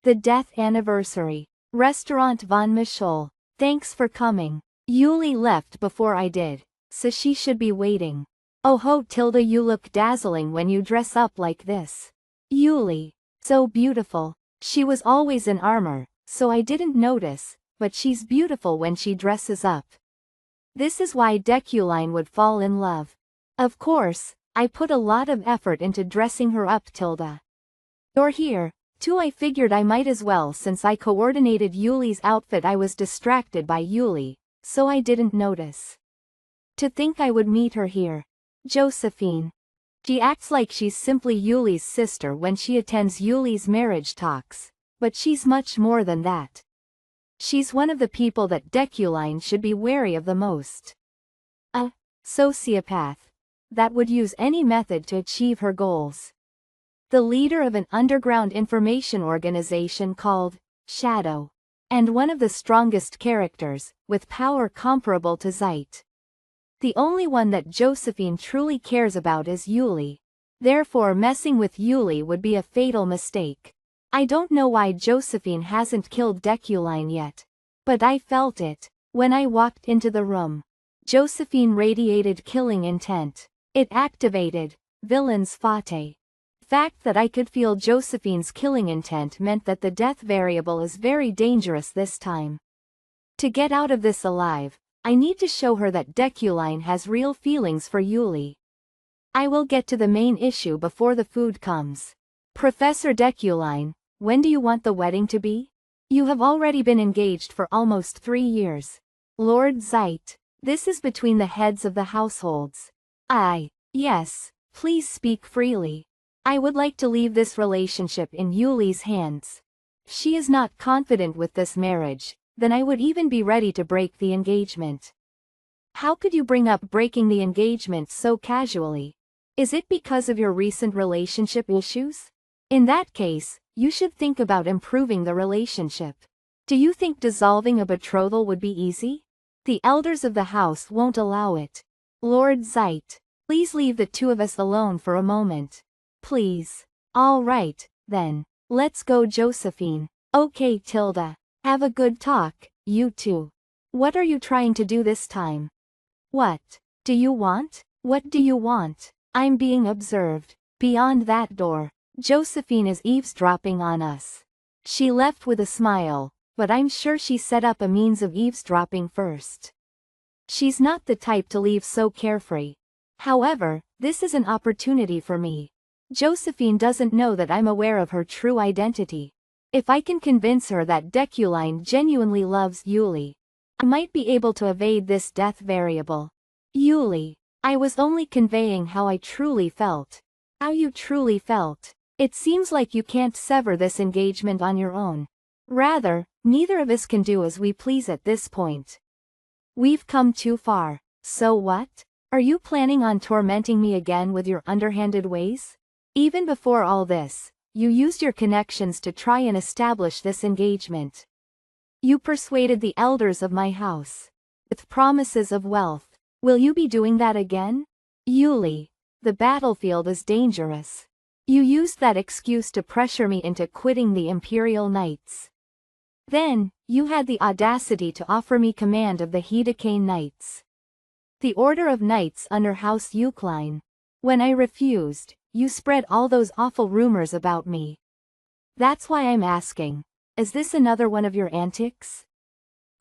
The death anniversary. Restaurant von Michel. Thanks for coming. Yuli left before I did, so she should be waiting. Oh ho Tilda, you look dazzling when you dress up like this. Yuli. So beautiful. She was always in armor, so I didn't notice, but she's beautiful when she dresses up. This is why Deculine would fall in love. Of course, I put a lot of effort into dressing her up, Tilda. You're here, too. I figured I might as well since I coordinated Yuli's outfit. I was distracted by Yuli, so I didn't notice. To think I would meet her here. Josephine. She acts like she's simply Yuli's sister when she attends Yuli's marriage talks, but she's much more than that. She's one of the people that Deculine should be wary of the most. A sociopath that would use any method to achieve her goals. The leader of an underground information organization called Shadow, and one of the strongest characters, with power comparable to Incite. The only one that Josephine truly cares about is Yuli. Therefore messing with Yuli would be a fatal mistake. I don't know why Josephine hasn't killed Deculine yet, but I felt it. When I walked into the room, Josephine radiated killing intent. It activated villain's fate. The fact that I could feel Josephine's killing intent meant that the death variable is very dangerous this time. To get out of this alive, I need to show her that Deculine has real feelings for Yuli. I will get to the main issue before the food comes. Professor Deculine, when do you want the wedding to be? You have already been engaged for almost 3 years. Lord Incite, this is between the heads of the households. Yes, please speak freely. I would like to leave this relationship in Yuli's hands. If she is not confident with this marriage, then I would even be ready to break the engagement. How could you bring up breaking the engagement so casually? Is it because of your recent relationship issues? In that case, you should think about improving the relationship. Do you think dissolving a betrothal would be easy? The elders of the house won't allow it. Lord Incite, please leave the two of us alone for a moment. Please. All right, then. Let's go, Josephine. Okay, Tilda. Have a good talk, you two. What are you trying to do this time? What do you want? What do you want? I'm being observed. Beyond that door, Josephine is eavesdropping on us. She left with a smile, but I'm sure she set up a means of eavesdropping first. She's not the type to leave so carefree. However, this is an opportunity for me. Josephine doesn't know that I'm aware of her true identity. If I can convince her that Deculine genuinely loves Yuli, I might be able to evade this death variable. Yuli, I was only conveying how I truly felt. How you truly felt. It seems like you can't sever this engagement on your own. Rather, neither of us can do as we please at this point. We've come too far. So what? Are you planning on tormenting me again with your underhanded ways? Even before all this, you used your connections to try and establish this engagement. You persuaded the elders of my house with promises of wealth. Will you be doing that again? Yuli, the battlefield is dangerous. You used that excuse to pressure me into quitting the Imperial Knights. Then, you had the audacity to offer me command of the Hidakane Knights, the Order of Knights under House Eucline. When I refused, you spread all those awful rumors about me. That's why I'm asking, is this another one of your antics?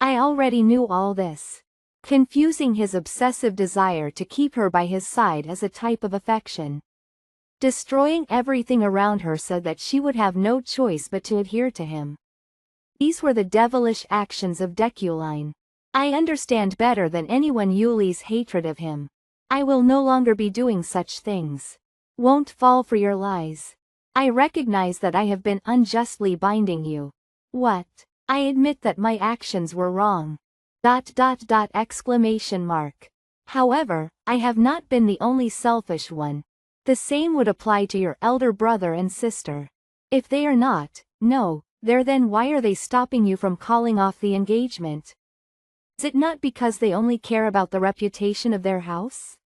I already knew all this. Confusing his obsessive desire to keep her by his side as a type of affection. Destroying everything around her so that she would have no choice but to adhere to him. These were the devilish actions of Deculine. I understand better than anyone Yuli's hatred of him. I will no longer be doing such things. Won't fall for your lies. I recognize that I have been unjustly binding you. What? I admit that my actions were wrong. ... Exclamation mark. However, I have not been the only selfish one. The same would apply to your elder brother and sister. If they are not, then why are they stopping you from calling off the engagement? Is it not because they only care about the reputation of their house?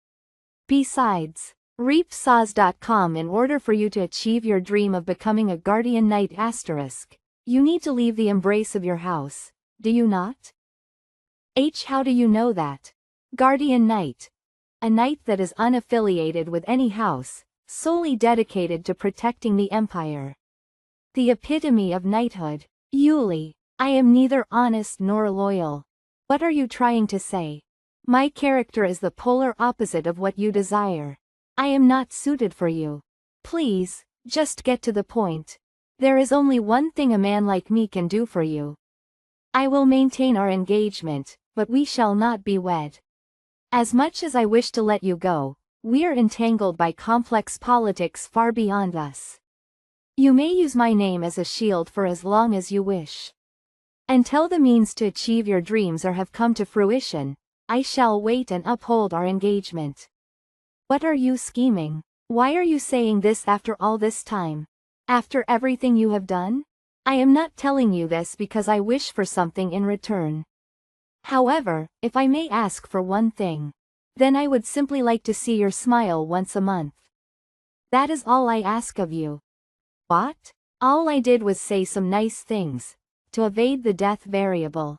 Besides, reapsaws.com, in order for you to achieve your dream of becoming a guardian knight *, you need to leave the embrace of your house, do you not? How do you know that? Guardian knight. A knight that is unaffiliated with any house, solely dedicated to protecting the empire. The epitome of knighthood. Yuli, I am neither honest nor loyal. What are you trying to say? My character is the polar opposite of what you desire. I am not suited for you. Please, just get to the point. There is only one thing a man like me can do for you. I will maintain our engagement, but we shall not be wed. As much as I wish to let you go, we are entangled by complex politics far beyond us. You may use my name as a shield for as long as you wish. Until the means to achieve your dreams have come to fruition, I shall wait and uphold our engagement. What are you scheming? Why are you saying this after all this time? After everything you have done? I am not telling you this because I wish for something in return. However, if I may ask for one thing, then I would simply like to see your smile once a month. That is all I ask of you. What? All I did was say some nice things, to evade the death variable.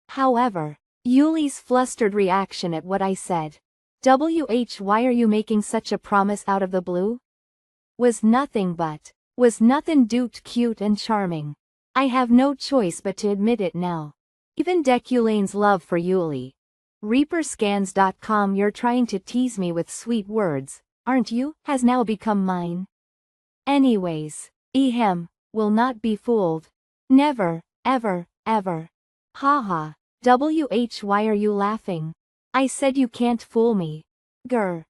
However, Yuli's flustered reaction at what I said, why are you making such a promise out of the blue? Was nothing duped cute and charming. I have no choice but to admit it now. Even Deculane's love for Yuli. Reaperscans.com, you're trying to tease me with sweet words, aren't you? Has now become mine. Anyways, will not be fooled. Never, ever, ever. Haha. Why are you laughing? I said you can't fool me. Grr.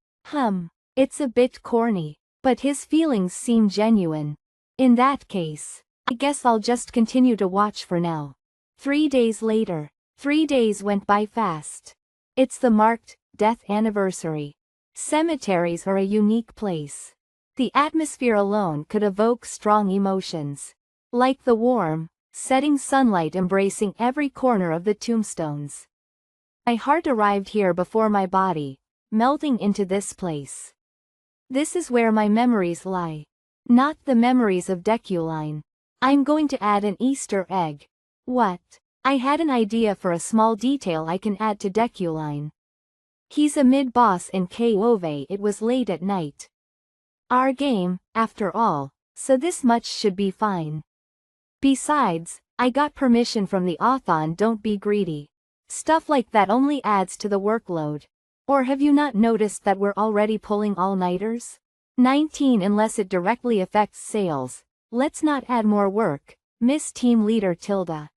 It's a bit corny, but his feelings seem genuine. In that case, I guess I'll just continue to watch for now. 3 days later. 3 days went by fast. It's the marked death anniversary. Cemeteries are a unique place. The atmosphere alone could evoke strong emotions. Like the warm, setting sunlight embracing every corner of the tombstones. My heart arrived here before my body, melting into this place. This is where my memories lie. Not the memories of Deculine. I'm going to add an Easter egg. What? I had an idea for a small detail I can add to Deculine. He's a mid-boss in KOV. It was late at night. Our game, after all, so this much should be fine. Besides, I got permission from the Authon. Don't be greedy. Stuff like that only adds to the workload. Or have you not noticed that we're already pulling all-nighters? 19 unless it directly affects sales. Let's not add more work, Miss Team Leader Tilda.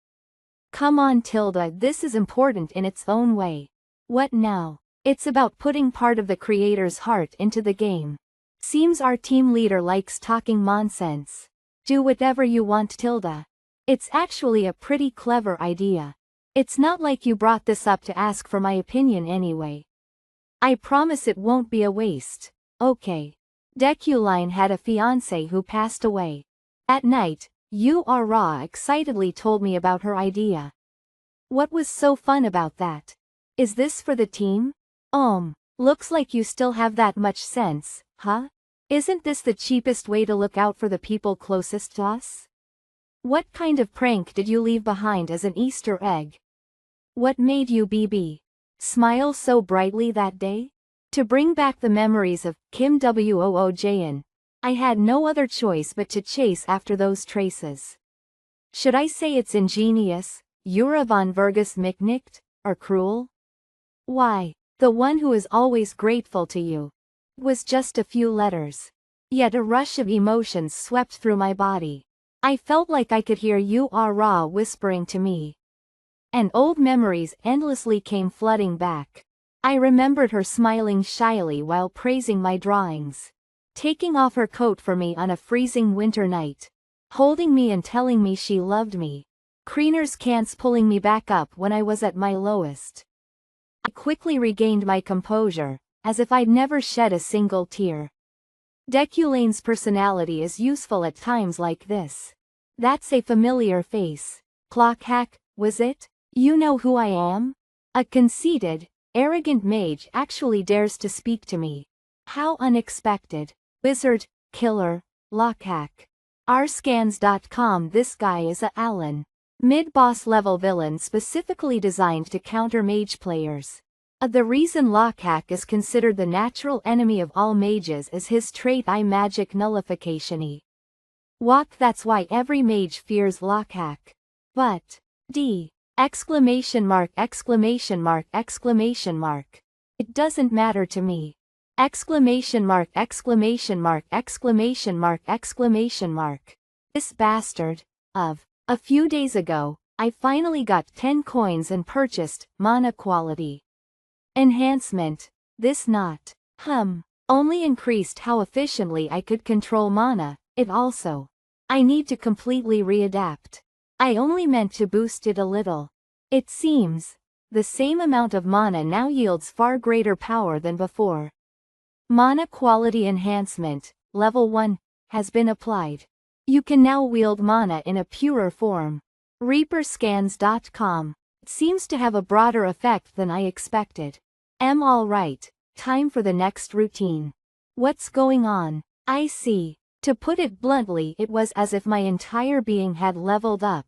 Come on Tilda, this is important in its own way. What now? It's about putting part of the creator's heart into the game. Seems our team leader likes talking nonsense. Do whatever you want Tilda. It's actually a pretty clever idea. It's not like you brought this up to ask for my opinion anyway. I promise it won't be a waste. Okay. Deculine had a fiancé who passed away. At night, Ra excitedly told me about her idea. What was so fun about that? Is this for the team? Looks like you still have that much sense, huh? Isn't this the cheapest way to look out for the people closest to us? What kind of prank did you leave behind as an Easter egg? What made you smile so brightly that day? To bring back the memories of Kim Woojin. I had no other choice but to chase after those traces. Should I say it's ingenious, Yura von Vergus Miknicht, or cruel? Why, the one who is always grateful to you. Was just a few letters. Yet a rush of emotions swept through my body. I felt like I could hear Ra whispering to me. And old memories endlessly came flooding back. I remembered her smiling shyly while praising my drawings. Taking off her coat for me on a freezing winter night. Holding me and telling me she loved me. Kreener's cans pulling me back up when I was at my lowest. I quickly regained my composure, as if I'd never shed a single tear. Deculane's personality is useful at times like this. That's a familiar face. Clockhack, was it? You know who I am? A conceited, arrogant mage actually dares to speak to me. How unexpected. Wizard, killer, lockhack. Rscans.com. This guy is a Alan. Mid-boss level villain specifically designed to counter mage players. The reason Lockhack is considered the natural enemy of all mages is his trait I magic nullification-y. That's why every mage fears Lockhack. But, Exclamation mark. It doesn't matter to me. Exclamation mark, exclamation mark, exclamation mark, exclamation mark. This bastard. A few days ago, I finally got 10 coins and purchased mana quality enhancement. This not only increased how efficiently I could control mana, it also I need to completely readapt. I only meant to boost it a little. It seems the same amount of mana now yields far greater power than before. Mana quality enhancement, level 1, has been applied. You can now wield mana in a purer form. Reaperscans.com. It seems to have a broader effect than I expected. Alright, time for the next routine. What's going on? I see. To put it bluntly, it was as if my entire being had leveled up.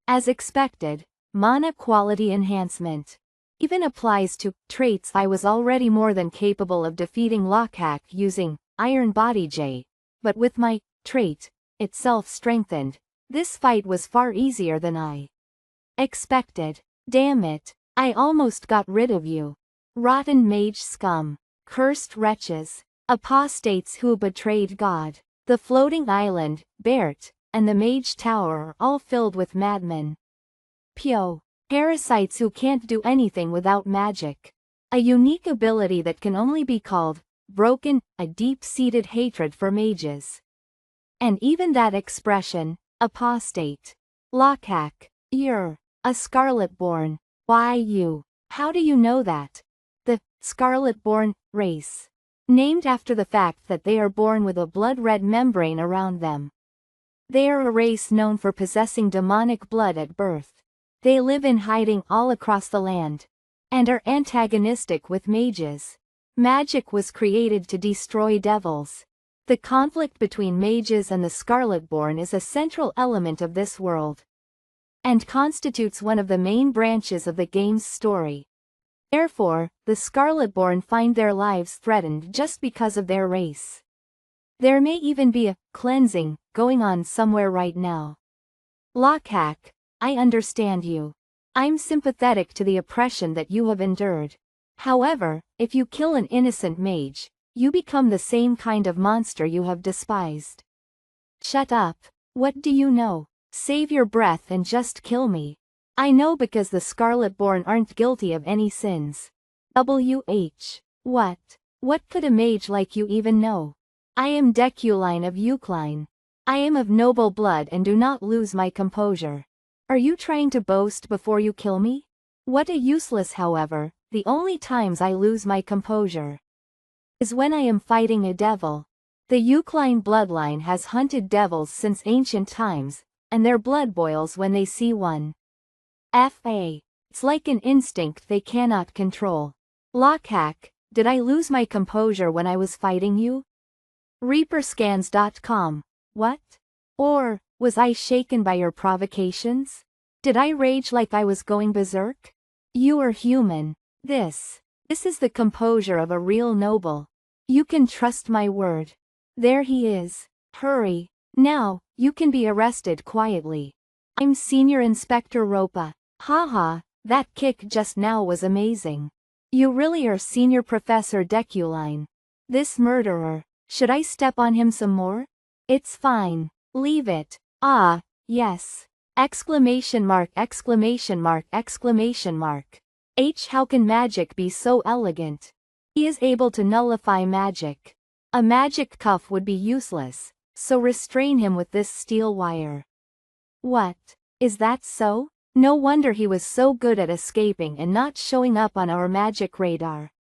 As expected, mana quality enhancement even applies to traits. I was already more than capable of defeating Lockhack using Iron Body J, but with my trait itself strengthened, this fight was far easier than I expected. Damn it, I almost got rid of you. Rotten mage scum. Cursed wretches. Apostates who betrayed God. The floating island, Bert, and the mage tower are all filled with madmen. Pyo. Parasites who can't do anything without magic. A unique ability that can only be called broken, a deep-seated hatred for mages. And even that expression, apostate. Lockhack. You're a Scarlet-born. Why you? How do you know that? The Scarlet-born race. Named after the fact that they are born with a blood-red membrane around them. They are a race known for possessing demonic blood at birth. They live in hiding all across the land, and are antagonistic with mages. Magic was created to destroy devils. The conflict between mages and the Scarlet-born is a central element of this world, and constitutes one of the main branches of the game's story. Therefore, the Scarlet-born find their lives threatened just because of their race. There may even be a cleansing going on somewhere right now. Lockhack, I understand you. I'm sympathetic to the oppression that you have endured. However, if you kill an innocent mage, you become the same kind of monster you have despised. Shut up. What do you know? Save your breath and just kill me. I know, because the Scarlet-born aren't guilty of any sins. What? What could a mage like you even know? I am Deculine of Eucline. I am of noble blood and do not lose my composure. Are you trying to boast before you kill me? What a useless. However, the only times I lose my composure is when I am fighting a devil. The Eucline bloodline has hunted devils since ancient times, and their blood boils when they see one. It's like an instinct they cannot control. Lockhack, did I lose my composure when I was fighting you? Reaperscans.com. What? Or was I shaken by your provocations? Did I rage like I was going berserk? You are human. This is the composure of a real noble. You can trust my word. There he is. Hurry. Now, you can be arrested quietly. I'm Senior Inspector Ropa. Haha, that kick just now was amazing. You really are Senior Professor Deculine. This murderer. Should I step on him some more? It's fine. Leave it. Ah, yes. Exclamation mark, exclamation mark, exclamation mark. How can magic be so elegant? He is able to nullify magic. A magic cuff would be useless, so restrain him with this steel wire. What? Is that so? No wonder he was so good at escaping and not showing up on our magic radar.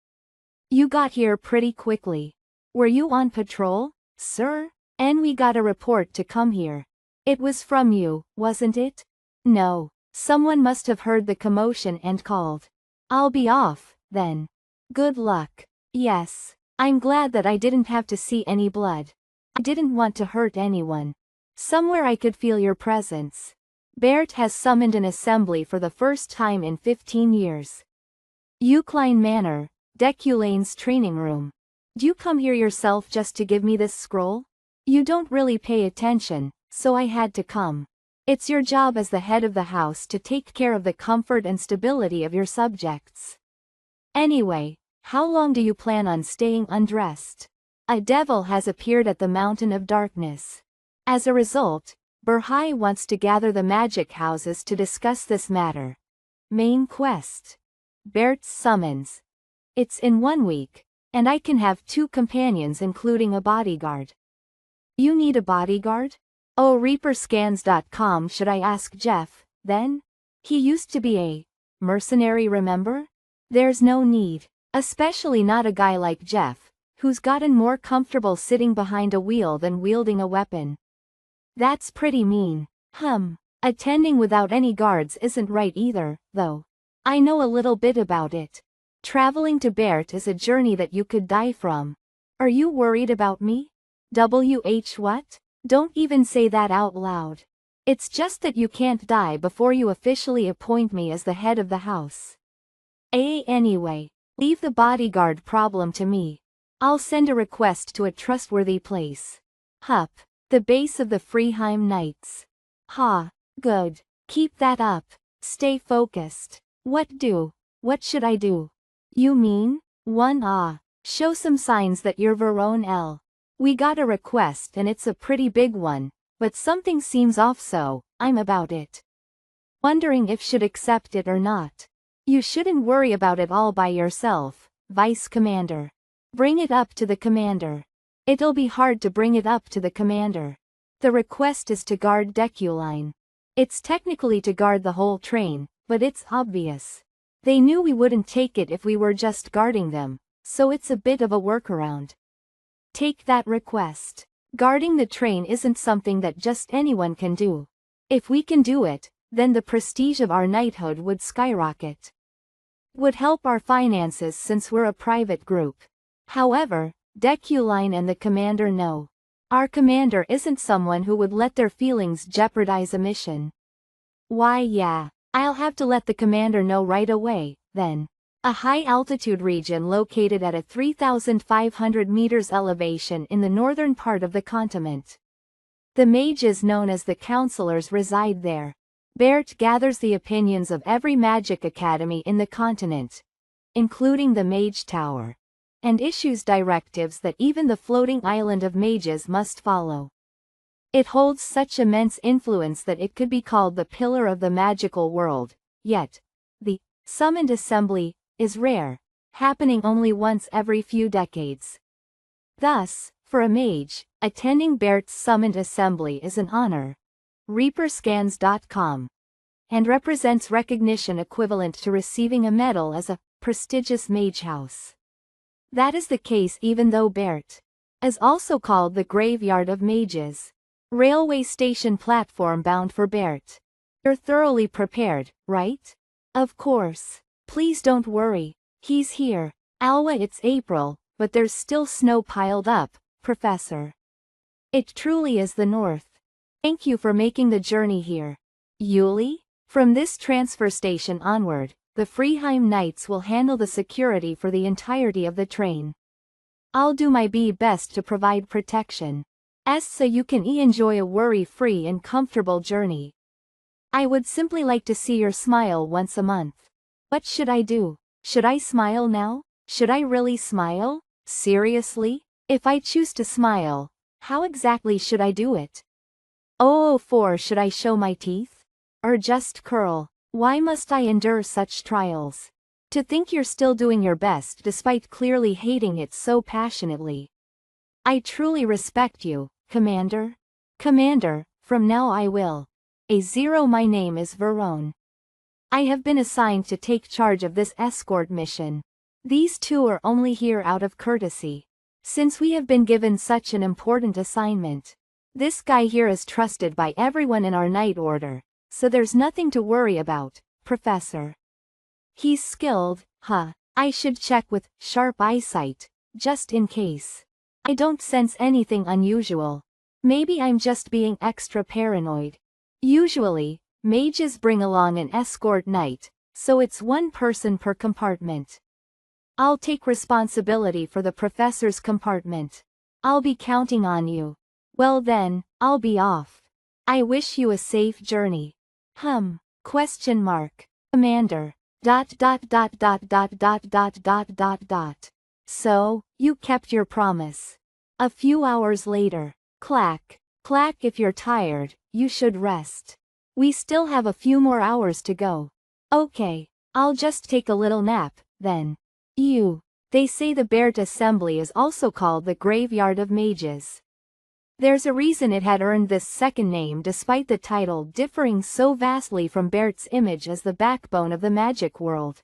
You got here pretty quickly. Were you on patrol, sir? And we got a report to come here. It was from you, wasn't it? No. Someone must have heard the commotion and called. I'll be off, then. Good luck. Yes. I'm glad that I didn't have to see any blood. I didn't want to hurt anyone. Somewhere I could feel your presence. Bert has summoned an assembly for the first time in 15 years. Eucline Manor, Deculane's training room. Do you come here yourself just to give me this scroll? You don't really pay attention, so I had to come. It's your job as the head of the house to take care of the comfort and stability of your subjects. Anyway, How long do you plan on staying undressed? A devil has appeared at the mountain of darkness. As a result, Burhai wants to gather the magic houses to discuss this matter. Main quest. Bert's summons. It's in 1 week, and I can have 2 companions including a bodyguard. You need a bodyguard? Oh, reaperscans.com. Should I ask Jeff, then? He used to be a mercenary, remember? There's no need, especially not a guy like Jeff, who's gotten more comfortable sitting behind a wheel than wielding a weapon. That's pretty mean. Attending without any guards isn't right either, though. I know a little bit about it. Traveling to Bert is a journey that you could die from. Are you worried about me? What? Don't even say that out loud. It's just that you can't die before you officially appoint me as the head of the house. Anyway, leave the bodyguard problem to me. I'll send a request to a trustworthy place. The base of the Freeheim Knights. Good. Keep that up. Stay focused. What should I do? You mean? Show some signs that you're Verone L. We got a request and it's a pretty big one, but something seems off, so I'm about it. Wondering if should accept it or not. You shouldn't worry about it all by yourself, Vice Commander. Bring it up to the commander. It'll be hard to bring it up to the commander. The request is to guard Deculine. It's technically to guard the whole train, but it's obvious. They knew we wouldn't take it if we were just guarding them, so it's a bit of a workaround. Take that request. Guarding the train isn't something that just anyone can do. If we can do it, then the prestige of our knighthood would skyrocket. Would help our finances since we're a private group. However, Deculine and the commander know. Our commander isn't someone who would let their feelings jeopardize a mission. Why, yeah, I'll have to let the commander know right away, then. A high-altitude region located at a 3,500 meters elevation in the northern part of the continent. The mages known as the counselors reside there. Bert gathers the opinions of every magic academy in the continent, including the Mage Tower, and issues directives that even the floating island of mages must follow. It holds such immense influence that it could be called the pillar of the magical world, yet, the summoned assembly is rare, happening only once every few decades. Thus, for a mage, attending Bert's summoned assembly is an honor. reaperscans.com. And represents recognition equivalent to receiving a medal as a prestigious mage house. That is the case even though Bert is also called the Graveyard of Mages. Railway station platform bound for Bert. You're thoroughly prepared, right? Of course. Please don't worry. He's here. Alwa, it's April, but there's still snow piled up, Professor. It truly is the North. Thank you for making the journey here. Yuli? From this transfer station onward, the Freeheim Knights will handle the security for the entirety of the train. I'll do my best to provide protection. So you can enjoy a worry-free and comfortable journey. I would simply like to see your smile once a month. What should I do? Should I smile now? Should I really smile? Seriously? If I choose to smile, how exactly should I do it? Should I show my teeth? Or just curl? Why must I endure such trials? To think you're still doing your best despite clearly hating it so passionately. I truly respect you, Commander. Commander, from now I will. My name is Verone. I have been assigned to take charge of this escort mission. These two are only here out of courtesy. Since we have been given such an important assignment. This guy here is trusted by everyone in our Knight Order, so there's nothing to worry about, Professor. He's skilled, I should check with sharp eyesight, just in case. I don't sense anything unusual. Maybe I'm just being extra paranoid. Usually, mages bring along an escort knight, so it's one person per compartment. I'll take responsibility for the professor's compartment. I'll be counting on you. Well then, I'll be off. I wish you a safe journey. Commander. So, you kept your promise. A few hours later. Clack. Clack, if you're tired, you should rest. We still have a few more hours to go. Okay. I'll just take a little nap, then. They say the Bert Assembly is also called the Graveyard of Mages. There's a reason it had earned this second name despite the title differing so vastly from Bert's image as the backbone of the magic world.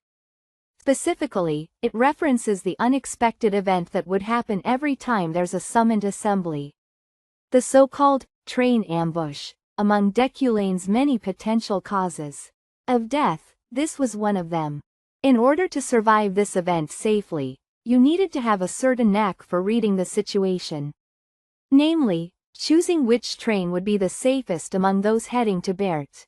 Specifically, it references the unexpected event that would happen every time there's a summoned assembly. The so-called train ambush. Among Deculane's many potential causes of death, this was one of them. In order to survive this event safely, you needed to have a certain knack for reading the situation. Namely, choosing which train would be the safest among those heading to Bert.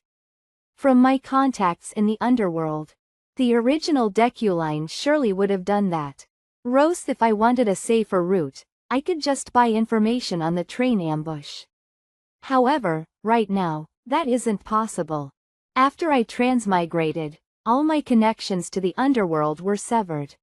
From my contacts in the underworld, the original Deculine surely would have done that. Rose, if I wanted a safer route, I could just buy information on the train ambush. However, right now, that isn't possible. After I transmigrated, all my connections to the underworld were severed.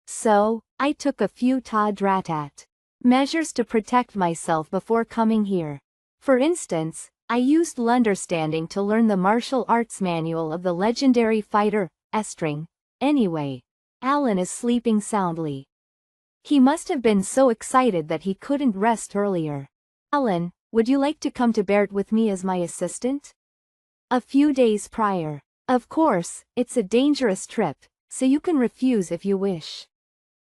So, I took a few dramat measures to protect myself before coming here. For instance, I used Lunderstanding to learn the martial arts manual of the legendary fighter, Estring. Anyway, Alan is sleeping soundly. He must have been so excited that he couldn't rest earlier. Alan, would you like to come to Bert with me as my assistant? A few days prior. Of course, it's a dangerous trip, so you can refuse if you wish.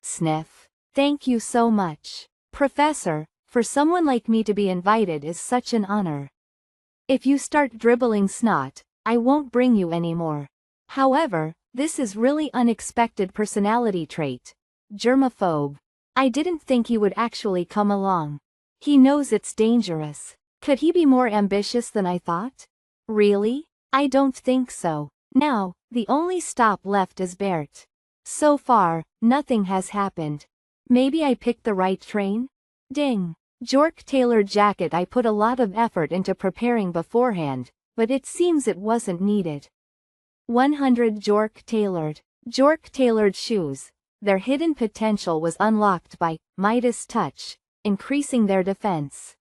Sniff. Thank you so much, Professor. For someone like me to be invited is such an honor. If you start dribbling snot, I won't bring you anymore. However, this is really unexpected personality trait. Germaphobe. I didn't think he would actually come along. He knows it's dangerous. Could he be more ambitious than I thought? Really? I don't think so. Now, the only stop left is Bert. So far, nothing has happened. Maybe I picked the right train? Ding. Jork tailored jacket. I put a lot of effort into preparing beforehand, but it seems it wasn't needed. 100 Jork tailored shoes. Their hidden potential was unlocked by Midas Touch, increasing their defense.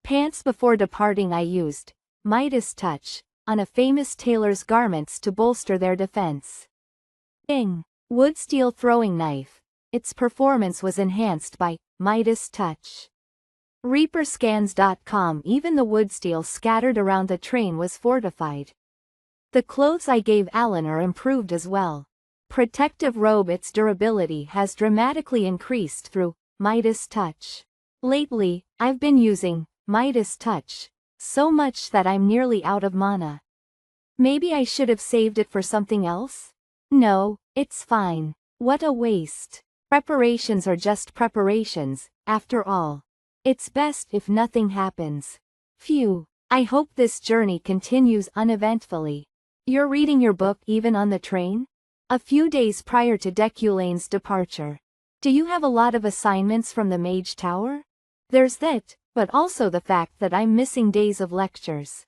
Pants. Before departing I used Midas Touch on a famous tailor's garments to bolster their defense. Ding. Wood steel throwing knife. Its performance was enhanced by Midas Touch. Reaperscans.com. Even the wood steel scattered around the train was fortified. The clothes I gave Alan are improved as well. Protective robe. Its durability has dramatically increased through Midas Touch. Lately, I've been using Midas Touch so much that I'm nearly out of mana. Maybe I should have saved it for something else? No, it's fine. What a waste. Preparations are just preparations, after all. It's best if nothing happens. Phew. I hope this journey continues uneventfully. You're reading your book even on the train? A few days prior to Deculane's departure. Do you have a lot of assignments from the Mage Tower? There's that, but also the fact that I'm missing days of lectures.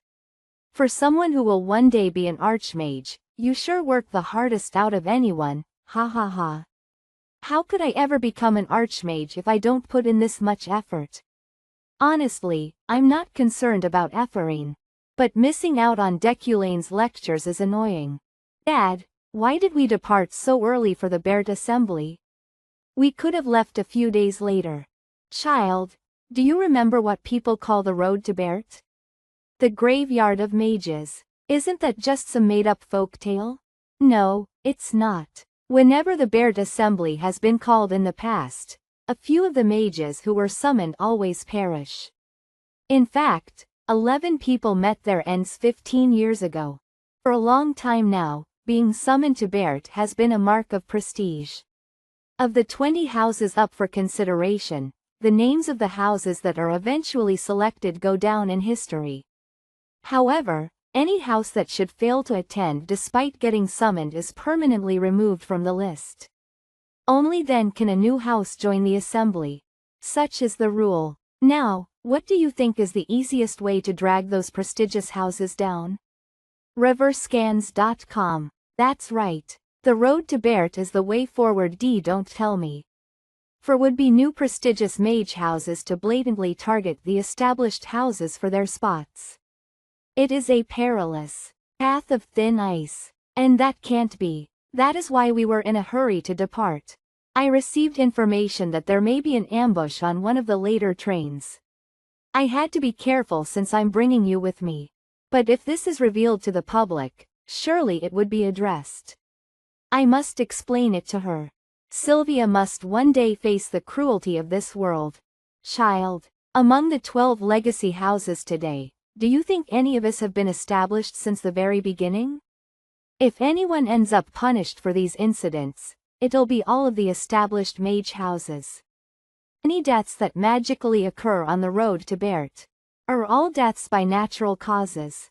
For someone who will one day be an archmage, you sure work the hardest out of anyone, ha ha ha. How could I ever become an archmage if I don't put in this much effort? Honestly, I'm not concerned about efforting. But missing out on Deculane's lectures is annoying. Dad, why did we depart so early for the Bert Assembly? We could have left a few days later. Child, do you remember what people call the road to Bert? The Graveyard of Mages. Isn't that just some made-up folk tale? No, it's not. Whenever the Bert Assembly has been called in the past, a few of the mages who were summoned always perish. In fact, 11 people met their ends 15 years ago. For a long time now, being summoned to Bert has been a mark of prestige. Of the 20 houses up for consideration, the names of the houses that are eventually selected go down in history. However, any house that should fail to attend despite getting summoned is permanently removed from the list. Only then can a new house join the assembly. Such is the rule. Now, what do you think is the easiest way to drag those prestigious houses down? Reversescans.com. That's right. The road to Bert is the way forward. Don't tell me. For would be new prestigious mage houses to blatantly target the established houses for their spots. It is a perilous path of thin ice. And that can't be. That is why we were in a hurry to depart. I received information that there may be an ambush on one of the later trains. I had to be careful since I'm bringing you with me. But if this is revealed to the public, surely it would be addressed. I must explain it to her. Sylvia must one day face the cruelty of this world. Child, among the 12 legacy houses today, do you think any of us have been established since the very beginning? If anyone ends up punished for these incidents, it'll be all of the established mage houses. Any deaths that magically occur on the road to Bert are all deaths by natural causes.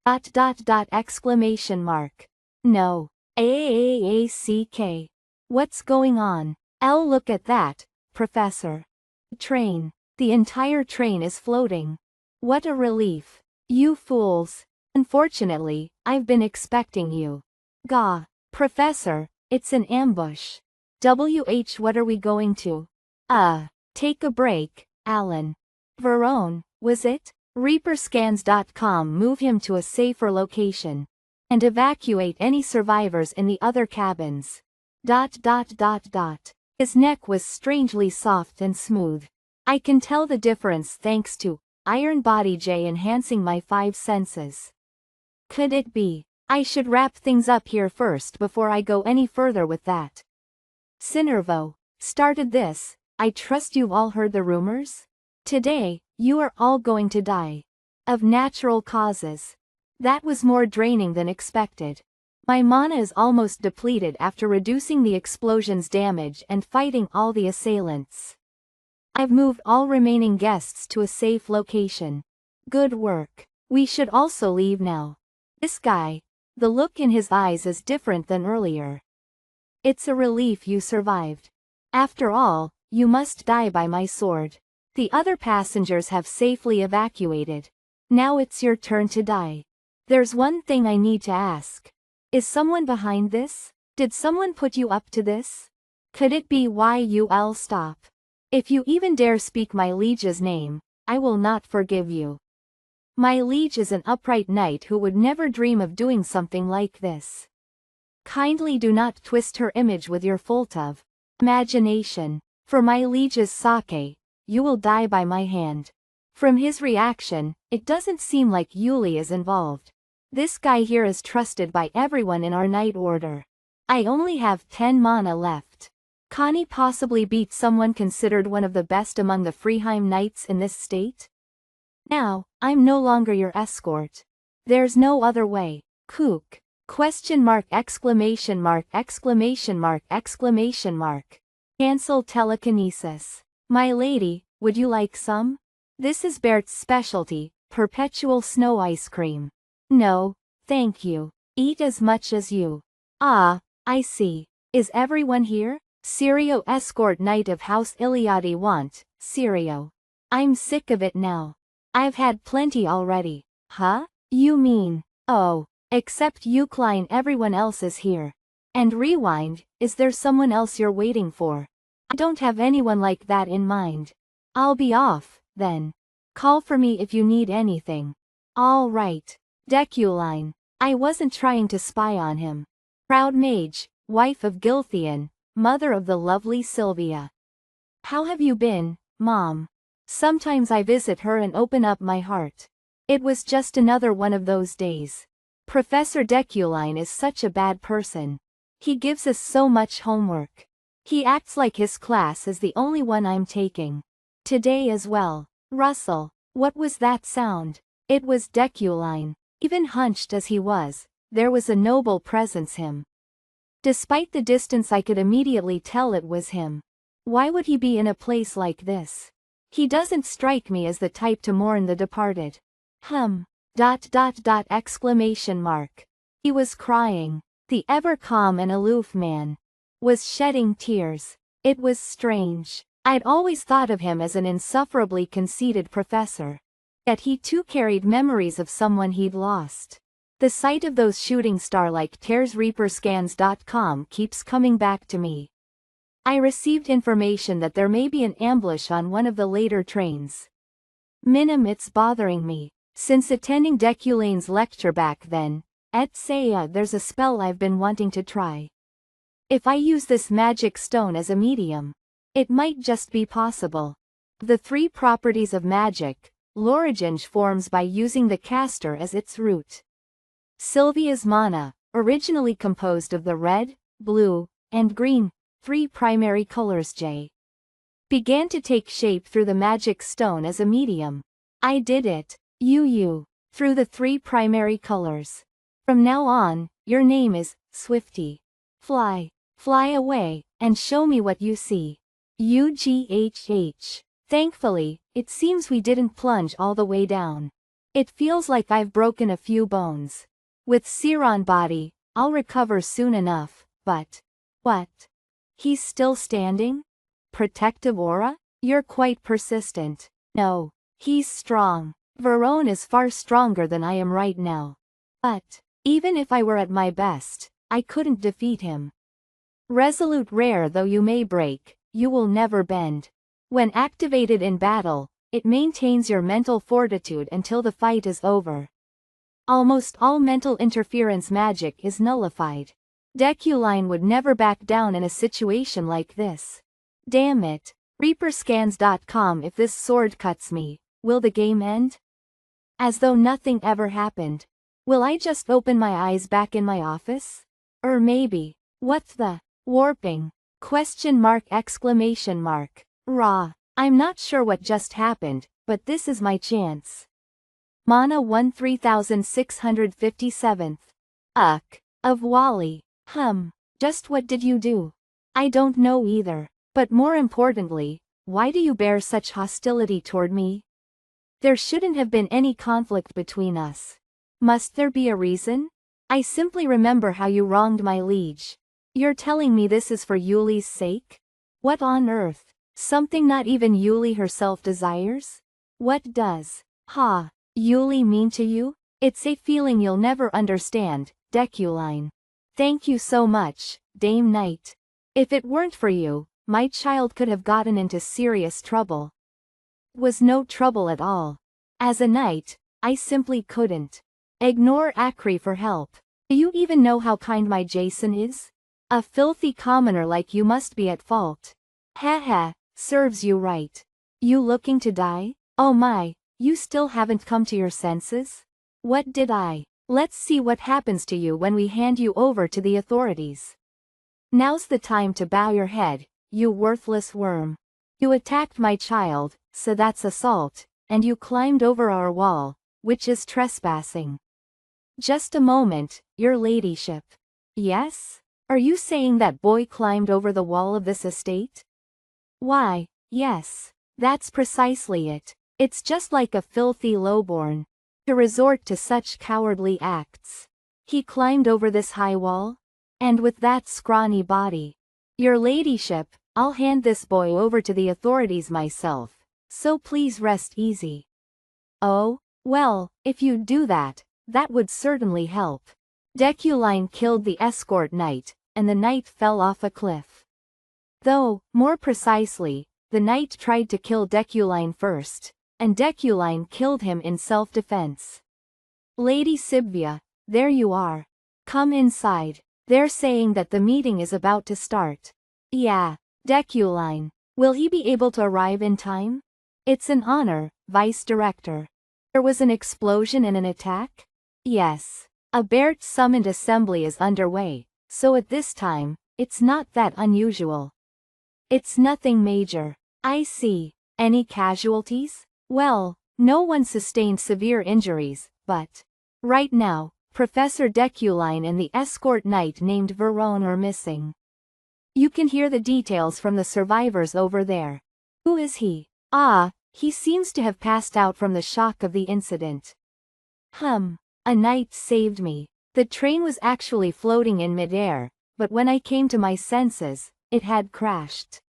Exclamation mark. No. AAACK. What's going on? Look at that, Professor. Train. The entire train is floating. What a relief. You fools. Unfortunately, I've been expecting you. Gah. Professor, it's an ambush. What are we going to? Take a break, Alan. Verone, was it? Reaperscans.com. Move him to a safer location. And evacuate any survivors in the other cabins. His neck was strangely soft and smooth. I can tell the difference thanks to Iron Body J enhancing my 5 senses. Could it be? I should wrap things up here first before I go any further with that. Cinervo started this. I trust you've all heard the rumors? Today, you are all going to die. Of natural causes. That was more draining than expected. My mana is almost depleted after reducing the explosion's damage and fighting all the assailants. I've moved all remaining guests to a safe location. Good work. We should also leave now. This guy, the look in his eyes is different than earlier. It's a relief you survived. After all, you must die by my sword. The other passengers have safely evacuated. Now it's your turn to die. There's one thing I need to ask. Is someone behind this? Did someone put you up to this? Could it be YUL? Stop. If you even dare speak my liege's name, I will not forgive you. My liege is an upright knight who would never dream of doing something like this. Kindly do not twist her image with your fault of imagination. For my liege's sake, you will die by my hand. From his reaction, it doesn't seem like Yuli is involved. This guy here is trusted by everyone in our knight order. I only have 10 mana left. Can he possibly beat someone considered one of the best among the Freeheim knights in this state? Now, I'm no longer your escort. There's no other way. Kook. Question mark exclamation mark exclamation mark exclamation mark. Cancel telekinesis. My lady, would you like some? This is Bert's specialty, perpetual snow ice cream. No, thank you. Eat as much as you. Ah, I see. Is everyone here? Sirio escort knight of House Iliadi want, Sirio. I'm sick of it now. I've had plenty already. Huh? You mean, oh, except you Klein, everyone else is here. And rewind, is there someone else you're waiting for? I don't have anyone like that in mind. I'll be off, then. Call for me if you need anything. All right. Deculine. I wasn't trying to spy on him. Proud mage, wife of Gilthian, mother of the lovely Sylvia. How have you been, Mom? Sometimes I visit her and open up my heart. It was just another one of those days. Professor Deculine is such a bad person. He gives us so much homework. He acts like his class is the only one I'm taking. Today as well. Russell, what was that sound? It was Deculine. Even hunched as he was, there was a noble presence him. Despite the distance I could immediately tell it was him. Why would he be in a place like this? He doesn't strike me as the type to mourn the departed. Exclamation mark. He was crying. The ever calm and aloof man was shedding tears. It was strange. I'd always thought of him as an insufferably conceited professor. Yet he too carried memories of someone he'd lost. The sight of those shooting star-like tears reaperscans.com keeps coming back to me. I received information that there may be an ambush on one of the later trains. It's bothering me. Since attending Deculane's lecture back then, there's a spell I've been wanting to try. If I use this magic stone as a medium, it might just be possible. The 3 properties of magic, l'origine forms by using the castor as its root. Sylvia's mana, originally composed of the red, blue, and green, 3 primary colors began to take shape through the magic stone as a medium. I did it. Through the 3 primary colors. From now on, your name is Swifty. Fly away, and show me what you see. UGHH. Thankfully, it seems we didn't plunge all the way down. It feels like I've broken a few bones. With Siron body, I'll recover soon enough, but... What? He's still standing? Protective aura? You're quite persistent. No. He's strong. Verone is far stronger than I am right now. But, even if I were at my best, I couldn't defeat him. Resolute rare though you may break, you will never bend. When activated in battle, it maintains your mental fortitude until the fight is over. Almost all mental interference magic is nullified. Deculine would never back down in a situation like this. Damn it. Reaperscans.com. If this sword cuts me, will the game end? As though nothing ever happened. Will I just open my eyes back in my office? Or maybe, what's the warping? ? Raw. I'm not sure what just happened, but this is my chance. Mana 1 3657th. Of Wally. Just what did you do? I don't know either. But more importantly, why do you bear such hostility toward me? There shouldn't have been any conflict between us. Must there be a reason? I simply remember how you wronged my liege. You're telling me this is for Yuli's sake? What on earth? Something not even Yuli herself desires? What does Yuli mean to you? It's a feeling you'll never understand, Deculine. Thank you so much, Dame Knight. If it weren't for you, my child could have gotten into serious trouble. Was no trouble at all. As a knight, I simply couldn't ignore Akri for help. Do you even know how kind my Jason is? A filthy commoner like you must be at fault. Serves you right. You looking to die? Oh my, you still haven't come to your senses? What did I? Let's see what happens to you when we hand you over to the authorities. Now's the time to bow your head, you worthless worm. You attacked my child, so that's assault, and you climbed over our wall, which is trespassing. Just a moment, your ladyship. Yes? Are you saying that boy climbed over the wall of this estate? Why, yes. That's precisely it. It's just like a filthy lowborn to resort to such cowardly acts. He climbed over this high wall? And with that scrawny body. Your ladyship, I'll hand this boy over to the authorities myself, so please rest easy. Oh, well, if you'd do that, that would certainly help. Deculine killed the escort knight, and the knight fell off a cliff. Though, more precisely, the knight tried to kill Deculine first, and Deculine killed him in self-defense. Lady Sibvia, there you are. Come inside. They're saying that the meeting is about to start. Yeah, Deculine. Will he be able to arrive in time? It's an honor, Vice Director. There was an explosion and an attack? Yes. A Baert summoned assembly is underway, so at this time, it's not that unusual. It's nothing major. I see. Any casualties? Well, no one sustained severe injuries, but right now, Professor Deculine and the escort knight named Verone are missing. You can hear the details from the survivors over there. Who is he? He seems to have passed out from the shock of the incident. A knight saved me. The train was actually floating in midair, but when I came to my senses, it had crashed.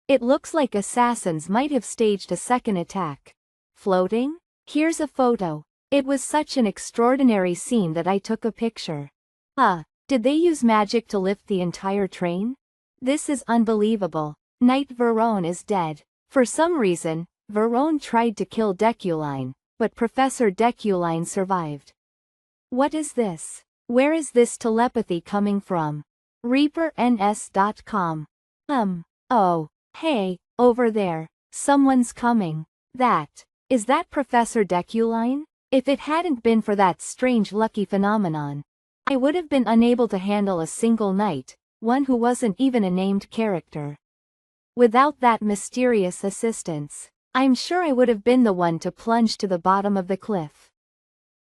It looks like assassins might have staged a second attack. Floating? Here's a photo. It was such an extraordinary scene that I took a picture. Did they use magic to lift the entire train? This is unbelievable. Knight Verone is dead. For some reason, Verone tried to kill Deculine, but Professor Deculine survived. What is this? Where is this telepathy coming from? ReaperNS.com. Oh, hey, over there. Someone's coming. Is that Professor Deculine? If it hadn't been for that strange lucky phenomenon, I would have been unable to handle a single knight, one who wasn't even a named character. Without that mysterious assistance, I'm sure I would have been the one to plunge to the bottom of the cliff.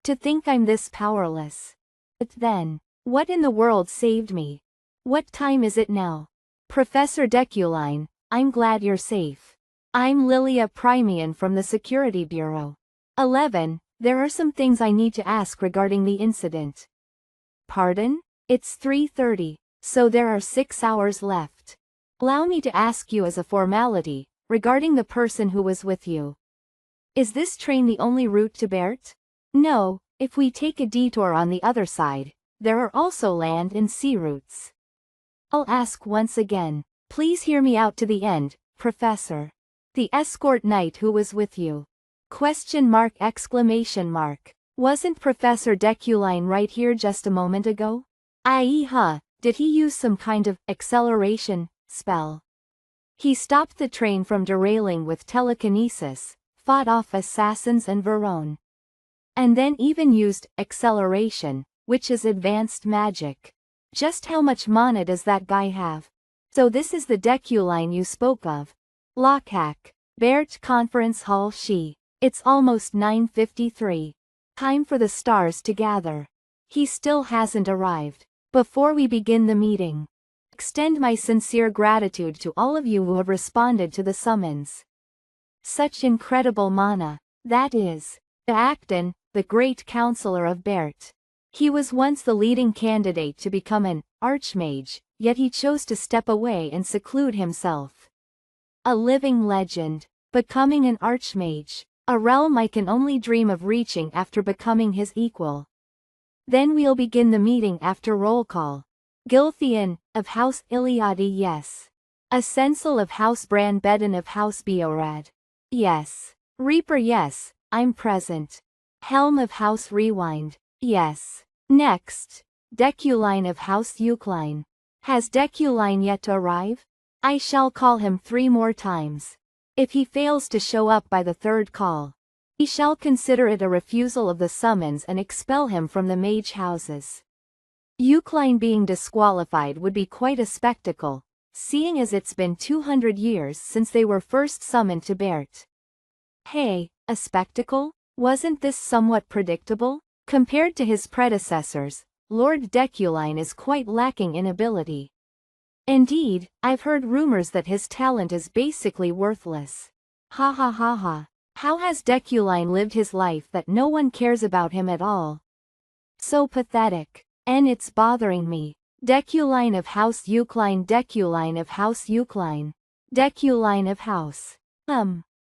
To think I'm this powerless. But then, what in the world saved me? What time is it now? Professor Deculine, I'm glad you're safe. I'm Lilia Primian from the Security Bureau. 11. There are some things I need to ask regarding the incident. Pardon? It's 3:30, so there are 6 hours left. Allow me to ask you as a formality, regarding the person who was with you. Is this train the only route to Bert? No, if we take a detour on the other side, there are also land and sea routes. I'll ask once again. Please hear me out to the end, Professor. The escort knight who was with you. ? Wasn't Professor Deculine right here just a moment ago? Did he use some kind of acceleration spell? He stopped the train from derailing with telekinesis, fought off assassins and Verone. And then even used acceleration, which is advanced magic. Just how much mana does that guy have? So this is the Deculine you spoke of. Lockhack. Bert Conference Hall It's almost 9:53. Time for the stars to gather. He still hasn't arrived. Before we begin the meeting, extend my sincere gratitude to all of you who have responded to the summons. Such incredible mana. That is, Acton, the great counselor of Bert. He was once the leading candidate to become an archmage, yet he chose to step away and seclude himself. A living legend, becoming an archmage, a realm I can only dream of reaching after becoming his equal. Then we'll begin the meeting after roll call. Gilthian, of House Iliadi, yes. Ascensal of House Branbedden of House Beorad. Yes. Reaper, yes, I'm present. Helm of House Rewind, yes. Next, Deculine of House Eucline. Has Deculine yet to arrive? I shall call him 3 more times. If he fails to show up by the 3rd call, we shall consider it a refusal of the summons and expel him from the mage houses. Eucline being disqualified would be quite a spectacle, seeing as it's been 200 years since they were first summoned to Bert. Hey, a spectacle? Wasn't this somewhat predictable? Compared to his predecessors, Lord Deculine is quite lacking in ability. Indeed, I've heard rumors that his talent is basically worthless. Ha ha ha ha. How has Deculine lived his life that no one cares about him at all? So pathetic. And it's bothering me. Deculine of House Eucline, Deculine of House Eucline. Deculine of House.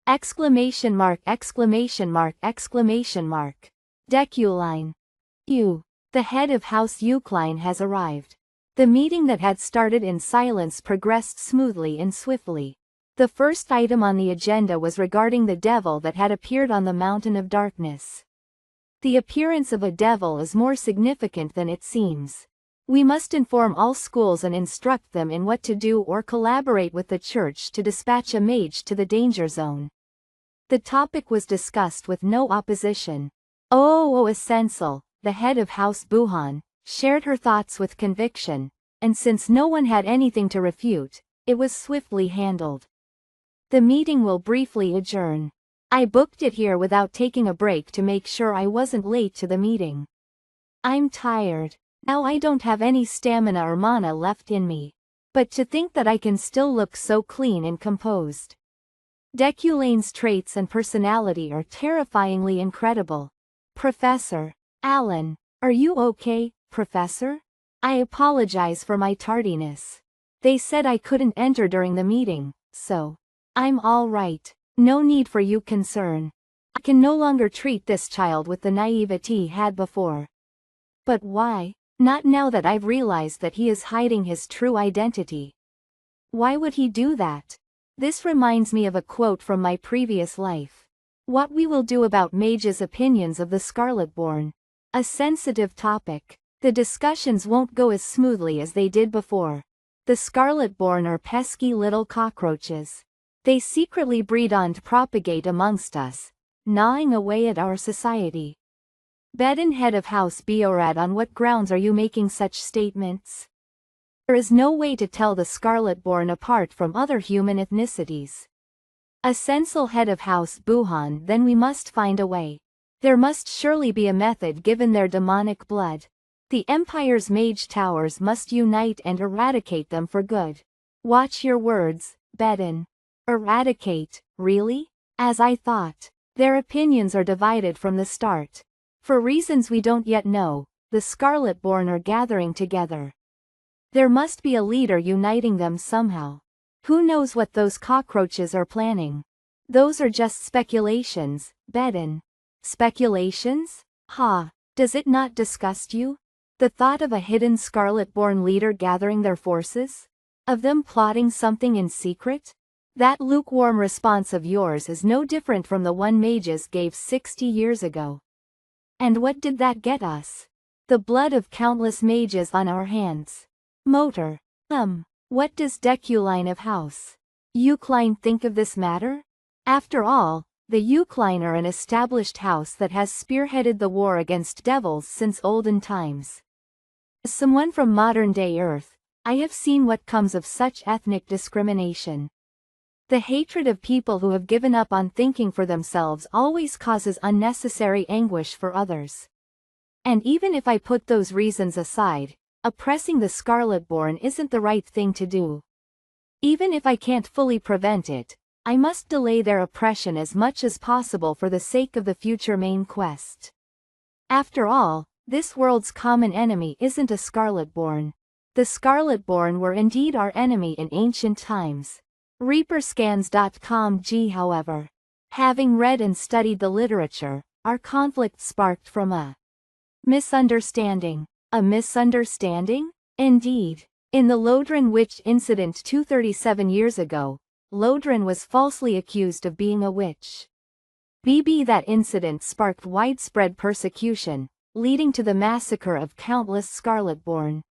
Exclamation mark, exclamation mark, exclamation mark. Deculine. The head of House Eucline has arrived. The meeting that had started in silence progressed smoothly and swiftly. The first item on the agenda was regarding the devil that had appeared on the Mountain of Darkness. The appearance of a devil is more significant than it seems. We must inform all schools and instruct them in what to do or collaborate with the church to dispatch a mage to the danger zone. The topic was discussed with no opposition. Essential, the head of House Buhan, shared her thoughts with conviction, and since no one had anything to refute, it was swiftly handled. The meeting will briefly adjourn. I booked it here without taking a break to make sure I wasn't late to the meeting. I'm tired. Now I don't have any stamina or mana left in me. But to think that I can still look so clean and composed. Deculine's traits and personality are terrifyingly incredible. Professor Allen, are you okay, Professor? I apologize for my tardiness. They said I couldn't enter during the meeting, so I'm all right. No need for you concern. I can no longer treat this child with the naivety had before. But why? Not now that I've realized that he is hiding his true identity. Why would he do that? This reminds me of a quote from my previous life. What we will do about mages' opinions of the Scarlet-Born. A sensitive topic. The discussions won't go as smoothly as they did before. The Scarlet-Born are pesky little cockroaches. They secretly breed on to propagate amongst us, gnawing away at our society. Bedin, head of House Beorad, on what grounds are you making such statements? There is no way to tell the Scarlet-Born apart from other human ethnicities. Ascensal, head of House Buhan, then we must find a way. There must surely be a method given their demonic blood. The Empire's mage towers must unite and eradicate them for good. Watch your words, Bedin. Eradicate, really? As I thought. Their opinions are divided from the start. For reasons we don't yet know, the Scarlet-Born are gathering together. There must be a leader uniting them somehow. Who knows what those cockroaches are planning? Those are just speculations, Bedin. Speculations? Ha! Does it not disgust you? The thought of a hidden Scarlet-Born leader gathering their forces? Of them plotting something in secret? That lukewarm response of yours is no different from the one mages gave 60 years ago. And what did that get us? The blood of countless mages on our hands. Motor. What does Deculine of House Eucline think of this matter? After all, the Eucline are an established house that has spearheaded the war against devils since olden times. As someone from modern-day Earth, I have seen what comes of such ethnic discrimination. The hatred of people who have given up on thinking for themselves always causes unnecessary anguish for others. And even if I put those reasons aside, oppressing the Scarlet-Born isn't the right thing to do. Even if I can't fully prevent it, I must delay their oppression as much as possible for the sake of the future main quest. After all, this world's common enemy isn't a Scarlet-Born. The Scarlet-Born were indeed our enemy in ancient times. Reaperscans.com. However, having read and studied the literature, our conflict sparked from a misunderstanding. A misunderstanding? Indeed. In the Lodrin witch incident 237 years ago, Lodrin was falsely accused of being a witch. That incident sparked widespread persecution, leading to the massacre of countless Scarlet-Born.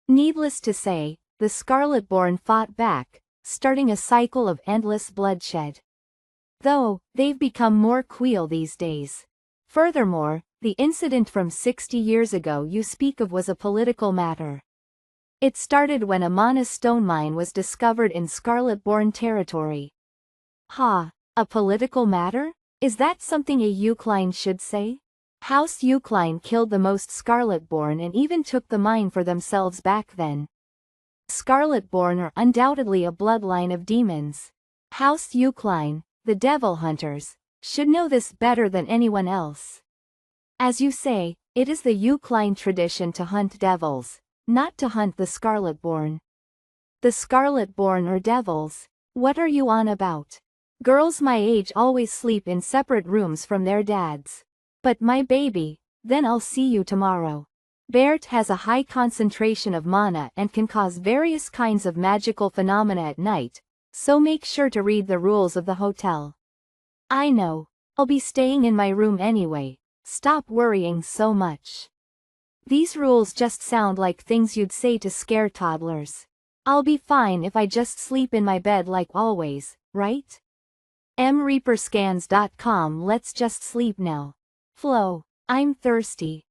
Needless to say, the Scarlet-Born fought back, starting a cycle of endless bloodshed. Though, they've become more cool these days. Furthermore, the incident from 60 years ago you speak of was a political matter. It started when a Mana stone mine was discovered in Scarlet-Born territory. Ha! A political matter? Is that something a Eucline should say? House Eucline killed the most Scarlet-Born and even took the mine for themselves back then. Scarlet-Born are undoubtedly a bloodline of demons. House Eucline, the Devil Hunters, should know this better than anyone else. As you say, it is the Eucline tradition to hunt devils, not to hunt the Scarlet-Born. The Scarlet-Born are devils. What are you on about? Girls my age always sleep in separate rooms from their dads. But my baby, then I'll see you tomorrow. Bert has a high concentration of mana and can cause various kinds of magical phenomena at night, so make sure to read the rules of the hotel. I know. I'll be staying in my room anyway. Stop worrying so much. These rules just sound like things you'd say to scare toddlers. I'll be fine if I just sleep in my bed like always, right? Reaperscans.com. Let's just sleep now. Flo. I'm thirsty.